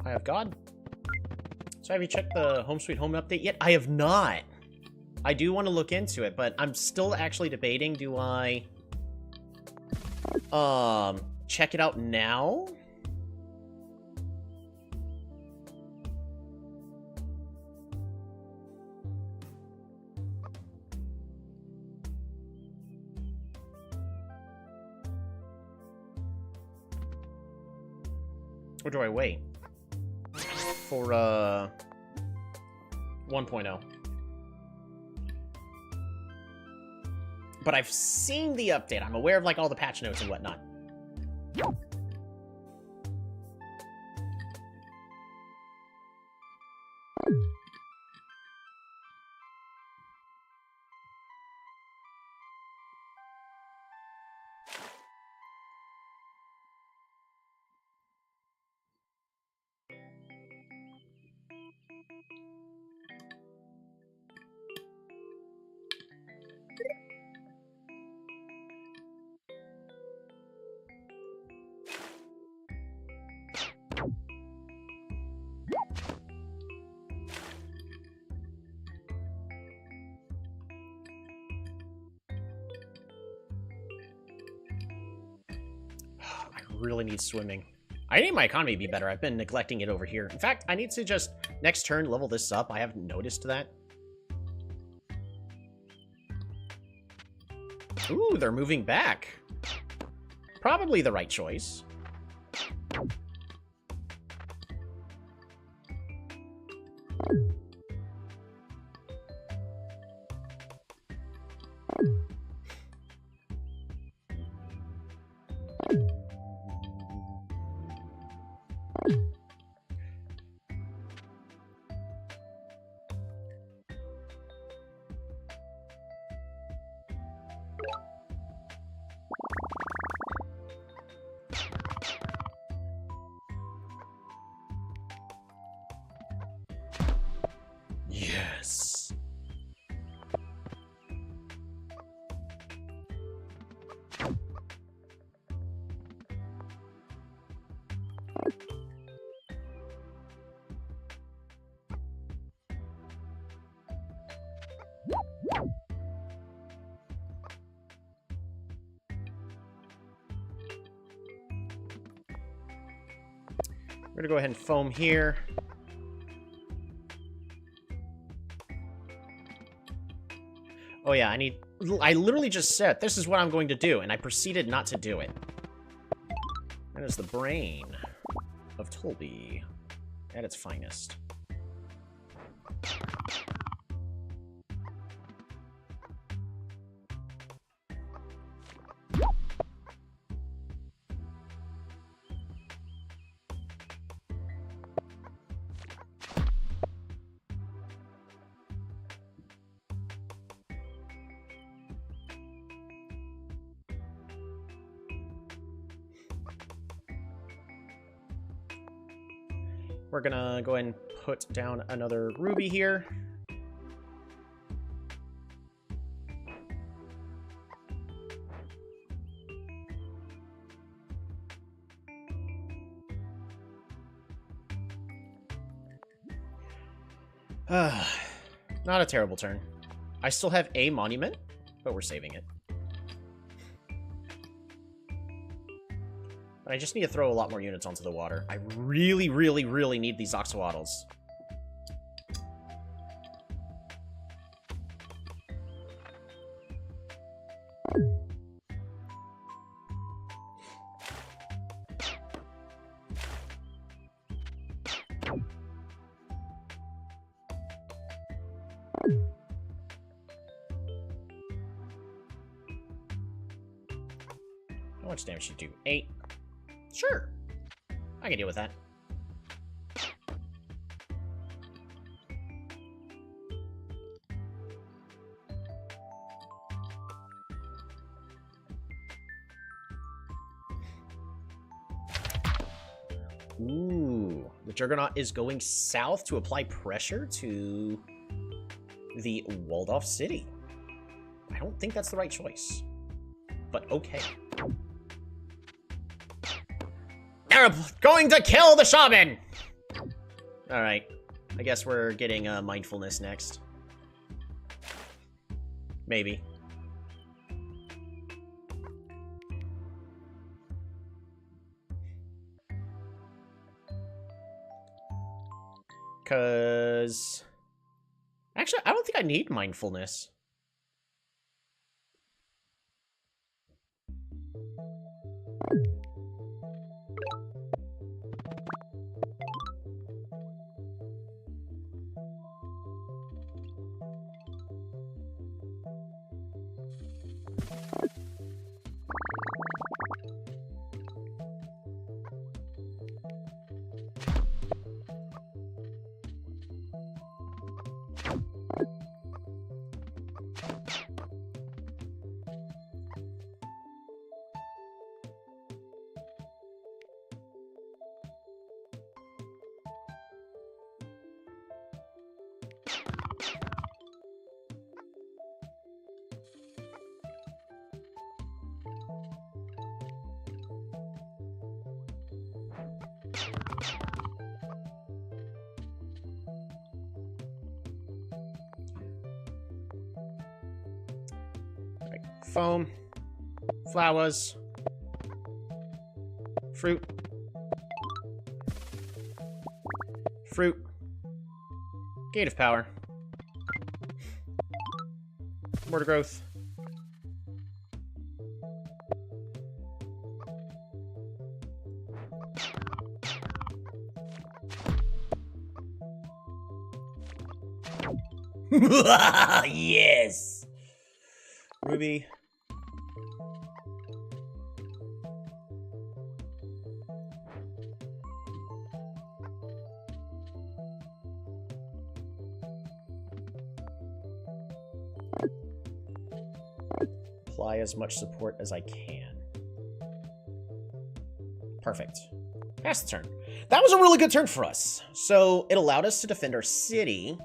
Eye of God. So have you checked the Home Sweet Home update yet? I have not. I do want to look into it, but I'm still actually debating, do I... check it out now? Or do I wait? For, 1.0. But I've seen the update. I'm aware of, like, all the patch notes and whatnot. Really need swimming. I need my economy to be better. I've been neglecting it over here. In fact, I need to just, next turn, level this up. I haven't noticed that. Ooh, they're moving back. Probably the right choice. Yes. We're gonna go ahead and foam here. Oh yeah, I literally just said, this is what I'm going to do, and I proceeded not to do it. That is the brain of Tolby at its finest. We're gonna go ahead and put down another ruby here. Not a terrible turn. I still have a monument, but we're saving it. I just need to throw a lot more units onto the water. I really, really, really need these Oxawaddles. How much damage should you do? 8. Sure. I can deal with that. Ooh. The Juggernaut is going south to apply pressure to the walled-off city. I don't think that's the right choice. But okay. They're going to kill the shaman! Alright. I guess we're getting mindfulness next. Maybe. Because... Actually, I don't think I need mindfulness. Foam, flowers, fruit, gate of power, mortar growth, Yes! ruby. Apply as much support as I can. Perfect. Pass the turn. That was a really good turn for us. So it allowed us to defend our city.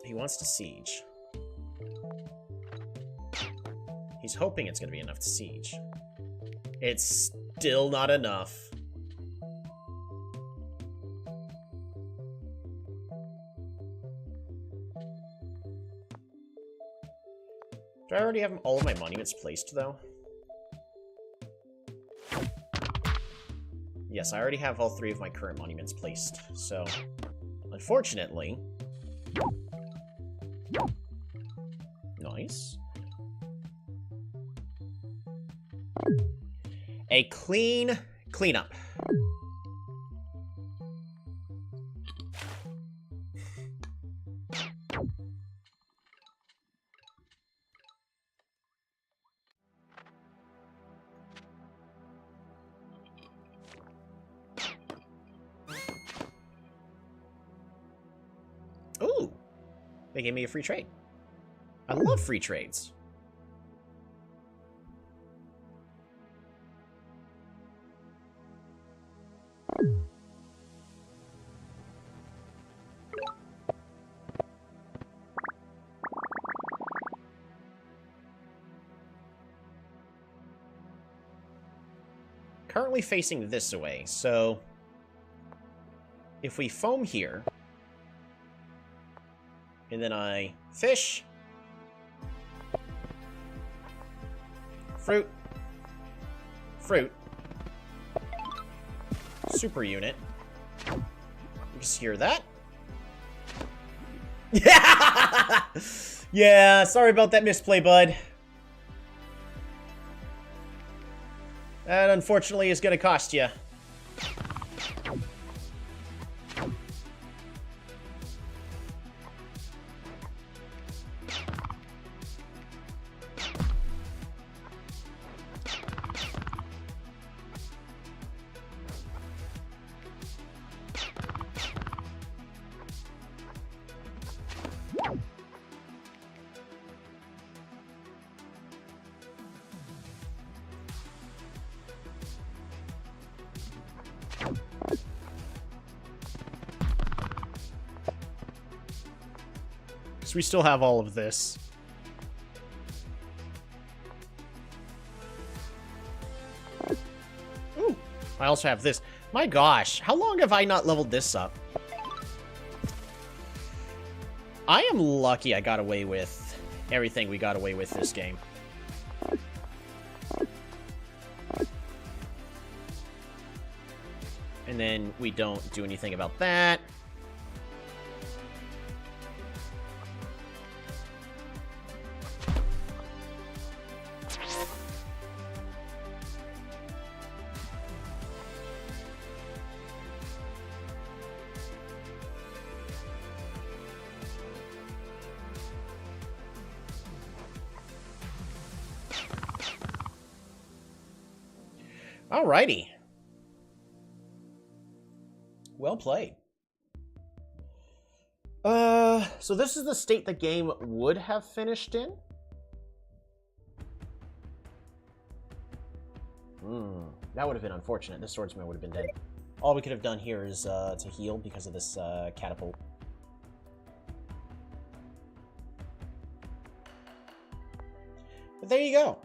He wants to siege. He's hoping it's going to be enough to siege. It's still not enough. Do I already have all of my monuments placed, though? Yes, I already have all 3 of my current monuments placed, so... Unfortunately... Nice. A clean cleanup. Ooh, they gave me a free trade. I love free trades. Currently facing this way, so if we foam here, and then I fish, fruit, fruit, super unit, you just hear that. Yeah, sorry about that misplay, bud. That, unfortunately, is going to cost you. So we still have all of this. Ooh, I also have this. My gosh, how long have I not leveled this up? I am lucky I got away with everything we got away with this game. And then we don't do anything about that. Alrighty. Well played. So this is the state the game would have finished in. That would have been unfortunate. This swordsman would have been dead. All we could have done here is to heal because of this catapult. But there you go.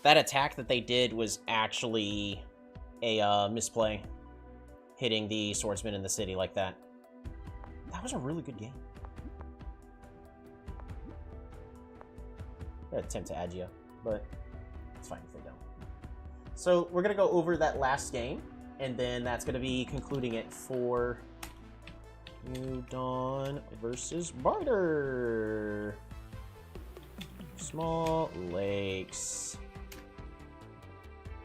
That attack that they did was actually a misplay, hitting the swordsman in the city like that. That was a really good game. I'm gonna attempt to add you, but it's fine if they don't. So we're gonna go over that last game, and then that's gonna be concluding it for New Dawn versus Barter. Small Lakes.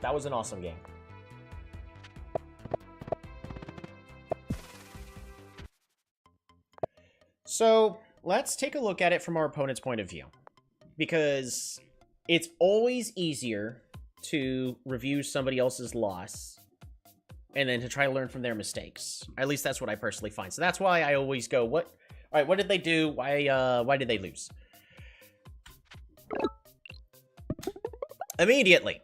That was an awesome game. So let's take a look at it from our opponent's point of view, because it's always easier to review somebody else's loss and then to try to learn from their mistakes. At least that's what I personally find. So that's why I always go, all right, what did they do? Why did they lose? Immediately.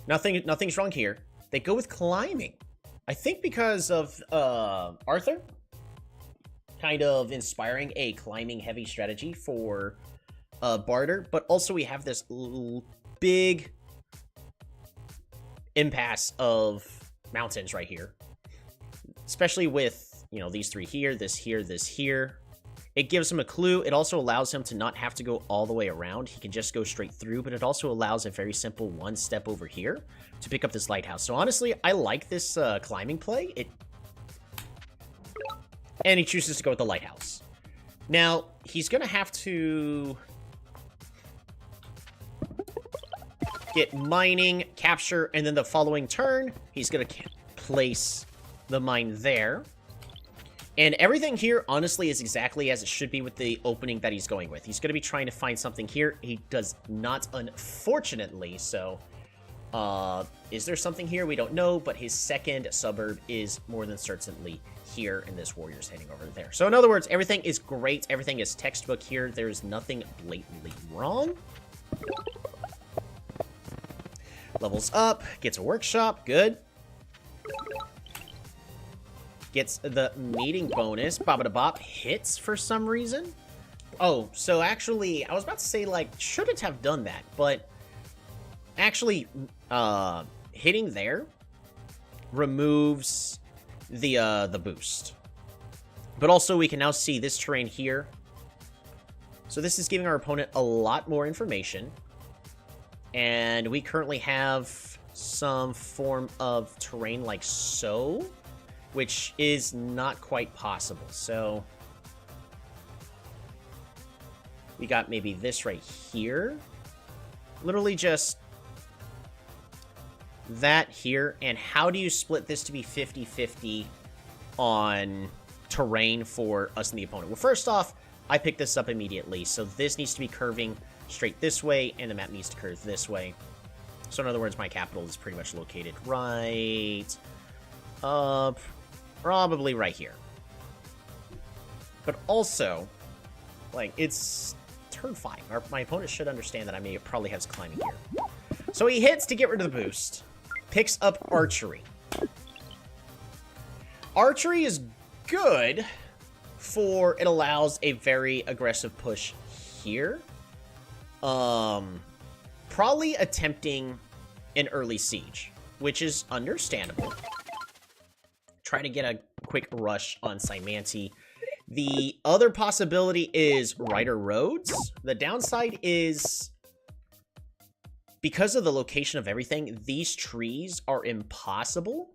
Nothing's wrong here. They go with climbing. I think because of Arthur kind of inspiring a climbing heavy strategy for Barter, but also we have this big impasse of mountains right here. Especially with, these three here, this here, this here. It gives him a clue. It also allows him to not have to go all the way around. He can just go straight through, but it also allows a very simple one step over here to pick up this lighthouse. So honestly, I like this climbing play. And he chooses to go with the lighthouse. Now, he's going to have to get mining, capture, and then the following turn, he's going to place the mine there. And everything here, honestly, is exactly as it should be with the opening that he's going with. He's going to be trying to find something here. He does not, unfortunately, so... is there something here? We don't know, but his second suburb is more than certainly here, and this warrior's heading over there. So in other words, everything is great. Everything is textbook here. There's nothing blatantly wrong. Levels up, gets a workshop, good. Gets the meeting bonus, bop-a-da-bop, hits for some reason. Oh, so actually, I was about to say, like, shouldn't have done that, but actually, hitting there removes the boost. But also, we can now see this terrain here. So this is giving our opponent a lot more information. And we currently have some form of terrain like so, which is not quite possible. So we got maybe this right here. Literally just that here. And how do you split this to be 50-50 on terrain for us and the opponent? Well, first off, I picked this up immediately. So this needs to be curving straight this way, and the map needs to curve this way. So in other words, my capital is pretty much located right up, probably right here. But also, like, it's turn 5. My opponent should understand that I may probably have climbing here. So he hits to get rid of the boost. Picks up archery. Archery is good for it allows a very aggressive push here. Probably attempting an early siege, which is understandable. Try to get a quick rush on Symanti. The other possibility is Rider Roads. The downside is, because of the location of everything, these trees are impossible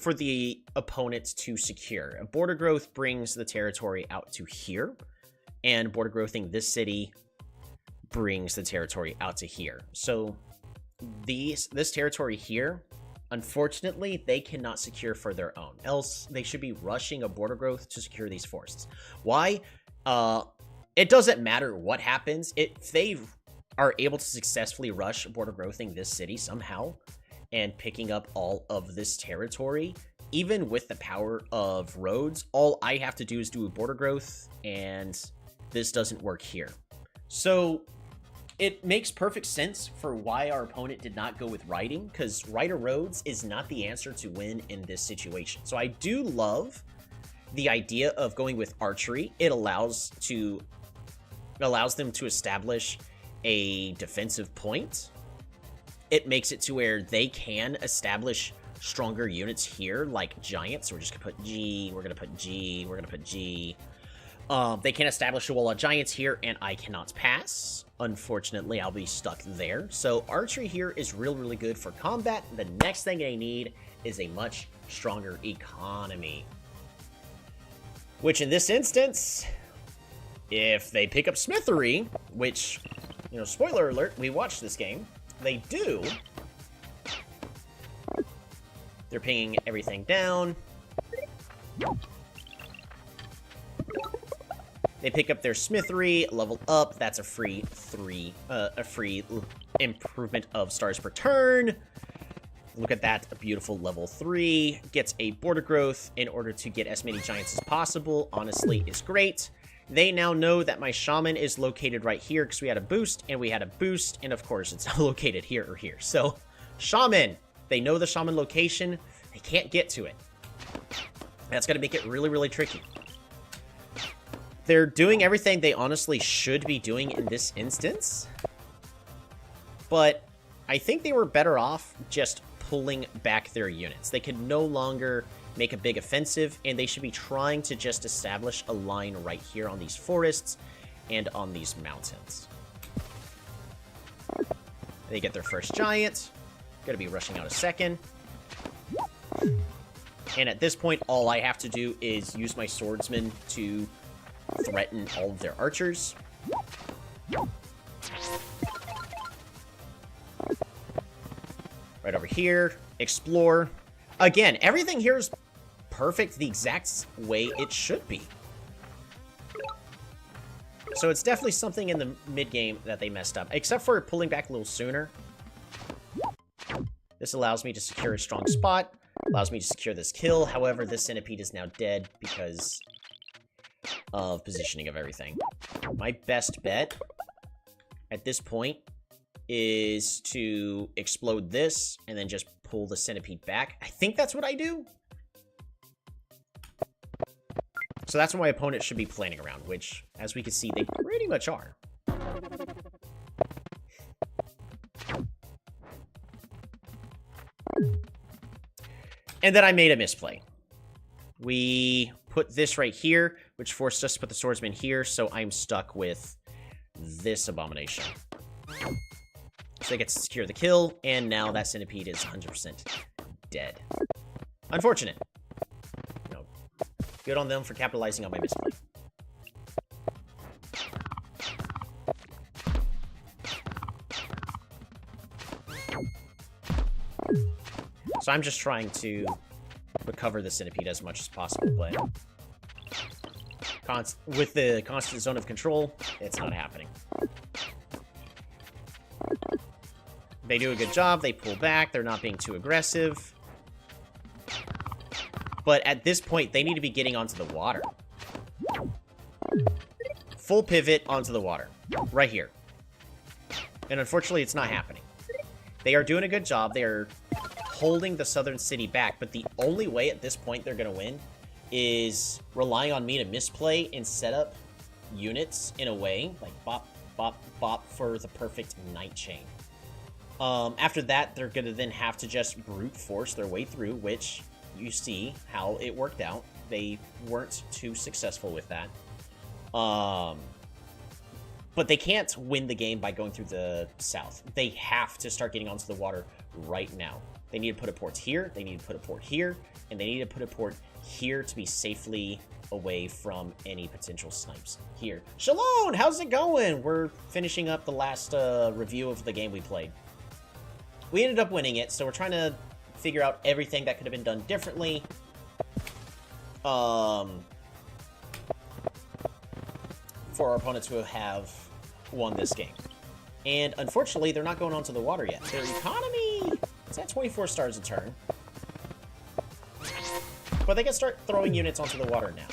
for the opponents to secure. Border growth brings the territory out to here, and border growthing this city brings the territory out to here. So this territory here, unfortunately, they cannot secure for their own. Else, they should be rushing a border growth to secure these forests. Why? It doesn't matter what happens. If they are able to successfully rush border growthing this city somehow and picking up all of this territory, even with the power of roads, all I have to do is do a border growth, and this doesn't work here. So it makes perfect sense for why our opponent did not go with riding, because Rider Roads is not the answer to win in this situation. So I do love the idea of going with archery. It allows them to establish a defensive point. It makes it to where they can establish stronger units here, like giants. We're just gonna put G, we're gonna put G, we're gonna put G. They can establish a wall of giants here, and I cannot pass. Unfortunately, I'll be stuck there. So archery here is really good for combat. The next thing they need is a much stronger economy. Which in this instance, if they pick up Smithery, which, you know, spoiler alert, we watched this game, they do. They're pinging everything down. They pick up their Smithery, level up. That's a free improvement of stars per turn. Look at that, a beautiful level 3. Gets a border growth in order to get as many giants as possible. Honestly, is great. They now know that my shaman is located right here because we had a boost, and of course it's located here or here. So, shaman, they know the shaman location. They can't get to it. That's going to make it really tricky. They're doing everything they honestly should be doing in this instance, but I think they were better off just pulling back their units. They could no longer make a big offensive, and they should be trying to just establish a line right here on these forests and on these mountains. They get their first giant. Gonna be rushing out a second. And at this point, all I have to do is use my swordsman to threaten all of their archers. Right over here. Explore. Again, everything here is perfect the exact way it should be. So it's definitely something in the mid-game that they messed up. Except for pulling back a little sooner. This allows me to secure a strong spot. Allows me to secure this kill. However, this centipede is now dead because of positioning of everything. My best bet at this point is to explode this and then just pull the centipede back. I think that's what I do. So that's what my opponent should be planning around, which, as we can see, they pretty much are. And then I made a misplay. We put this right here, which forced us to put the swordsman here, so I'm stuck with this abomination. So they get to secure the kill, and now that centipede is 100% dead. Unfortunate. No. Good on them for capitalizing on my misplay. So I'm just trying to recover the centipede as much as possible, but with the constant zone of control, it's not happening. They do a good job. They pull back. They're not being too aggressive. But at this point, they need to be getting onto the water. Full pivot onto the water. Right here. And unfortunately, it's not happening. They are doing a good job. They are holding the southern city back, but the only way at this point they're going to win is relying on me to misplay and set up units in a way, like bop, bop, bop, for the perfect night chain. After that, they're going to then have to just brute force their way through, which you see how it worked out. They weren't too successful with that. But they can't win the game by going through the south. They have to start getting onto the water right now. They need to put a port here, they need to put a port here, and they need to put a port here to be safely away from any potential snipes. Here. Shalom! How's it going? We're finishing up the last review of the game we played. We ended up winning it, so we're trying to figure out everything that could have been done differently. For our opponent to have won this game. And unfortunately, they're not going onto the water yet. Their economy is at 24 stars a turn. But they can start throwing units onto the water now.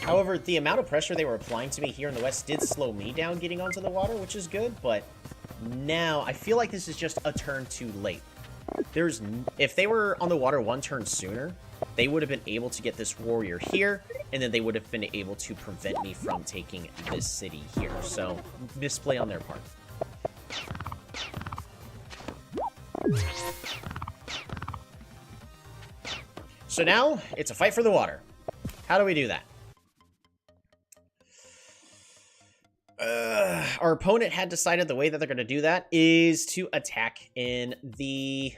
However, the amount of pressure they were applying to me here in the west did slow me down getting onto the water, which is good, but now I feel like this is just a turn too late. If they were on the water one turn sooner, they would have been able to get this warrior here, and then they would have been able to prevent me from taking this city here. So, misplay on their part. So now, it's a fight for the water. How do we do that? Our opponent had decided the way that they're going to do that is to attack in the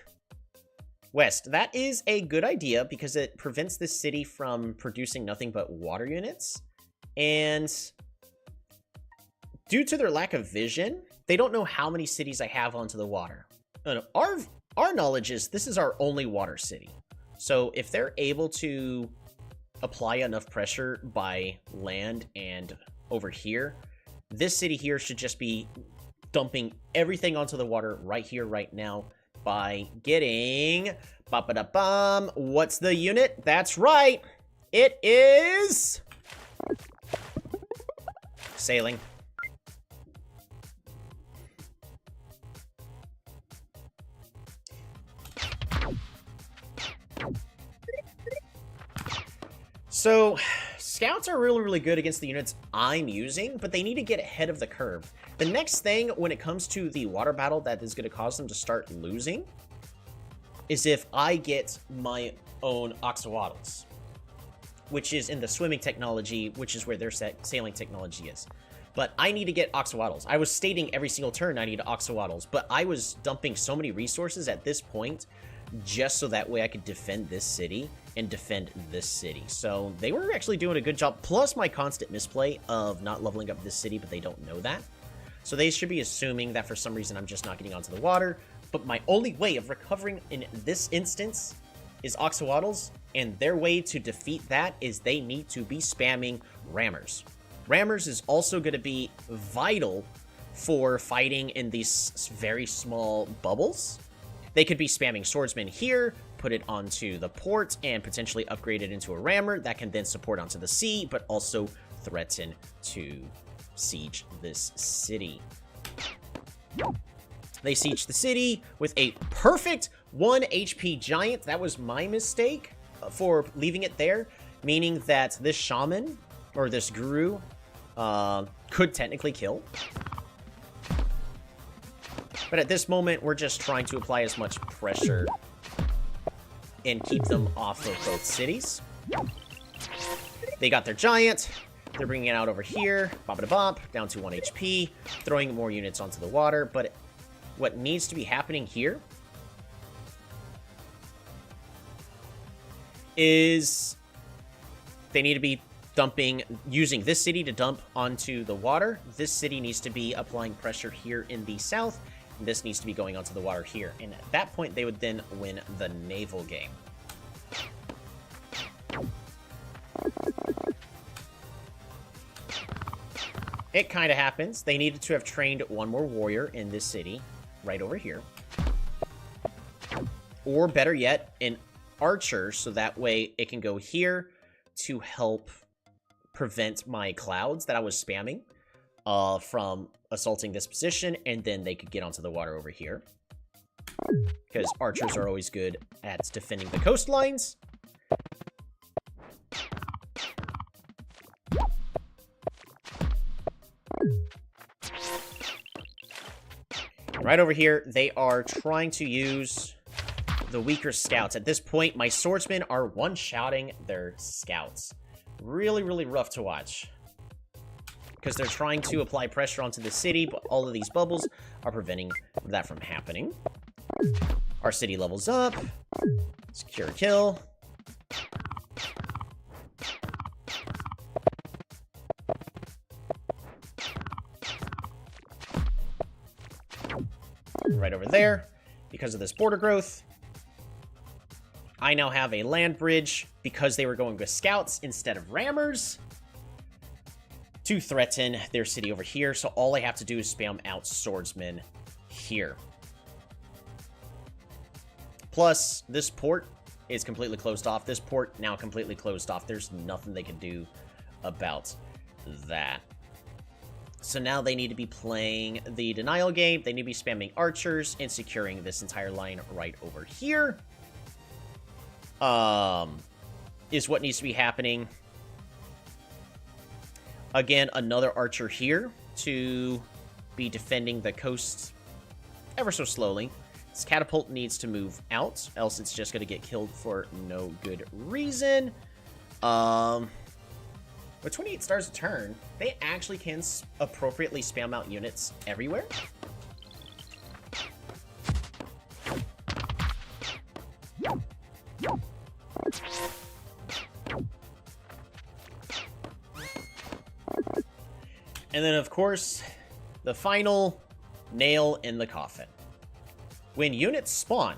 west. That is a good idea because it prevents this city from producing nothing but water units. And due to their lack of vision, they don't know how many cities I have onto the water. Our knowledge is this is our only water city. So if they're able to apply enough pressure by land and over here, this city here should just be dumping everything onto the water right here, right now, by getting... Ba-ba-da-bum. What's the unit? That's right! It is... sailing. So, scouts are really, really good against the units I'm using, but they need to get ahead of the curve. The next thing when it comes to the water battle that is going to cause them to start losing is if I get my own oxawaddles, which is in the swimming technology, which is where their sailing technology is. But I need to get oxawaddles. I was stating every single turn I need oxawaddles, but I was dumping so many resources at this point just so that way I could defend this city and defend this city. So they were actually doing a good job, plus my constant misplay of not leveling up this city, but they don't know that. So they should be assuming that for some reason I'm just not getting onto the water. But my only way of recovering in this instance is Oxawaddles, and their way to defeat that is they need to be spamming Rammers. Rammers is also going to be vital for fighting in these very small bubbles. They could be spamming Swordsman here, put it onto the port, and potentially upgrade it into a Rammer that can then support onto the sea, but also threaten to siege this city. They siege the city with a perfect 1 HP giant. That was my mistake for leaving it there, meaning that this shaman, or this guru, could technically kill. But at this moment, we're just trying to apply as much pressure and keep them off of both cities. They got their giant. They're bringing it out over here. Bop-a-da-bop, down to 1 HP. Throwing more units onto the water. But what needs to be happening here is they need to be using this city to dump onto the water. This city needs to be applying pressure here in the south. And this needs to be going onto the water here. And at that point, they would then win the naval game. It kind of happens. They needed to have trained one more warrior in this city, right over here. Or better yet, an archer, so that way it can go here to help prevent my clouds that I was spamming from assaulting this position, and then they could get onto the water over here. Because archers are always good at defending the coastlines. Right over here, they are trying to use the weaker scouts. At this point, my swordsmen are one-shotting their scouts. Really, really rough to watch. Because they're trying to apply pressure onto the city, but all of these bubbles are preventing that from happening. Our city levels up. Secure kill. Right over there, because of this border growth. I now have a land bridge because they were going with scouts instead of rammers to threaten their city over here. So all I have to do is spam out swordsmen here. Plus, this port is completely closed off. This port now completely closed off. There's nothing they can do about that. So now they need to be playing the denial game. They need to be spamming archers and securing this entire line right over here. Is what needs to be happening. Again, another archer here to be defending the coast ever so slowly. This catapult needs to move out, else it's just going to get killed for no good reason. With 28 stars a turn, they actually can appropriately spam out units everywhere. And then, of course, the final nail in the coffin. When units spawn,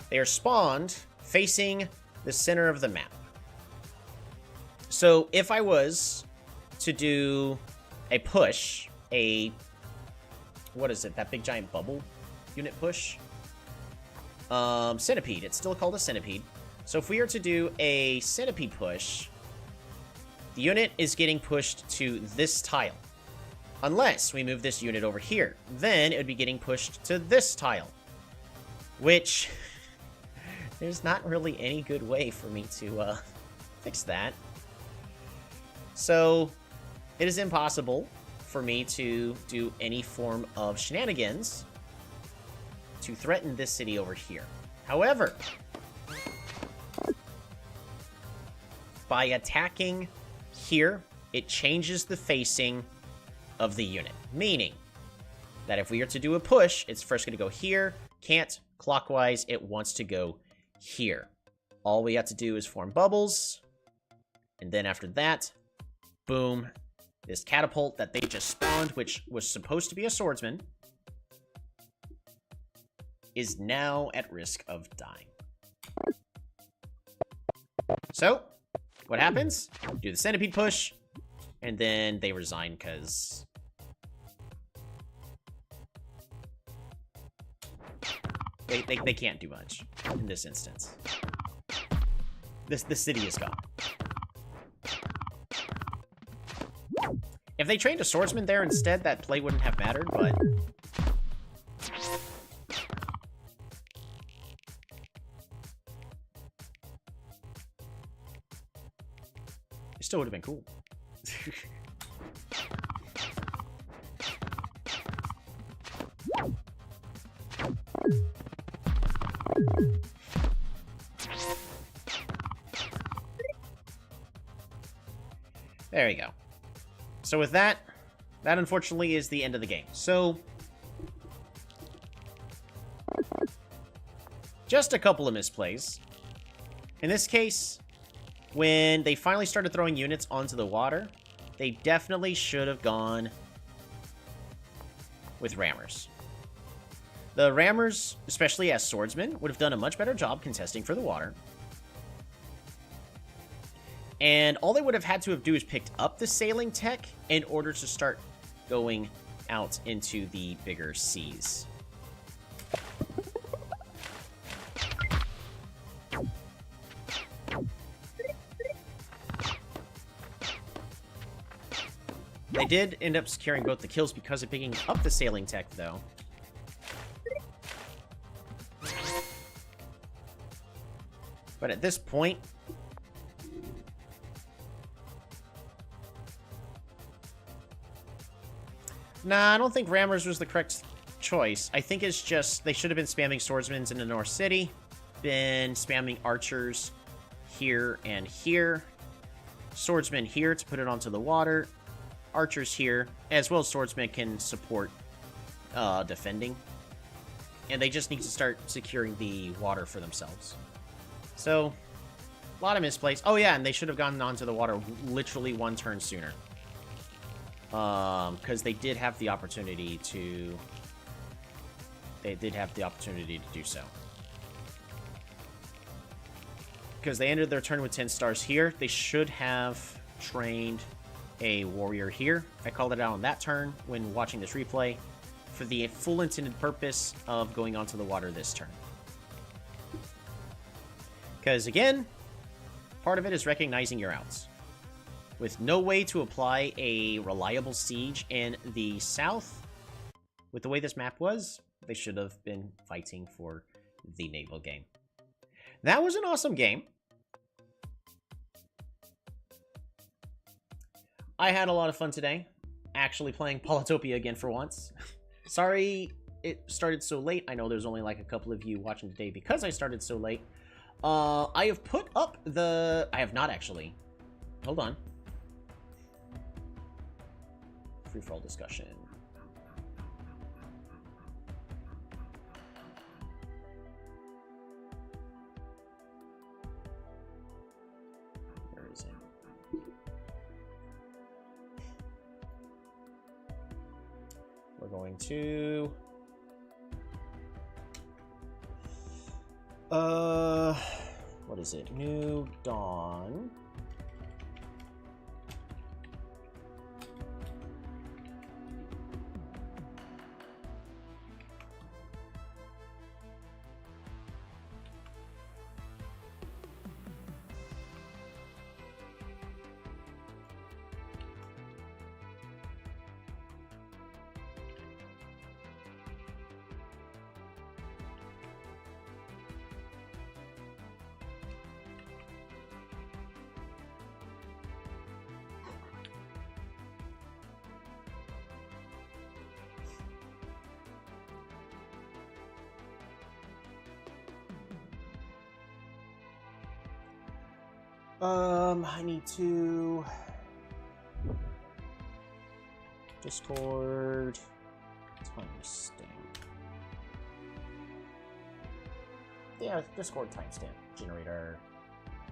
they are spawned facing the center of the map. So if I was to do a push, what is it, that big giant bubble unit push? Centipede, it's still called a centipede. So if we are to do a centipede push, the unit is getting pushed to this tile. Unless we move this unit over here, then it would be getting pushed to this tile. Which, there's not really any good way for me to fix that. So, it is impossible for me to do any form of shenanigans to threaten this city over here. However, by attacking here, it changes the facing of the unit. Meaning, that if we are to do a push, it's first going to go here. Can't. Clockwise, it wants to go here. All we have to do is form bubbles. And then after that, boom, this catapult that they just spawned, which was supposed to be a swordsman, is now at risk of dying. So, what happens? Do the centipede push, and then they resign because they can't do much in this instance. The city is gone. If they trained a swordsman there instead, that play wouldn't have mattered, but it still would have been cool. There we go. So with that unfortunately is the end of the game. So, just a couple of misplays. In this case, when they finally started throwing units onto the water, they definitely should have gone with rammers. The rammers, especially as swordsmen, would have done a much better job contesting for the water. And all they would have had to have do is picked up the sailing tech in order to start going out into the bigger seas. They did end up securing both the kills because of picking up the sailing tech, though. But at this point, nah, I don't think rammers was the correct choice. I think it's just they should have been spamming swordsmen in the North City, been spamming archers here and here, swordsmen here to put it onto the water, archers here, as well as swordsmen can support defending. And they just need to start securing the water for themselves. So, a lot of misplays. Oh yeah, and they should have gotten onto the water literally one turn sooner. Because they did have the opportunity to... They did have the opportunity to do so. Because they ended their turn with 10 stars here. They should have trained a warrior here. I called it out on that turn when watching this replay for the full intended purpose of going onto the water this turn. Because again, part of it is recognizing your outs. With no way to apply a reliable siege in the south, with the way this map was, they should have been fighting for the naval game. That was an awesome game. I had a lot of fun today, actually playing Polytopia again for once. Sorry it started so late. I know there's only like a couple of you watching today because I started so late. I have put up the... I have not actually. Hold on. Free-for-all discussion. Where is it? We're going to... what is it? New Dawn. I need to... Discord... timestamp. Yeah, Discord timestamp generator.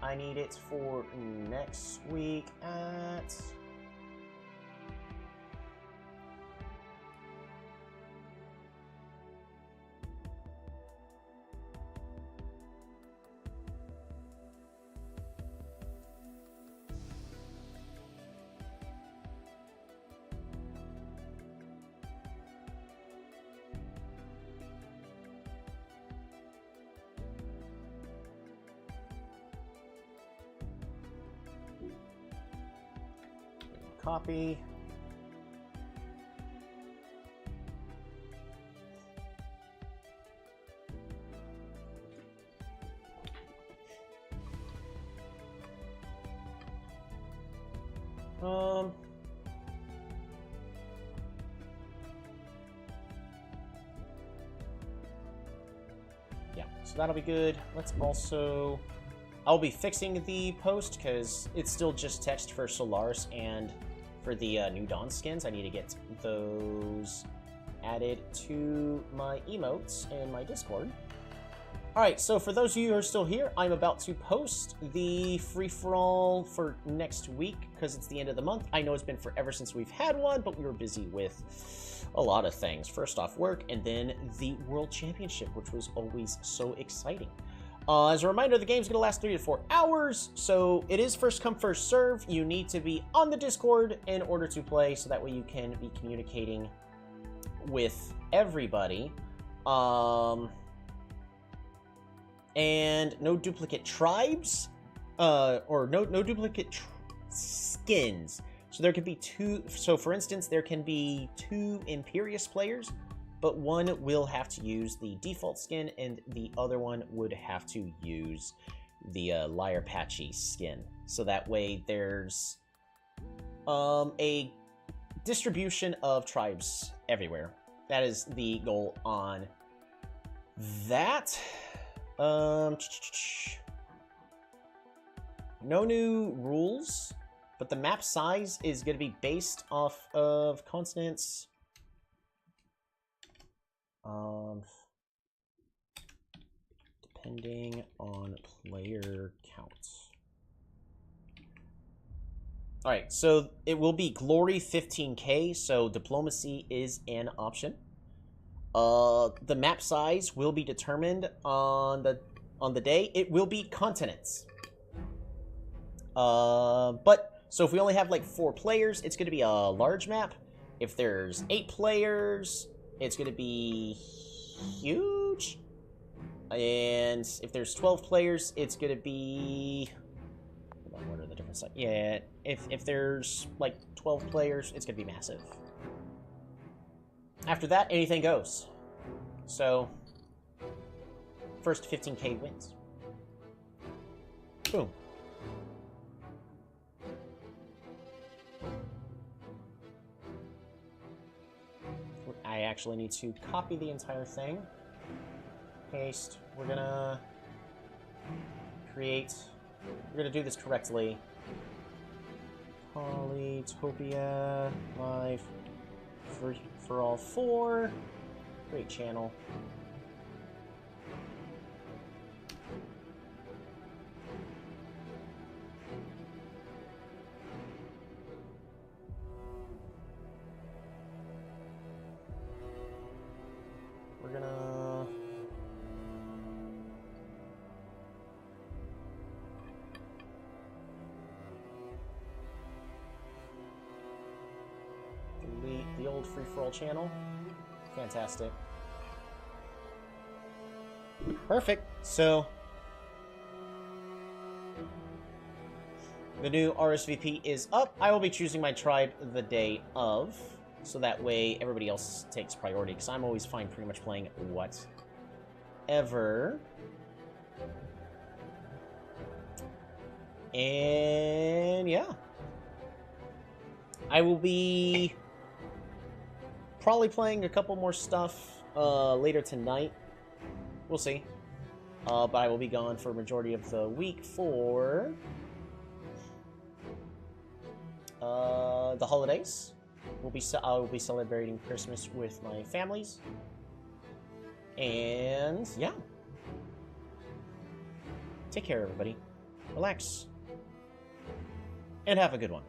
I need it for next week at... Copy. Yeah, so that'll be good. Let's also... I'll be fixing the post because it's still just text for Solaris and for the New Dawn skins. I need to get those added to my emotes in my Discord. Alright, so for those of you who are still here, I'm about to post the free-for-all for next week because it's the end of the month. I know it's been forever since we've had one, but we were busy with a lot of things. First off, work, and then the World Championship, which was always so exciting. As a reminder, the game's going to last 3 to 4 hours, so it is first come, first serve. You need to be on the Discord in order to play, so that way you can be communicating with everybody. And no duplicate tribes, or no duplicate skins. So there could be 2, so for instance, there can be 2 Imperious players, but one will have to use the default skin, and the other one would have to use the Liar Patchy skin. So that way there's a distribution of tribes everywhere. That is the goal on that. No new rules, but the map size is going to be based off of consonants. Depending on player count. Alright, so it will be Glory 15k, so Diplomacy is an option. The map size will be determined on the day. It will be continents. But so if we only have like 4 players, it's going to be a large map. If there's 8 players, it's going to be huge. And if there's 12 players, it's going to be... Hold on, what are the different sides? Yeah, if there's like 12 players, it's going to be massive. After that, anything goes. So, first 15k wins. Boom. I actually need to copy the entire thing. Paste. We're gonna create... We're gonna do this correctly. Polytopia live for all 4. Great channel. We're gonna... delete the old free-for-all channel. Fantastic. Perfect. So, the new RSVP is up. I will be choosing my tribe the day of, so that way everybody else takes priority, because I'm always fine pretty much playing whatever. And yeah. I will be probably playing a couple more stuff later tonight. We'll see. But I will be gone for a majority of the week for the holidays. I will be celebrating Christmas with my families. And yeah. Take care, everybody. Relax. And have a good one.